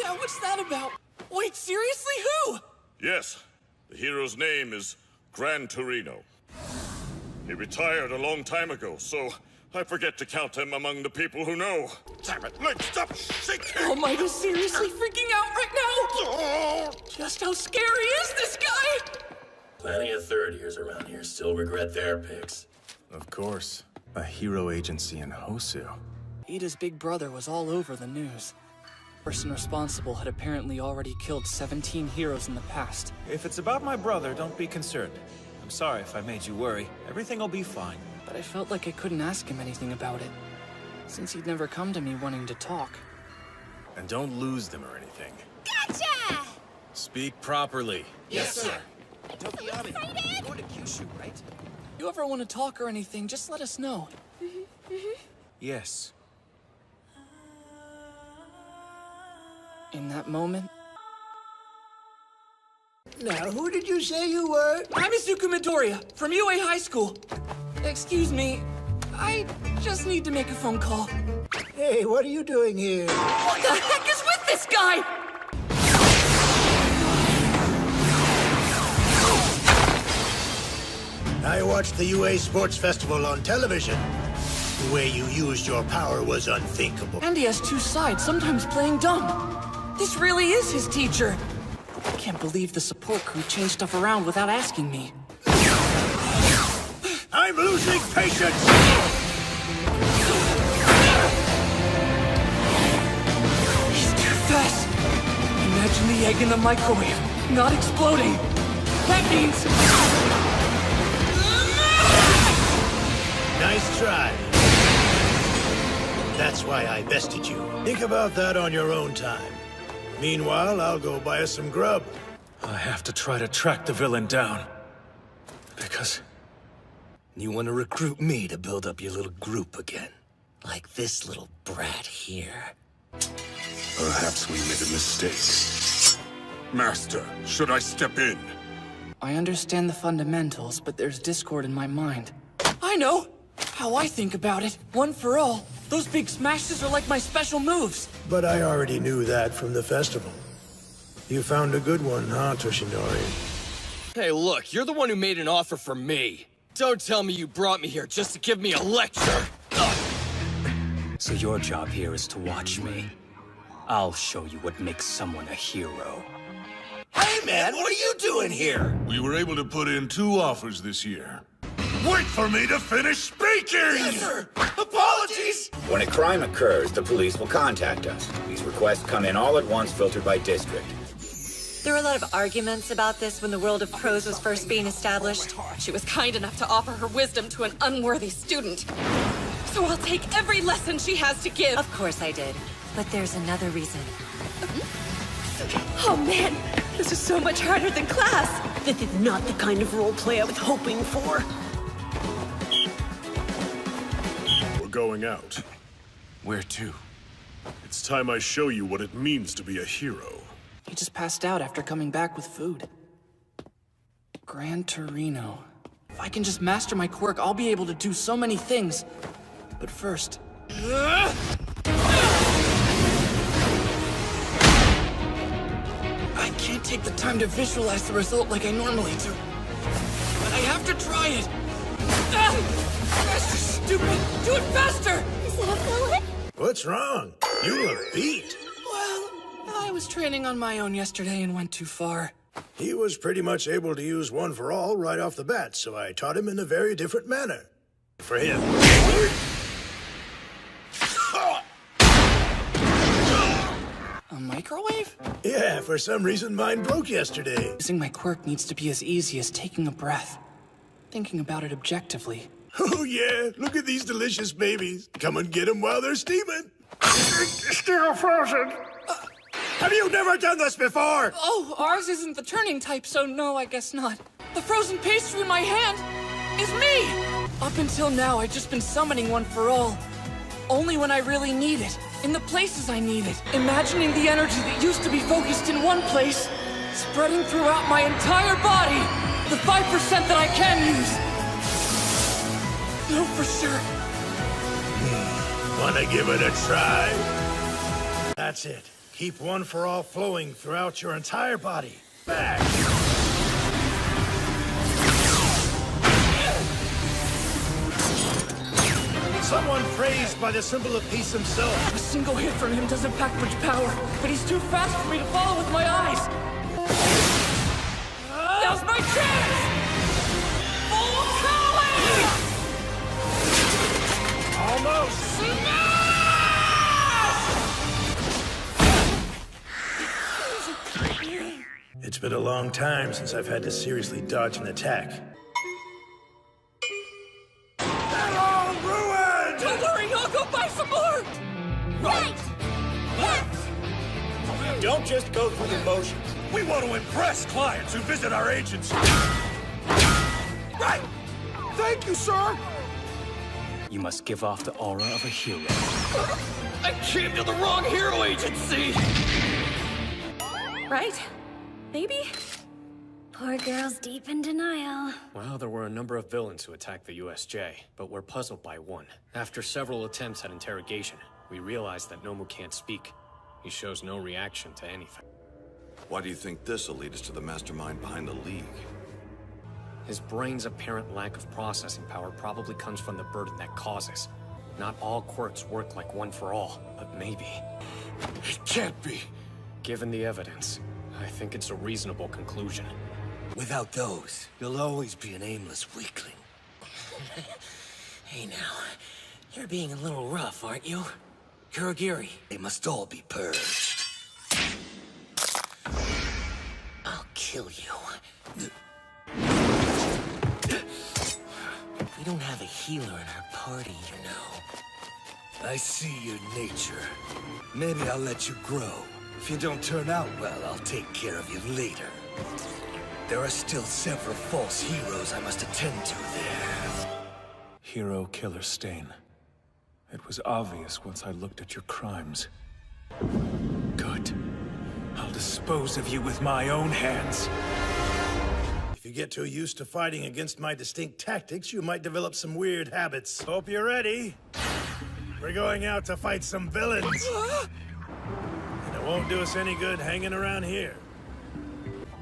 Yeah, what's that about? Wait, seriously, who? Yes, the hero's name is Gran Torino. He retired a long time ago, so I forget to count him among the people who know. Damn it, Link, stop shaking! Oh, Michael's seriously freaking out right now! Just how scary is this guy? Plenty of third years around here still regret their picks. Of course. A hero agency in Hosu. Ida's big brother was all over the news. The person responsible had apparently already killed 17 heroes in the past. If it's about my brother, don't be concerned. I'm sorry if I made you worry. Everything will be fine. But I felt like I couldn't ask him anything about it, since he'd never come to me wanting to talk. And don't lose them or anything. Gotcha! Speak properly. Yes, sir. Tokiami, you're going to Kyushu, right? If you ever want to talk or anything, just let us know. Yes. In that moment... Now, who did you say you were? I'm Izuku Midoriya, from UA High School. Excuse me, I just need to make a phone call. Hey, what are you doing here? What the heck is with this guy? I watched the UA Sports Festival on television. The way you used your power was unthinkable. And he has two sides, sometimes playing dumb. This really is his teacher. I can't believe the support crew changed stuff around without asking me. I'm losing patience! He's too fast. Imagine the egg in the microwave, not exploding. That means... Nice try. That's why I bested you. Think about that on your own time. Meanwhile, I'll go buy us some grub. I have to try to track the villain down. Because... You want to recruit me to build up your little group again? Like this little brat here. Perhaps we made a mistake. Master, should I step in? I understand the fundamentals, but there's discord in my mind. I know! How I think about it, one for all. Those big smashes are like my special moves. But I already knew that from the festival. You found a good one, huh, Toshinori? Hey, look, you're the one who made an offer for me. Don't tell me you brought me here just to give me a lecture. So your job here is to watch me. I'll show you what makes someone a hero. Hey, man, what are you doing here? We were able to put in 2 offers this year. Wait for me to finish speaking! Yes, sir! Apologies! When a crime occurs, the police will contact us. These requests come in all at once, filtered by district. There were a lot of arguments about this when the world of prose was first being established. She was kind enough to offer her wisdom to an unworthy student. So I'll take every lesson she has to give. Of course I did. But there's another reason. Oh man, this is so much harder than class. This is not the kind of roleplay I was hoping for. We're going out. Where to? It's time I show you what it means to be a hero. He just passed out after coming back with food. Gran Torino. If I can just master my quirk, I'll be able to do so many things. But first... I can't take the time to visualize the result like I normally do. But I have to try it! That's just stupid! Do it faster! Is that a villain? What's wrong? You look beat. Well, I was training on my own yesterday and went too far. He was pretty much able to use one for all right off the bat, so I taught him in a very different manner. For him. A microwave? Yeah, for some reason mine broke yesterday. Using my quirk needs to be as easy as taking a breath. Thinking about it objectively. Oh yeah, look at these delicious babies. Come and get them while they're steaming. Still frozen. Have you never done this before? Oh, ours isn't the turning type, so no, I guess not. The frozen pastry in my hand is me! Up until now, I've just been summoning one for all. Only when I really need it, in the places I need it. Imagining the energy that used to be focused in one place, spreading throughout my entire body. The 5% that I can use. No, for sure. Wanna give it a try? That's it. Keep one for all flowing throughout your entire body. Back. Someone praised by the symbol of peace himself. A single hit from him doesn't pack much power, but he's too fast for me to follow with my eyes. Now's my chance! Full Kali! Almost. It's been a long time since I've had to seriously dodge an attack. They're all ruined! Don't worry, I'll go buy some more! Right! Left! Don't just go through the motions. We want to impress clients who visit our agency. Right! Thank you, sir! You must give off the aura of a hero. I came to the wrong hero agency! Right? Maybe? Poor girl's deep in denial. Well, there were a number of villains who attacked the USJ, but we're puzzled by one. After several attempts at interrogation, we realized that Nomu can't speak. He shows no reaction to anything. Why do you think this will lead us to the mastermind behind the League? His brain's apparent lack of processing power probably comes from the burden that causes. Not all quirks work like one for all, but maybe. It can't be. Given the evidence, I think it's a reasonable conclusion. Without those, you'll always be an aimless weakling. Hey now, you're being a little rough, aren't you? Kurogiri. They must all be purged. I'll kill you. We don't have a healer in our party, you know. I see your nature. Maybe I'll let you grow. If you don't turn out well, I'll take care of you later. There are still several false heroes I must attend to there. Hero Killer Stain. It was obvious once I looked at your crimes. Good. I'll dispose of you with my own hands. If you get too used to fighting against my distinct tactics, you might develop some weird habits. Hope you're ready. We're going out to fight some villains. And it won't do us any good hanging around here.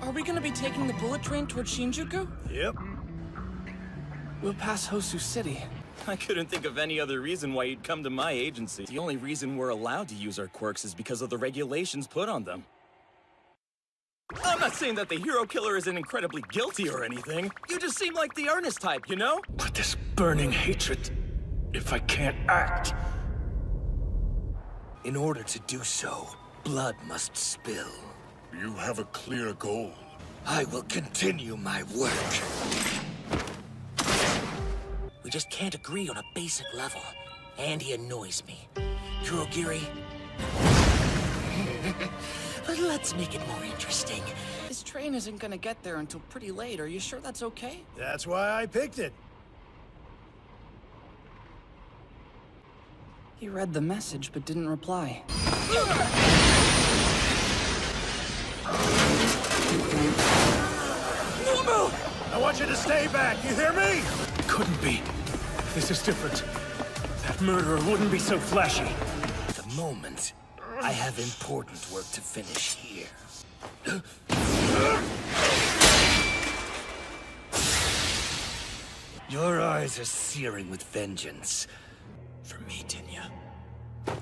Are we gonna be taking the bullet train toward Shinjuku? Yep. We'll pass Hosu City. I couldn't think of any other reason why you'd come to my agency. The only reason we're allowed to use our quirks is because of the regulations put on them. I'm not saying that the hero killer isn't incredibly guilty or anything. You just seem like the earnest type, you know? But this burning hatred, if I can't act... In order to do so, blood must spill. You have a clear goal. I will continue my work. We just can't agree on a basic level. And he annoys me. Kurogiri. But let's make it more interesting. This train isn't gonna get there until pretty late. Are you sure that's okay? That's why I picked it. He read the message but didn't reply. Normal! I want you to stay back, you hear me? Couldn't be. This is different. That murderer wouldn't be so flashy. At the moment, I have important work to finish here. Your eyes are searing with vengeance. For me, Tinya.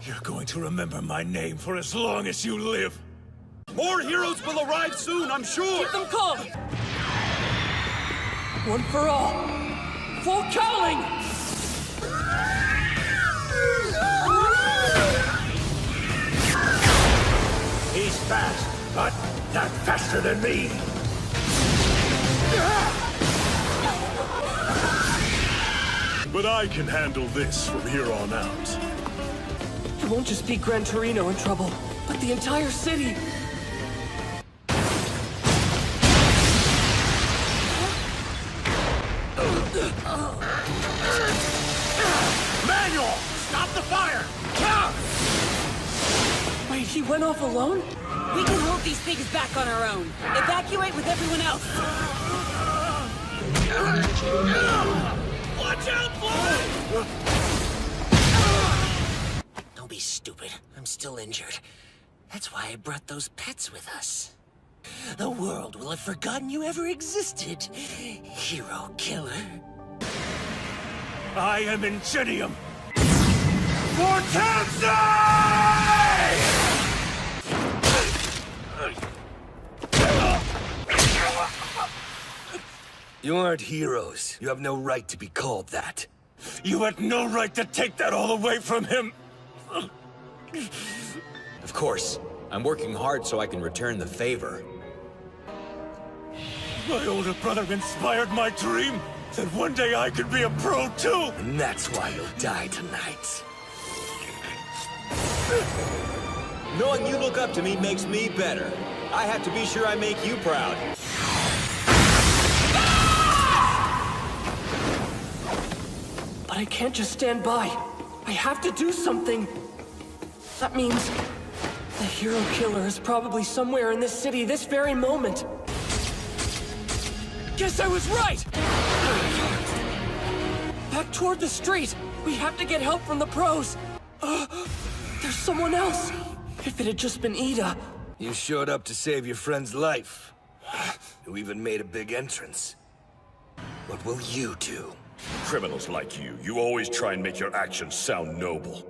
You're going to remember my name for as long as you live. More heroes will arrive soon, I'm sure! Keep them calm! One for all! Full Cowling! He's fast, but not faster than me. But I can handle this from here on out. It won't just be Gran Torino in trouble, but the entire city! Manual! Stop the fire! Wait, he went off alone? We can hold these things back on our own. Evacuate with everyone else. Watch out, boy! Don't be stupid. I'm still injured. That's why I brought those pets with us. The world will have forgotten you ever existed, hero killer. I am Ingenium! For Tensei! You aren't heroes. You have no right to be called that. You had no right to take that all away from him! Of course. I'm working hard so I can return the favor. My older brother inspired my dream that one day I could be a pro too! And that's why you'll die tonight. Knowing you look up to me makes me better. I have to be sure I make you proud. But I can't just stand by. I have to do something. That means the hero killer is probably somewhere in this city this very moment. Guess I was right! Back toward the street. We have to get help from the pros. There's someone else. If it had just been Ida. You showed up to save your friend's life. You even made a big entrance. What will you do? Criminals like you always try and make your actions sound noble.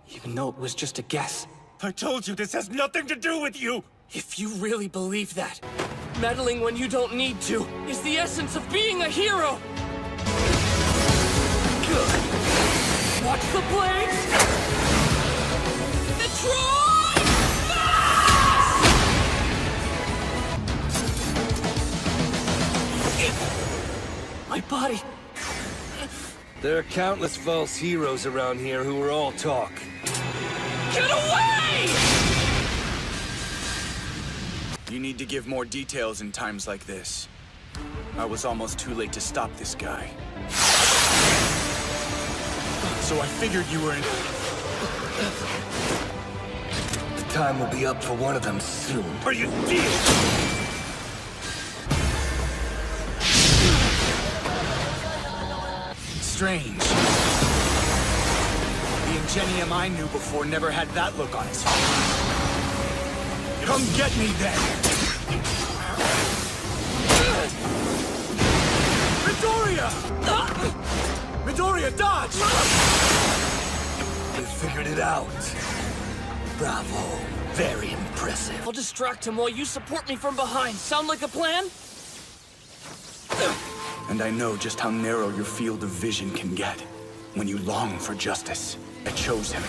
Even though it was just a guess. I told you this has nothing to do with you! If you really believe that, meddling when you don't need to is the essence of being a hero! Good. Watch the blades! Detroit! My body! There are countless false heroes around here who are all talk. Get away! You need to give more details in times like this. I was almost too late to stop this guy. So I figured you were in... The time will be up for one of them soon. Are you deal? Strange. The Ingenium I knew before never had that look on his face. Come get me then! Midoriya! Midoriya, dodge! You figured it out. Bravo. Very impressive. I'll distract him while you support me from behind. Sound like a plan? And I know just how narrow your field of vision can get when you long for justice. I chose him,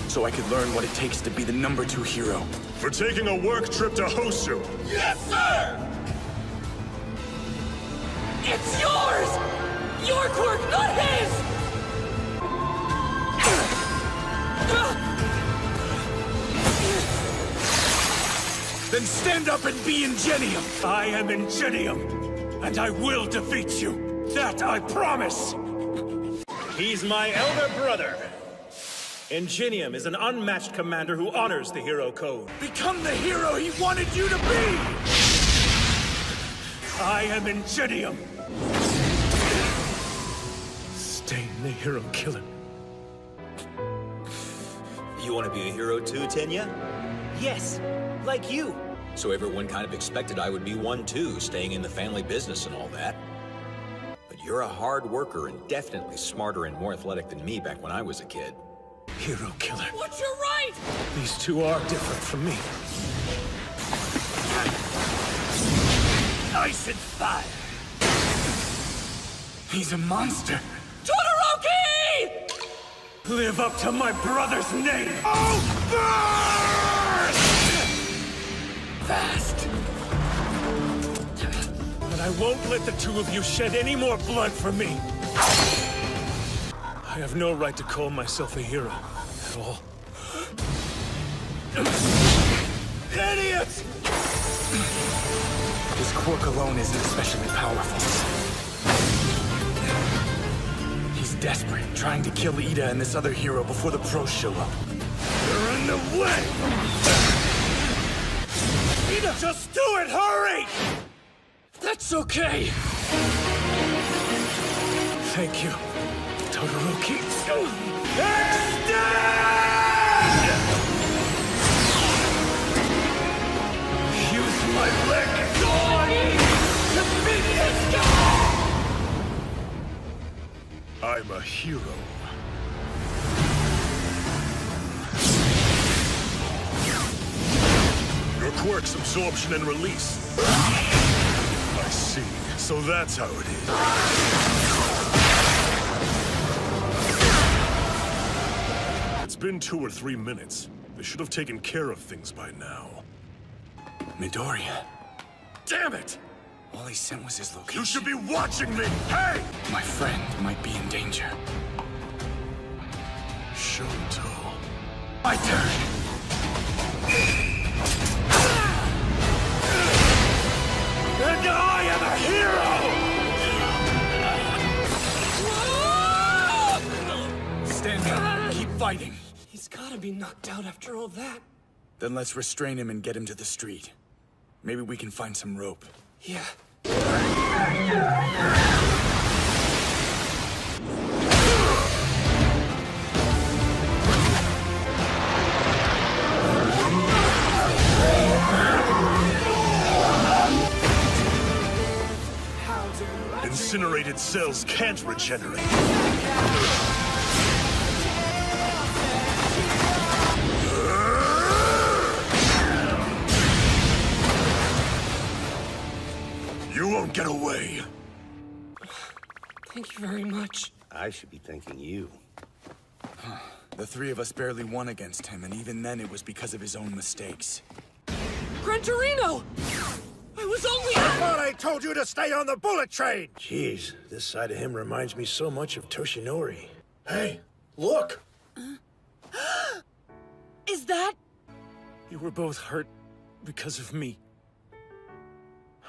so I could learn what it takes to be the #2 hero. For taking a work trip to Hosu. Yes, sir! It's yours! Your quirk, not his! Then stand up and be Ingenium! I am Ingenium, and I will defeat you. That I promise! He's my elder brother. Ingenium is an unmatched commander who honors the hero code. Become the hero he wanted you to be! I am Ingenium. Stain the hero killer. You want to be a hero too, Tenya? Yes, like you. So everyone kind of expected I would be one too, staying in the family business and all that. But you're a hard worker and definitely smarter and more athletic than me back when I was a kid. Hero killer. What's your right? These two are different from me. Ice and fire! He's a monster! Todoroki! Live up to my brother's name! Oh, burn! Fast. But I won't let the two of you shed any more blood for me. I have no right to call myself a hero at all. Idiot! His quirk alone isn't especially powerful. He's desperate, trying to kill Ida and this other hero before the pros show up. You're in the way! Ida, just do it! Hurry! That's okay! Thank you, Todoroki. Use my leg to beat this guy! I'm a hero. Your quirk's absorption and release. I see. So that's how it is. It's been 2 or 3 minutes. They should have taken care of things by now. Midoriya. Damn it! All he sent was his location. You should be watching me! Hey! My friend might be in danger. Shoto. My turn! And I am a hero! Stand up. Keep fighting. He's gotta be knocked out after all that. Then let's restrain him and get him to the street. Maybe we can find some rope. Yeah. cells can't regenerate. You won't get away. Thank you very much. I should be thanking you. The three of us barely won against him, and even then it was because of his own mistakes. Gran Torino! I was only... I thought I told you to stay on the bullet train! Jeez, this side of him reminds me so much of Toshinori. Hey, look! Is that... You were both hurt because of me.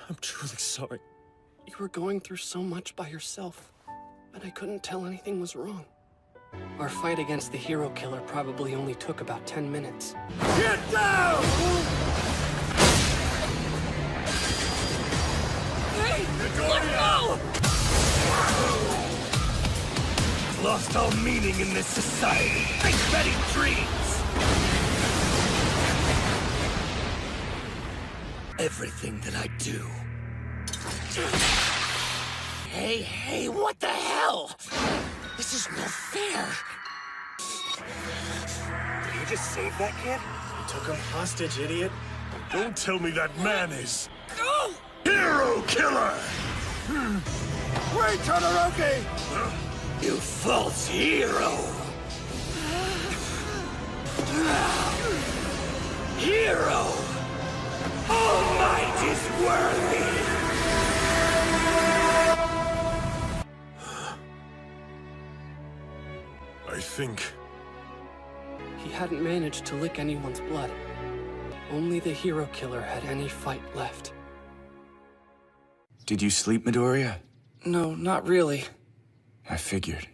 I'm truly sorry. You were going through so much by yourself, but I couldn't tell anything was wrong. Our fight against the hero killer probably only took about 10 minutes. Get down! Hey! Let go! Lost all meaning in this society. Betting dreams. Everything that I do. Hey, what the hell? This is no fair. Did you just save that kid? You took him hostage, idiot. Don't tell me that man is... No! Hero killer! Wait, Todoroki! You false hero! Hero! All might is worthy! I think... He hadn't managed to lick anyone's blood. Only the hero killer had any fight left. Did you sleep, Midoriya? No, not really. I figured.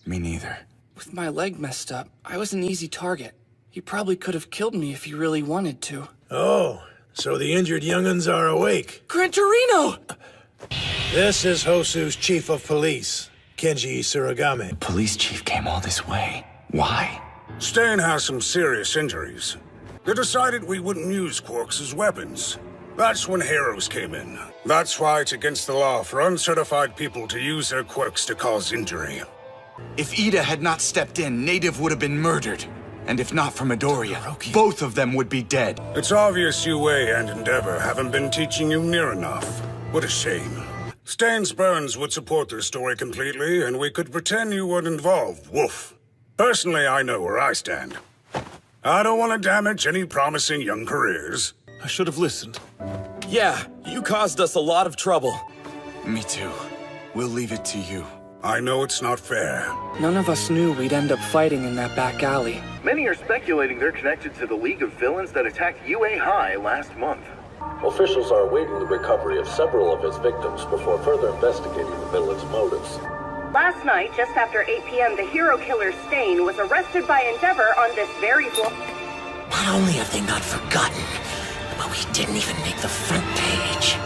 Me neither. With my leg messed up, I was an easy target. He probably could have killed me if he really wanted to. Oh, so the injured young'uns are awake. Gran Torino! This is Hosu's chief of police, Kenji Suragame. The police chief came all this way. Why? Stain has some serious injuries. They decided we wouldn't use quirks as weapons. That's when heroes came in. That's why it's against the law for uncertified people to use their quirks to cause injury. If Ida had not stepped in, Native would have been murdered. And if not for Midoriya, both of them would be dead. It's obvious UA and Endeavor haven't been teaching you near enough. What a shame. Stain's Burns would support their story completely, and we could pretend you weren't involved. Woof. Personally, I know where I stand. I don't want to damage any promising young careers. I should have listened. Yeah, you caused us a lot of trouble. Me too. We'll leave it to you. I know it's not fair. None of us knew we'd end up fighting in that back alley. Many are speculating they're connected to the League of Villains that attacked UA High last month. Officials are awaiting the recovery of several of his victims before further investigating the villain's motives. Last night, just after 8 p.m., the hero killer Stain was arrested by Endeavor on this very floor. Not only have they not forgotten, but we didn't even make the front page.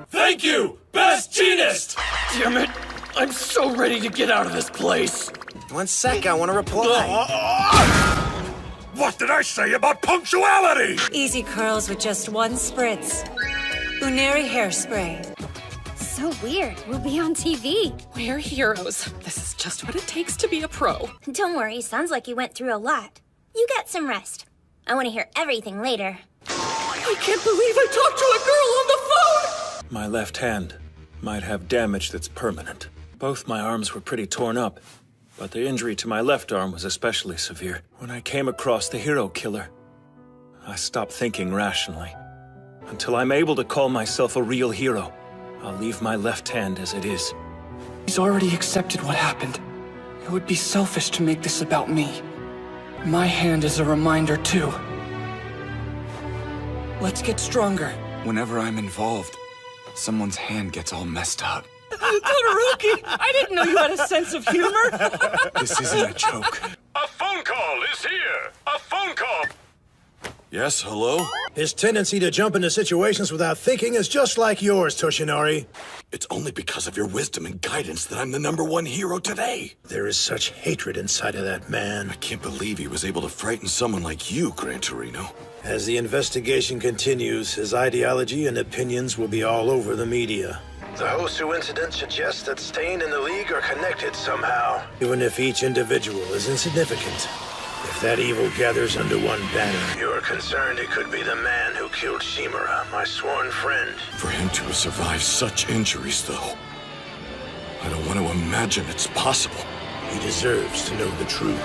Thank you, Best Jeanist! Damn it! I'm so ready to get out of this place! 1 sec, I want to reply. What did I say about punctuality? Easy curls with just 1 spritz. Uneri hairspray. So weird. We'll be on TV. We're heroes. This is just what it takes to be a pro. Don't worry. Sounds like you went through a lot. You get some rest. I want to hear everything later. I can't believe I talked to a girl on the phone! My left hand might have damage that's permanent. Both my arms were pretty torn up, but the injury to my left arm was especially severe. When I came across the hero killer, I stopped thinking rationally. Until I'm able to call myself a real hero, I'll leave my left hand as it is. He's already accepted what happened. It would be selfish to make this about me. My hand is a reminder, too. Let's get stronger. Whenever I'm involved, someone's hand gets all messed up. Todoroki! I didn't know you had a sense of humor! This isn't a joke. A phone call is here! A phone call! Yes, hello? His tendency to jump into situations without thinking is just like yours, Toshinori. It's only because of your wisdom and guidance that I'm the #1 hero today. There is such hatred inside of that man. I can't believe he was able to frighten someone like you, Gran Torino. As the investigation continues, his ideology and opinions will be all over the media. The Hosu incident suggests that Stain and the League are connected somehow. Even if each individual is insignificant, if that evil gathers under one banner... You're concerned it could be the man who killed Shimura, my sworn friend. For him to have survived such injuries, though, I don't want to imagine it's possible. He deserves to know the truth.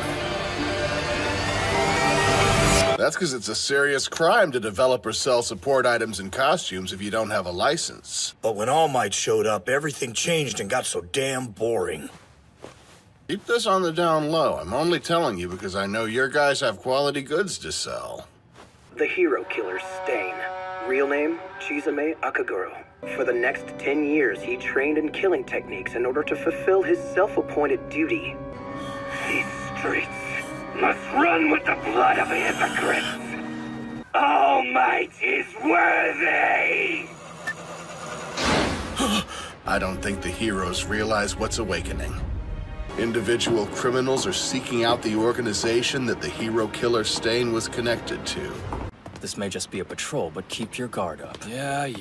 That's because it's a serious crime to develop or sell support items and costumes if you don't have a license. But when All Might showed up, everything changed and got so damn boring. Keep this on the down low. I'm only telling you because I know your guys have quality goods to sell. The hero killer, Stain. Real name, Chizame Akaguro. For the next 10 years, he trained in killing techniques in order to fulfill his self-appointed duty. These streets must run with the blood of hypocrites. All Might is worthy! I don't think the heroes realize what's awakening. Individual criminals are seeking out the organization that the hero killer Stain was connected to. This may just be a patrol, but keep your guard up. Yeah. Hey,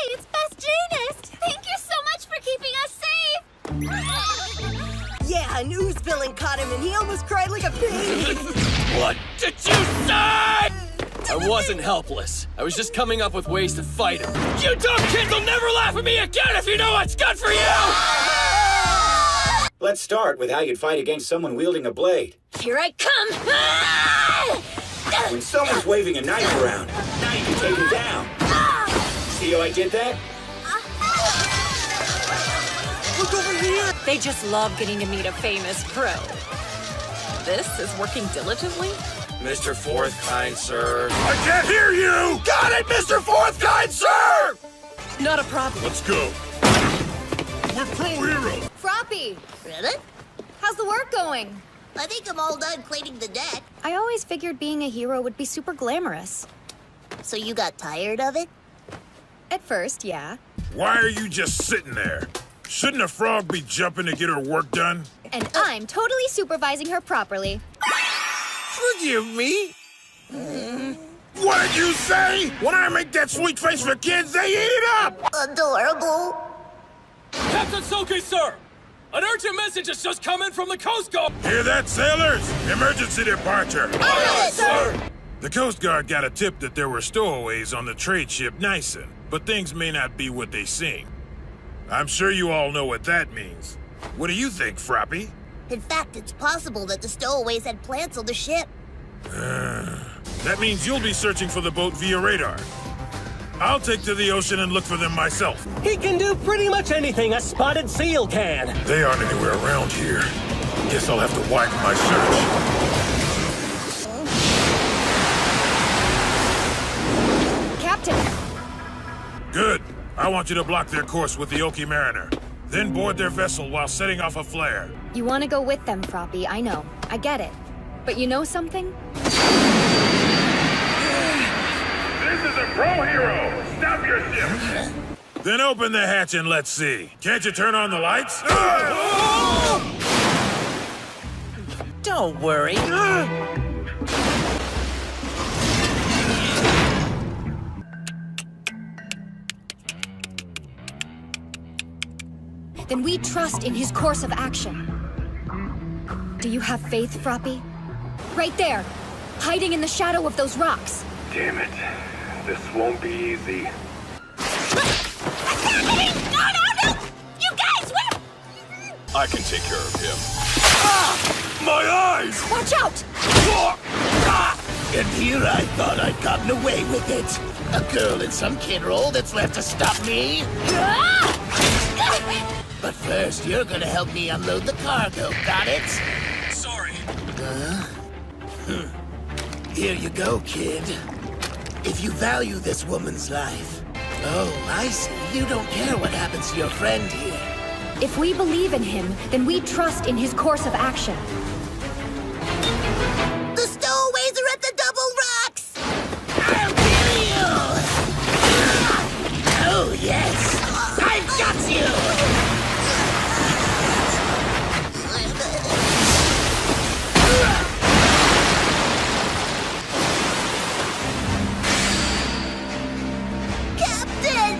it's Best Janist! Thank you so much for keeping us safe! Yeah, a news villain caught him and he almost cried like a baby. What did you say? I wasn't helpless. I was just coming up with ways to fight him. You dumb kids will never laugh at me again if you know what's good for you! Let's start with how you'd fight against someone wielding a blade. Here I come! When someone's waving a knife around, now you can take him down. See how I did that? Look over here! They just love getting to meet a famous pro. This is working diligently? Mr. Fourth Kind Sir. I can't hear you! Got it, Mr. Fourth Kind Sir! Not a problem. Let's go. We're pro-heroes. Froppy! Really? How's the work going? I think I'm all done cleaning the deck. I always figured being a hero would be super glamorous. So you got tired of it? At first, yeah. Why are you just sitting there? Shouldn't a frog be jumping to get her work done? And I'm totally supervising her properly. Forgive me? What did you say? When I make that sweet face for kids, they eat it up! Adorable. Captain Soke, sir! An urgent message has just come in from the Coast Guard! Hear that, sailors? Emergency departure! Aye, sir! The Coast Guard got a tip that there were stowaways on the trade ship Nyson, but things may not be what they seem. I'm sure you all know what that means. What do you think, Froppy? In fact, it's possible that the stowaways had plants on the ship. That means you'll be searching for the boat via radar. I'll take to the ocean and look for them myself. He can do pretty much anything a spotted seal can. They aren't anywhere around here. Guess I'll have to widen my search. Captain! Good. I want you to block their course with the Oki Mariner. Then board their vessel while setting off a flare. You want to go with them, Froppy, I know. I get it. But you know something? This is a pro-hero! Stop your ship! Then open the hatch and let's see. Can't you turn on the lights? Don't worry. Then we trust in his course of action. Do you have faith, Froppy? Right there, hiding in the shadow of those rocks. Damn it. This won't be easy. No! You guys, what? I can take care of him. My eyes! Watch out! And here I thought I'd gotten away with it. A girl in some kid role that's left to stop me. But first, you're gonna help me unload the cargo, got it? Sorry. Here you go, kid. If you value this woman's life. Oh, I see. You don't care what happens to your friend here. If we believe in him, then we trust in his course of action. The stowaways are at the double rocks! I'll kill you! Oh, yes! I've got you! Captain!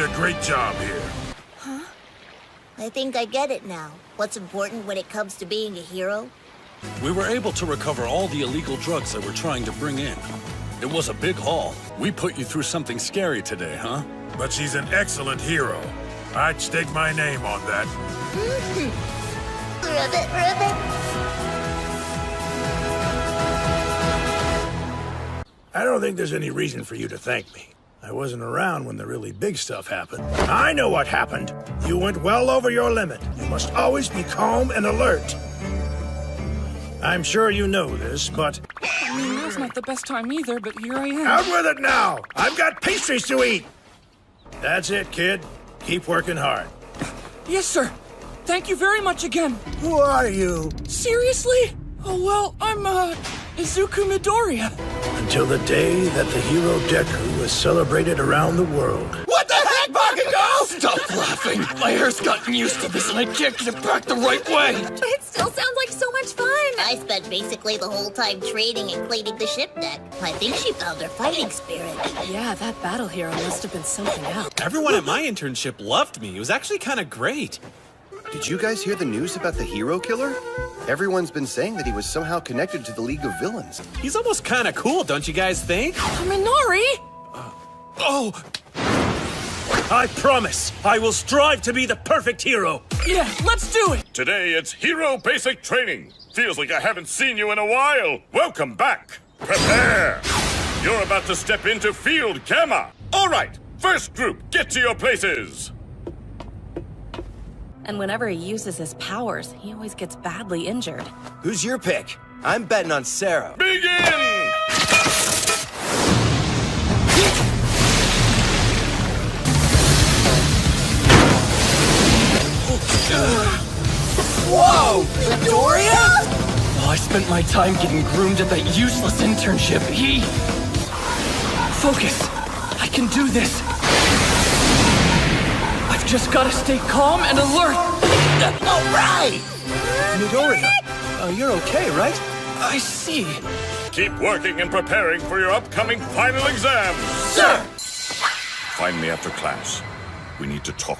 a great job here. Huh? I think I get it now. What's important when it comes to being a hero? We were able to recover all the illegal drugs they were trying to bring in. It was a big haul. We put you through something scary today, huh? But she's an excellent hero. I'd stake my name on that. Ribbit, ribbit. I don't think there's any reason for you to thank me. I wasn't around when the really big stuff happened. I know what happened. You went well over your limit. You must always be calm and alert. I'm sure you know this, but... I mean, now's not the best time either, but here I am. Out with it now! I've got pastries to eat! That's it, kid. Keep working hard. Yes, sir. Thank you very much again. Who are you? Seriously? Oh, well, I'm, Izuku Midoriya. Until the day that the hero Deku is celebrated around the world. What the heck, Bakugo? Stop laughing. My hair's gotten used to this and I can't get it back the right way. It still sounds like so much fun. I spent basically the whole time training and cleaning the ship deck. I think she found her fighting spirit. Yeah, that battle hero must have been something else. Everyone at my internship loved me. It was actually kind of great. Did you guys hear the news about the hero killer? Everyone's been saying that he was somehow connected to the League of Villains. He's almost kind of cool, don't you guys think? Minori! Oh! I promise, I will strive to be the perfect hero. Yeah, let's do it! Today it's Hero Basic Training. Feels like I haven't seen you in a while. Welcome back. Prepare. You're about to step into Field Gamma. All right, first group, get to your places. And whenever he uses his powers, he always gets badly injured. Who's your pick? I'm betting on Sarah. Begin! Whoa! Midoriya? Oh, I spent my time getting groomed at that useless internship. Focus! I can do this! I've just gotta stay calm and alert! All right! Midoriya, you're okay, right? I see. Keep working and preparing for your upcoming final exams. Sir! Find me after class. We need to talk.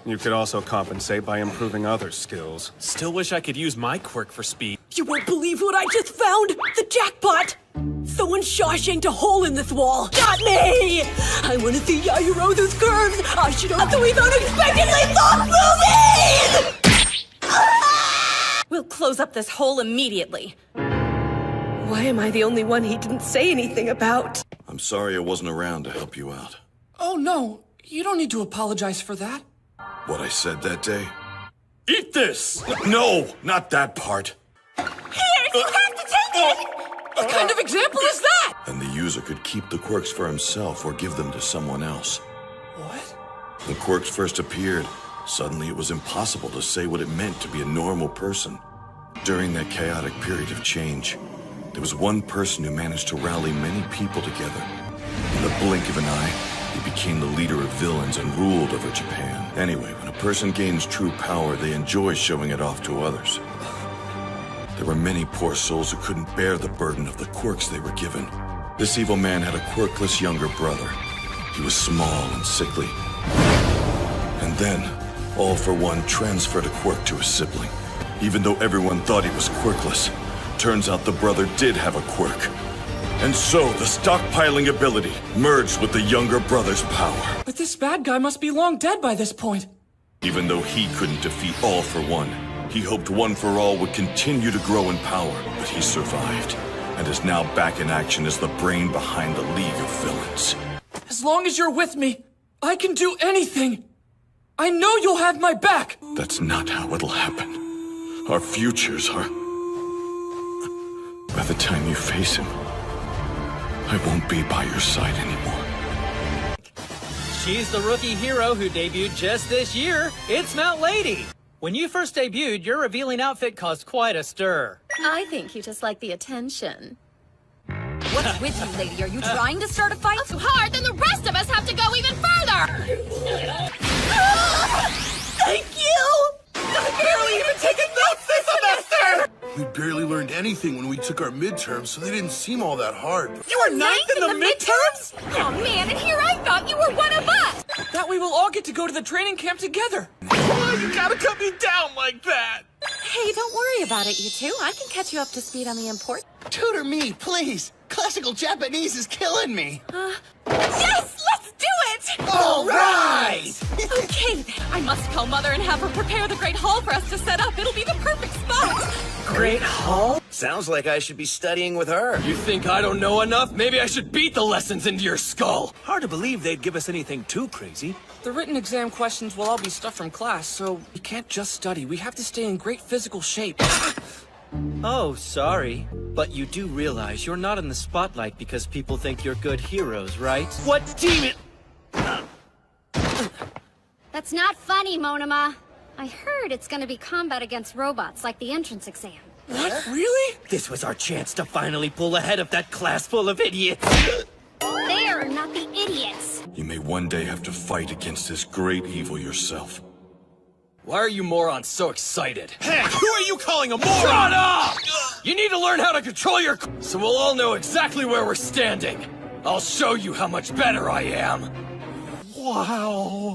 You could also compensate by improving other skills. Still wish I could use my quirk for speed. You won't believe what I just found! The jackpot! Someone Shawshanked a hole in this wall! Got me! I want to see Yairo those curves! I should have to we've unexpectedly stop moving! We'll close up this hole immediately. Why am I the only one he didn't say anything about? I'm sorry I wasn't around to help you out. Oh, no. You don't need to apologize for that. What I said that day? Eat this! No, not that part. Here, you have to take it! What kind of example is that? And the user could keep the quirks for himself or give them to someone else. What? When quirks first appeared, suddenly it was impossible to say what it meant to be a normal person. During that chaotic period of change, there was one person who managed to rally many people together. In the blink of an eye, he became the leader of villains and ruled over Japan. Anyway, when a person gains true power, they enjoy showing it off to others. There were many poor souls who couldn't bear the burden of the quirks they were given. This evil man had a quirkless younger brother. He was small and sickly. And then, All for One transferred a quirk to his sibling. Even though everyone thought he was quirkless, turns out the brother did have a quirk. And so, the stockpiling ability merged with the younger brother's power. But this bad guy must be long dead by this point. Even though he couldn't defeat All for One, he hoped One for All would continue to grow in power. But he survived, and is now back in action as the brain behind the League of Villains. As long as you're with me, I can do anything. I know you'll have my back. That's not how it'll happen. Our futures are... By the time you face him, I won't be by your side anymore. She's the rookie hero who debuted just this year. It's Mount Lady. When you first debuted, your revealing outfit caused quite a stir. I think you just like the attention. What's with you, lady? Are you trying to start a fight? So hard, then the rest of us have to go even further! Thank you! I barely even taken notes this semester! We barely learned anything when we took our midterms, so they didn't seem all that hard. You were ninth in the midterms? Oh man, and here I thought you were one of us! That we will all get to go to the training camp together. Oh, you gotta cut me down like that! Hey, don't worry about it, you two. I can catch you up to speed on the important. Tutor me, please. Classical Japanese is killing me. Yes! Let's do it! All right! Okay, then. I must call Mother and have her prepare the Great Hall for us to set up. It'll be the perfect spot. Great Hall? Sounds like I should be studying with her. You think I don't know enough? Maybe I should beat the lessons into your skull. Hard to believe they'd give us anything too crazy. The written exam questions will all be stuff from class, so we can't just study. We have to stay in great physical shape. Oh, sorry. But you do realize you're not in the spotlight because people think you're good heroes, right? What demon? That's not funny, Monoma. I heard it's gonna be combat against robots, like the entrance exam. What? Really? This was our chance to finally pull ahead of that class full of idiots. They're not the idiots. You may one day have to fight against this great evil yourself. Why are you morons so excited? Hey, who are you calling a moron? Shut up! You need to learn how to control your... So we'll all know exactly where we're standing. I'll show you how much better I am. Wow.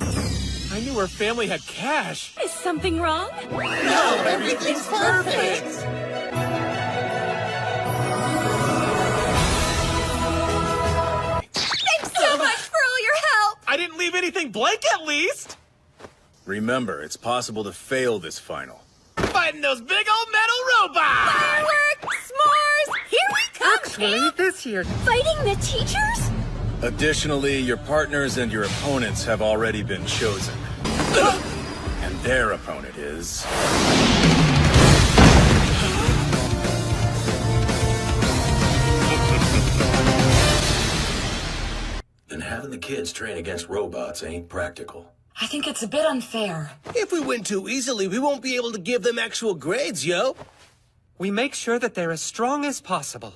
I knew her family had cash. Is something wrong? No, everything's perfect. Thanks so much for all your help. I didn't leave anything blank at least. Remember, it's possible to fail this final. Fighting those big old metal robots! Fireworks! S'mores! Here we come! Actually, this year... Fighting the teachers? Additionally, your partners and your opponents have already been chosen. And their opponent is... Then having the kids train against robots ain't practical. I think it's a bit unfair. If we win too easily, we won't be able to give them actual grades, yo. We make sure that they're as strong as possible.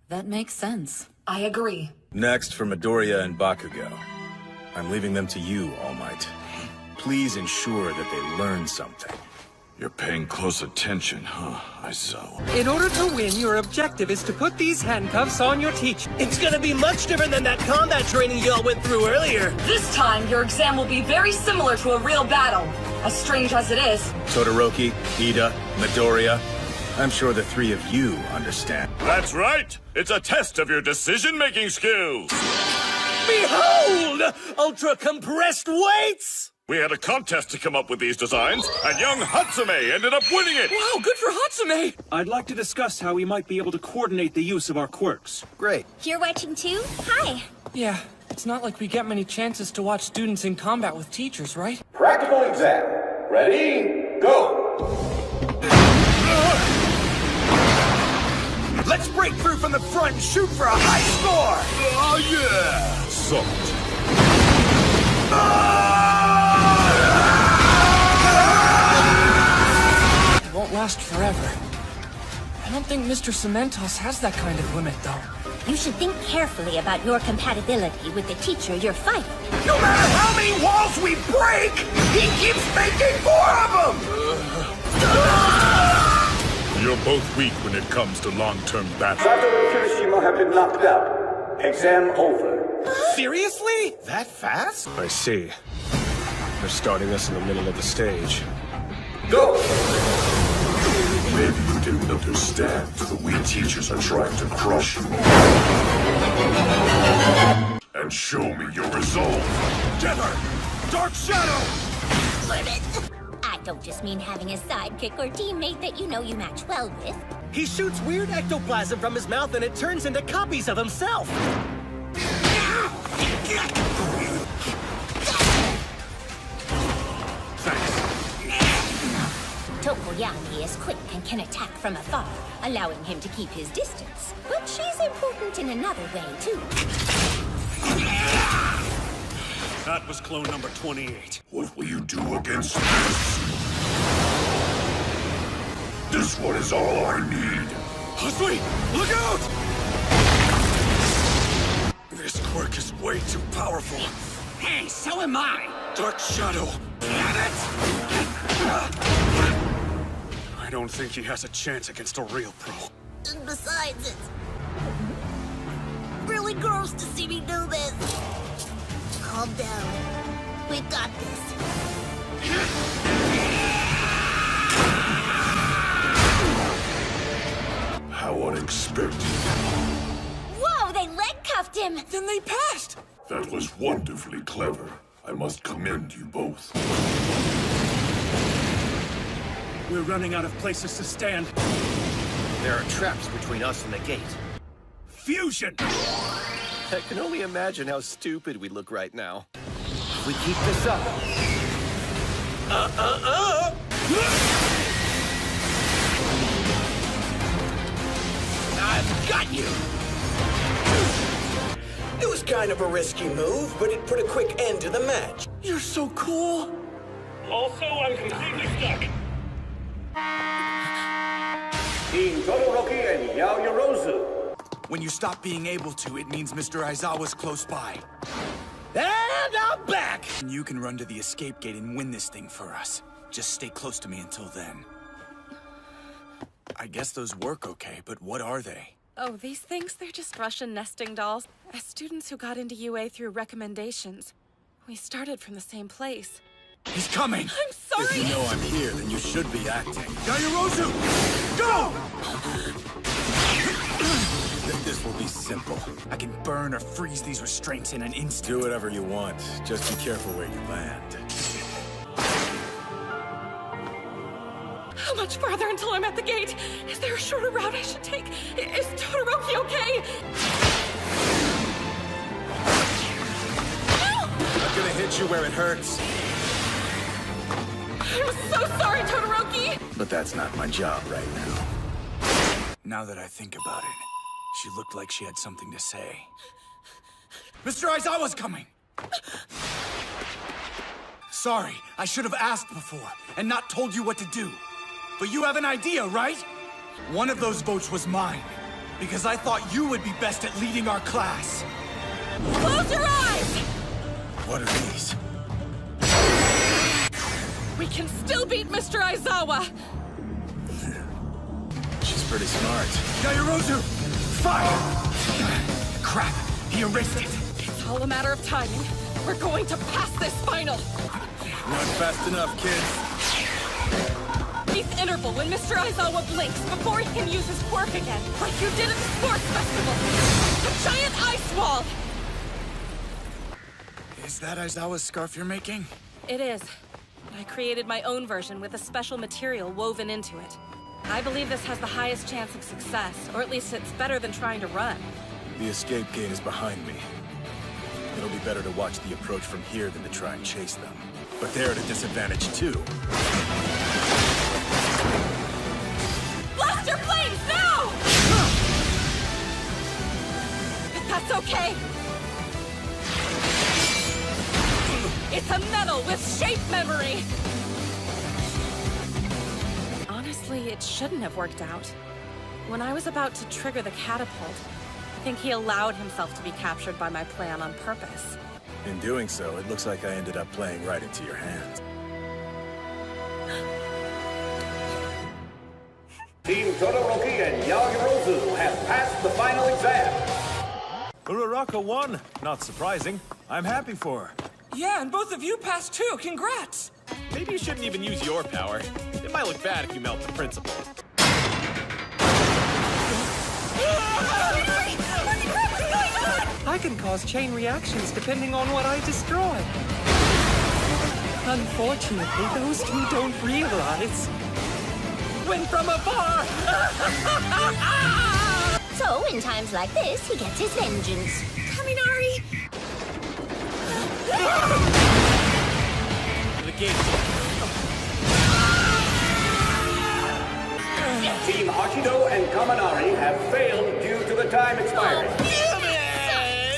That makes sense. I agree. Next for Midoriya and Bakugo. I'm leaving them to you, All Might. Please ensure that they learn something. You're paying close attention, huh, Aizo? In order to win, your objective is to put these handcuffs on your teacher. It's gonna be much different than that combat training y'all went through earlier. This time, your exam will be very similar to a real battle. As strange as it is. Todoroki, Ida, Midoriya, I'm sure the three of you understand. That's right! It's a test of your decision-making skills! Behold! Ultra-compressed weights! We had a contest to come up with these designs, and young Hatsume ended up winning it! Wow, good for Hatsume! I'd like to discuss how we might be able to coordinate the use of our quirks. Great. You're watching too? Hi. Yeah, it's not like we get many chances to watch students in combat with teachers, right? Practical exam. Ready? Go! Let's break through from the front and shoot for a high score! Oh yeah! Salt. It won't last forever. I don't think Mr. Cementos has that kind of limit, though. You should think carefully about your compatibility with the teacher you're fighting. No matter how many walls we break, he keeps making more of them! You're both weak when it comes to long-term battle. Sato and Kirishima have been knocked out. Exam over. Seriously? That fast? I see. They're starting us in the middle of the stage. Go! Maybe you didn't understand. The we teachers are trying to crush you. And show me your resolve. Get her! Dark Shadow! I don't just mean having a sidekick or teammate that you know you match well with. He shoots weird ectoplasm from his mouth and it turns into copies of himself. Tokoyami is quick and can attack from afar, allowing him to keep his distance. But she's important in another way, too. That was clone number 28. What will you do against this? This one is all I need. Hasui, look out! This quirk is way too powerful. Hey, so am I! Dark Shadow. Get it? I I don't think he has a chance against a real pro. And besides, it's really gross to see me do this. Calm down. We've got this. How unexpected. Whoa, they leg cuffed him! Then they passed! That was wonderfully clever. I must commend you both. We're running out of places to stand. There are traps between us and the gate. Fusion! I can only imagine how stupid we look right now. If we keep this up... I've got you! It was kind of a risky move, but it put a quick end to the match. You're so cool! Also, I'm completely stuck. Team Todoroki and Yaoyorozu. When you stop being able to, it means Mr. Aizawa's close by. And I'm back! You can run to the escape gate and win this thing for us. Just stay close to me until then. I guess those work okay, but what are they? Oh, these things, they're just Russian nesting dolls. As students who got into UA through recommendations, we started from the same place. He's coming! I'm sorry! If you know I'm here, then you should be acting. Yaoyorozu! Go! This will be simple. I can burn or freeze these restraints in an instant. Do whatever you want. Just be careful where you land. How much farther until I'm at the gate? Is there a shorter route I should take? Is Todoroki okay? I'm gonna hit you where it hurts. I'm so sorry, Todoroki! But that's not my job right now. Now that I think about it, she looked like she had something to say. Mr. Aizawa's coming! Sorry, I should have asked before, and not told you what to do. But you have an idea, right? One of those votes was mine, because I thought you would be best at leading our class. Close your eyes! What are these? We can still beat Mr. Aizawa! She's pretty smart. Yaoyorozu! Fire! Crap! He erased it! It's all a matter of timing. We're going to pass this final! Not fast enough, kids. Brief interval when Mr. Aizawa blinks before he can use his quirk again, like you did at the sports festival. A giant ice wall! Is that Aizawa's scarf you're making? It is. I created my own version with a special material woven into it. I believe this has the highest chance of success, or at least it's better than trying to run. The escape gate is behind me. It'll be better to watch the approach from here than to try and chase them. But they're at a disadvantage too. Blaster flames now! If that's okay. It's a metal with shape memory! Honestly, it shouldn't have worked out. When I was about to trigger the catapult, I think he allowed himself to be captured by my plan on purpose. In doing so, it looks like I ended up playing right into your hands. Team Todoroki and Yaoyorozu have passed the final exam. Uraraka won. Not surprising. I'm happy for her. Yeah, and both of you passed too. Congrats! Maybe you shouldn't even use your power. It might look bad if you melt the principal. I can cause chain reactions depending on what I destroy. Unfortunately, those two don't realize. Win from afar! So, in times like this, he gets his vengeance. Kaminari! The gate. Team Hachido and Kaminari have failed due to the time expiring.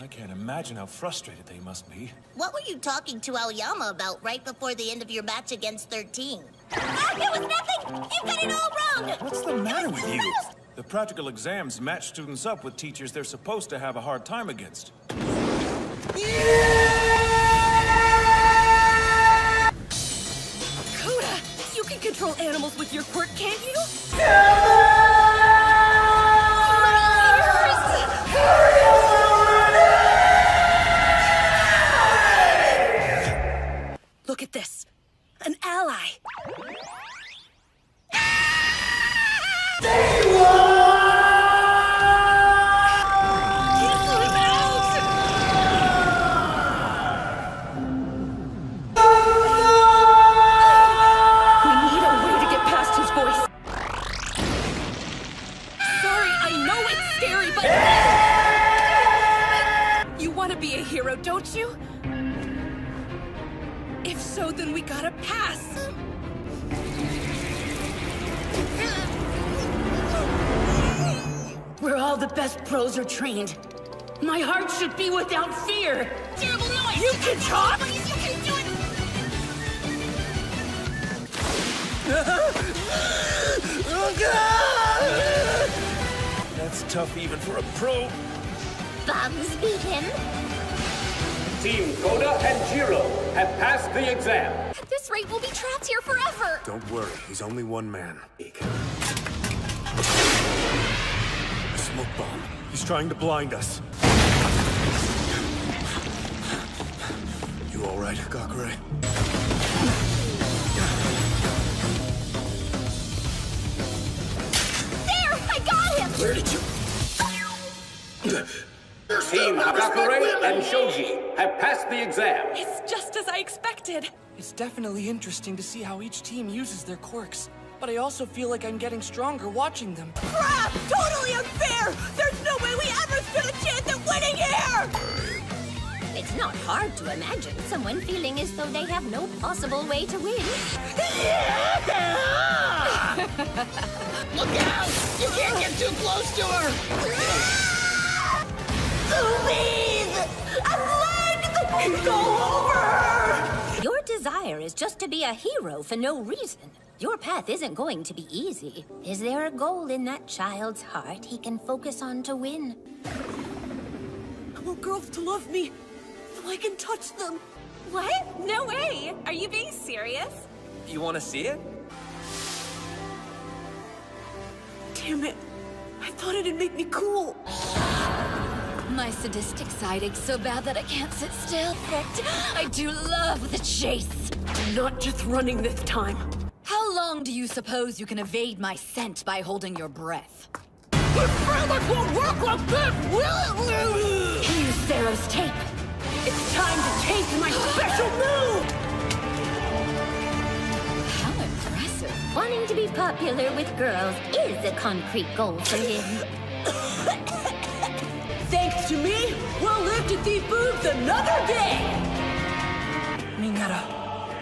I can't imagine how frustrated they must be. What were you talking to Aoyama about right before the end of your match against 13? Ah, it was nothing! You got it all wrong! What's the matter with you? The practical exams match students up with teachers they're supposed to have a hard time against. Kuda, you can control control animals with your quirk, can't you? Look at this. An ally. Be a hero, don't you? If so, then we gotta pass. Where all the best pros are trained. My heart should be without fear. Terrible noise! You can talk? Please, you can do it! Oh, God! That's tough even for a pro. Bugs beat him. Team Koda and Jiro have passed the exam. At this rate, we'll be trapped here forever. Don't worry, he's only one man. A smoke bomb. He's trying to blind us. You all right, Gakure? There! I got him! Where did you... Team Hagakure and Shoji have passed the exam. It's just as I expected. It's definitely interesting to see how each team uses their quirks. But I also feel like I'm getting stronger watching them. Crap! Totally unfair! There's no way we ever stood a chance at winning here! It's not hard to imagine someone feeling as though they have no possible way to win. Look out! You can't get too close to her! Please! I'm letting the wind go over her! Your desire is just to be a hero for no reason. Your path isn't going to be easy. Is there a goal in that child's heart he can focus on to win? I want girls to love me, so I can touch them. What? No way! Are you being serious? You want to see it? Damn it. I thought it'd make me cool. My sadistic side aches so bad that I can't sit still. I do love the chase. Not just running this time. How long do you suppose you can evade my scent by holding your breath? This framework won't work like this, will it? Here's Zero's tape. It's time to taste my special move! How impressive. Wanting to be popular with girls is a concrete goal for him. Thanks to me, we'll live to see boobs another day! Mineta,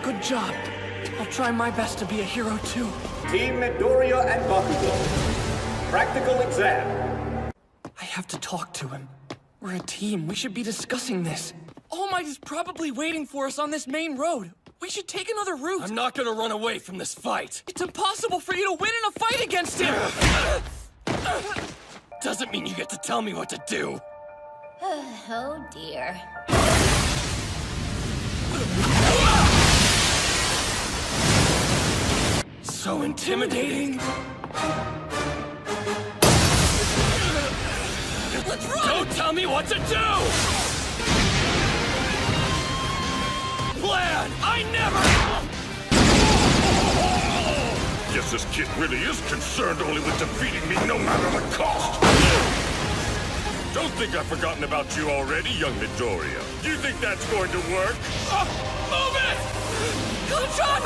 good job. I'll try my best to be a hero too. Team Midoriya and Bakugo. Practical exam. I have to talk to him. We're a team. We should be discussing this. All Might is probably waiting for us on this main road. We should take another route. I'm not gonna run away from this fight. It's impossible for you to win in a fight against him! Doesn't mean you get to tell me what to do. Oh dear. So intimidating. Let's run! Don't tell me what to do! Plan! I never... Guess this kid really is concerned only with defeating me no matter the cost! Don't think I've forgotten about you already, young Midoriya. Do you think that's going to work? Move it! Good shot!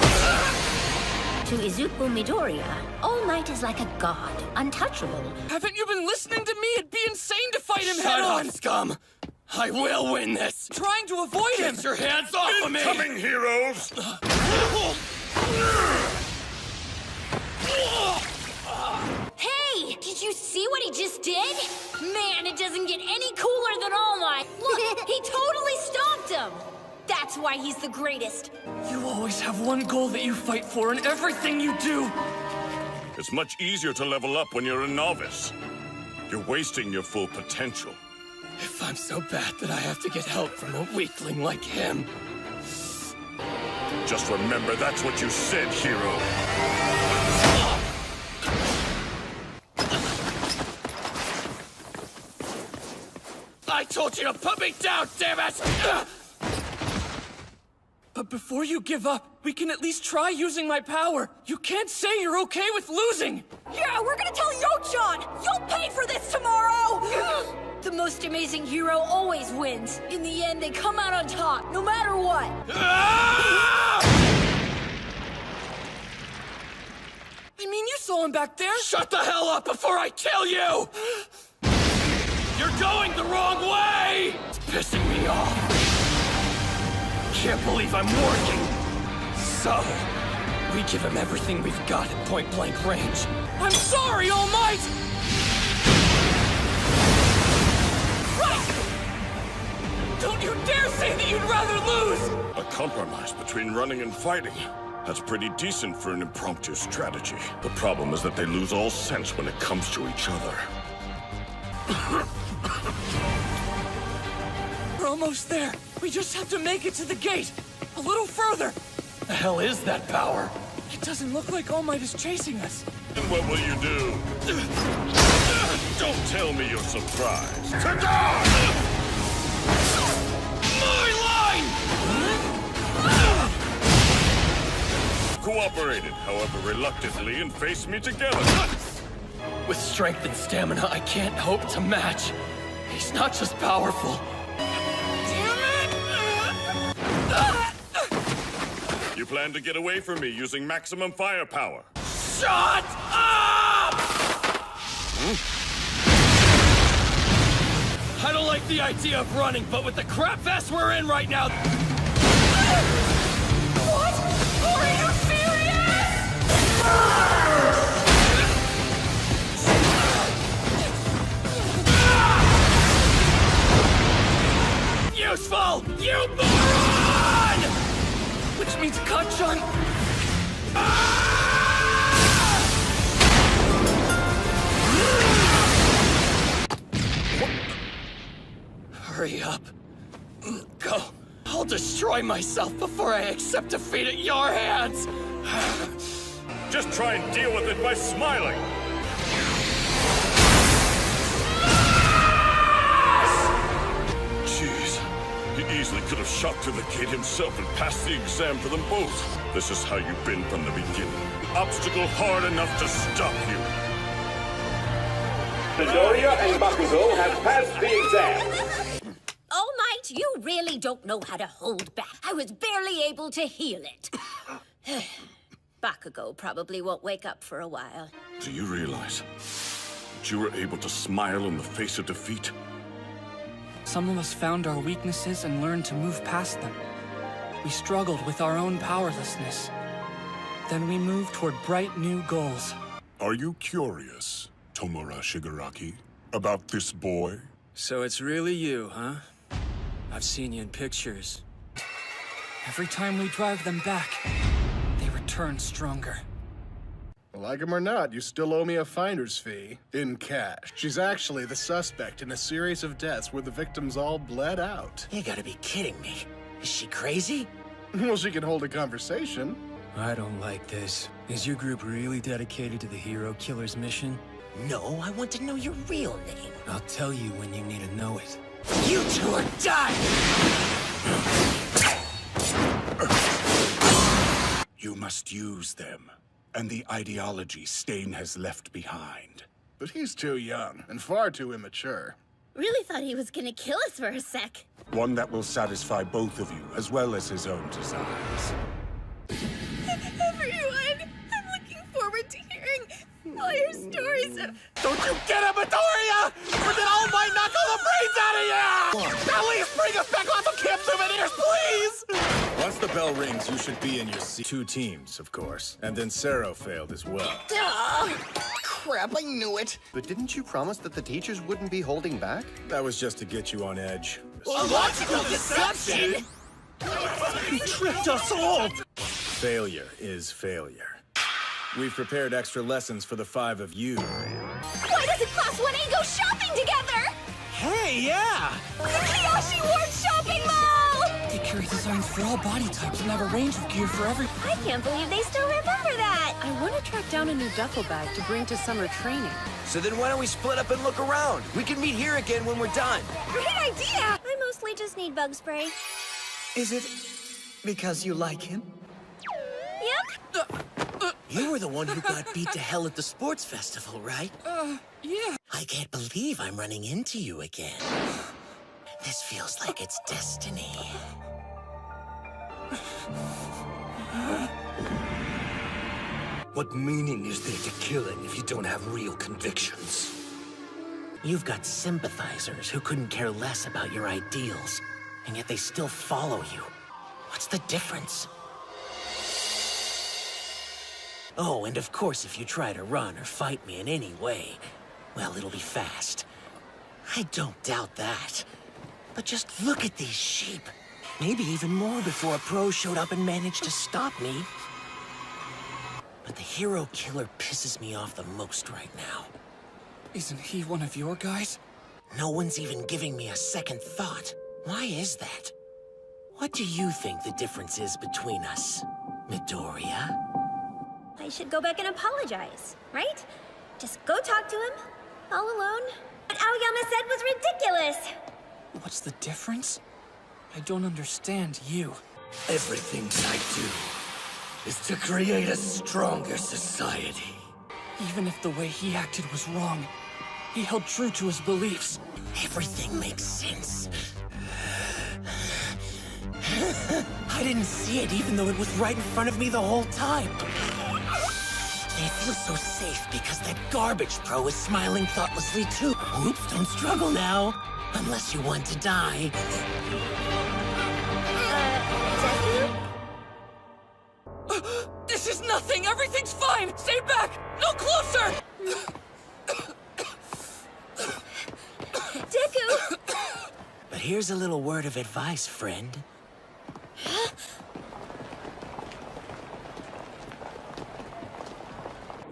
To Izuku Midoriya, All Might is like a god, untouchable. Haven't you been listening to me? It'd be insane to fight him Shut head-on! up, scum! I will win this! Trying to avoid him! Get your hands off of me! Incoming, heroes! Hey! Did you see what he just did? Man, it doesn't get any cooler than All Might! Look, he totally stomped him! That's why he's the greatest. You always have one goal that you fight for in everything you do! It's much easier to level up when you're a novice. You're wasting your full potential. If I'm so bad that I have to get help from a weakling like him... Just remember that's what you said, hero. told you to put me down, damn it! But before you give up, we can at least try using my power. You can't say you're okay with losing. Yeah, we're gonna tell Yo-chan! You'll pay for this tomorrow! The most amazing hero always wins. In the end, they come out on top, no matter what. I mean, you saw him back there. Shut the hell up before I kill you! You're going the wrong way! It's pissing me off. Can't believe I'm working. So, we give him everything we've got at point-blank range. I'm sorry, All Might! Don't you dare say that you'd rather lose! A compromise between running and fighting. That's pretty decent for an impromptu strategy. The problem is that they lose all sense when it comes to each other. We're almost there. We just have to make it to the gate. A little further. The hell is that power? It doesn't look like All Might is chasing us. And what will you do? Don't tell me you're surprised. Sit down! My line! Cooperated, however reluctantly, and faced me together. With strength and stamina, I can't hope to match. He's not just powerful. You plan to get away from me using maximum firepower. Shut up! I don't like the idea of running, but with the crap fest we're in right now... What? Are you serious? Useful! You moron! Which means Kacchan... Hurry up. Go. I'll destroy myself before I accept defeat at your hands. Just try and deal with it by smiling. Jeez. He easily could have shot through the gate himself and passed the exam for them both. This is how you've been from the beginning. An obstacle hard enough to stop you. Midoriya and Bakugo have passed the exam. All Might, you really don't know how to hold back. I was barely able to heal it. Bakugo probably won't wake up for a while. Do you realize that you were able to smile in the face of defeat? Some of us found our weaknesses and learned to move past them. We struggled with our own powerlessness. Then we moved toward bright new goals. Are you curious, Tomura Shigaraki, about this boy? So it's really you, huh? I've seen you in pictures. Every time we drive them back, they return stronger. Like him or not, you still owe me a finder's fee, in cash. She's actually the suspect in a series of deaths where the victims all bled out. You gotta be kidding me. Is she crazy? Well, she can hold a conversation. I don't like this. Is your group really dedicated to the Hero Killer's mission? No, I want to know your real name. I'll tell you when you need to know it. You two are done! You must use them, and the ideology Stain has left behind. But he's too young, and far too immature. Really thought he was gonna kill us for a sec. One that will satisfy both of you, as well as his own desires. Everyone, I'm looking forward to hearing all your stories of... Don't you get it, Midoriya! Or did All Might knock all the brains out of you? At least bring us back lots of camp souvenirs, please! Once the bell rings, you should be in your seat. 2 teams, of course. And then Sero failed as well. Crap, I knew it. But didn't you promise that the teachers wouldn't be holding back? That was just to get you on edge. A logical deception! You tricked us all! Failure is failure. We've prepared extra lessons for the 5 of you. Why doesn't Class 1A go shopping together? Hey, yeah! The Kiyoshi Ward Shopping Mall! Ikari's designs for all body types and have a range of gear for every... I can't believe they still remember that! I want to track down a new duffel bag to bring to summer training. So then why don't we split up and look around? We can meet here again when we're done. Great idea! I mostly just need bug spray. Is it because you like him? Yep. You were the one who got beat to hell at the sports festival, right? Yeah. I can't believe I'm running into you again. This feels like it's destiny. What meaning is there to killing if you don't have real convictions? You've got sympathizers who couldn't care less about your ideals, and yet they still follow you. What's the difference? Oh, and of course, if you try to run or fight me in any way, well, it'll be fast. I don't doubt that. But just look at these sheep. Maybe even more before a pro showed up and managed to stop me. But the hero killer pisses me off the most right now. Isn't he one of your guys? No one's even giving me a second thought. Why is that? What do you think the difference is between us, Midoriya? I should go back and apologize, right? Just go talk to him, all alone. What Aoyama said was ridiculous! What's the difference? I don't understand you. Everything I do is to create a stronger society. Even if the way he acted was wrong, he held true to his beliefs. Everything makes sense. I didn't see it even though it was right in front of me the whole time. They feel so safe because that garbage pro is smiling thoughtlessly too. Oops, don't struggle now. Unless you want to die. Deku? This is nothing! Everything's fine! Stay back! No closer! Deku! But here's a little word of advice, friend.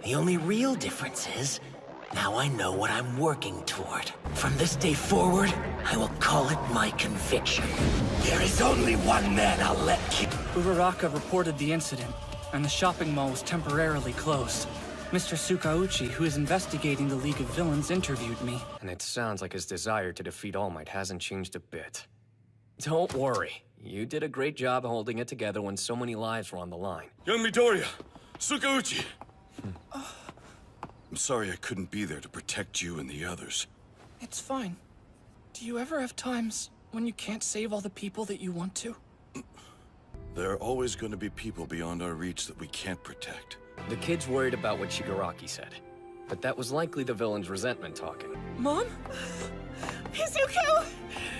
The only real difference is, now I know what I'm working toward. From this day forward, I will call it my conviction. There is only one man I'll let kill. Uraraka reported the incident, and the shopping mall was temporarily closed. Mr. Sukauchi, who is investigating the League of Villains, interviewed me. And it sounds like his desire to defeat All Might hasn't changed a bit. Don't worry. You did a great job holding it together when so many lives were on the line. Young Midoriya! Sukauchi! I'm sorry I couldn't be there to protect you and the others. It's fine. Do you ever have times when you can't save all the people that you want to? There are always going to be people beyond our reach that we can't protect. The kid's worried about what Shigaraki said. But that was likely the villain's resentment talking. Mom? Izuku!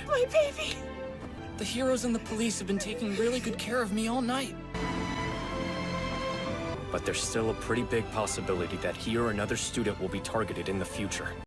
My baby! The heroes and the police have been taking really good care of me all night. But there's still a pretty big possibility that he or another student will be targeted in the future.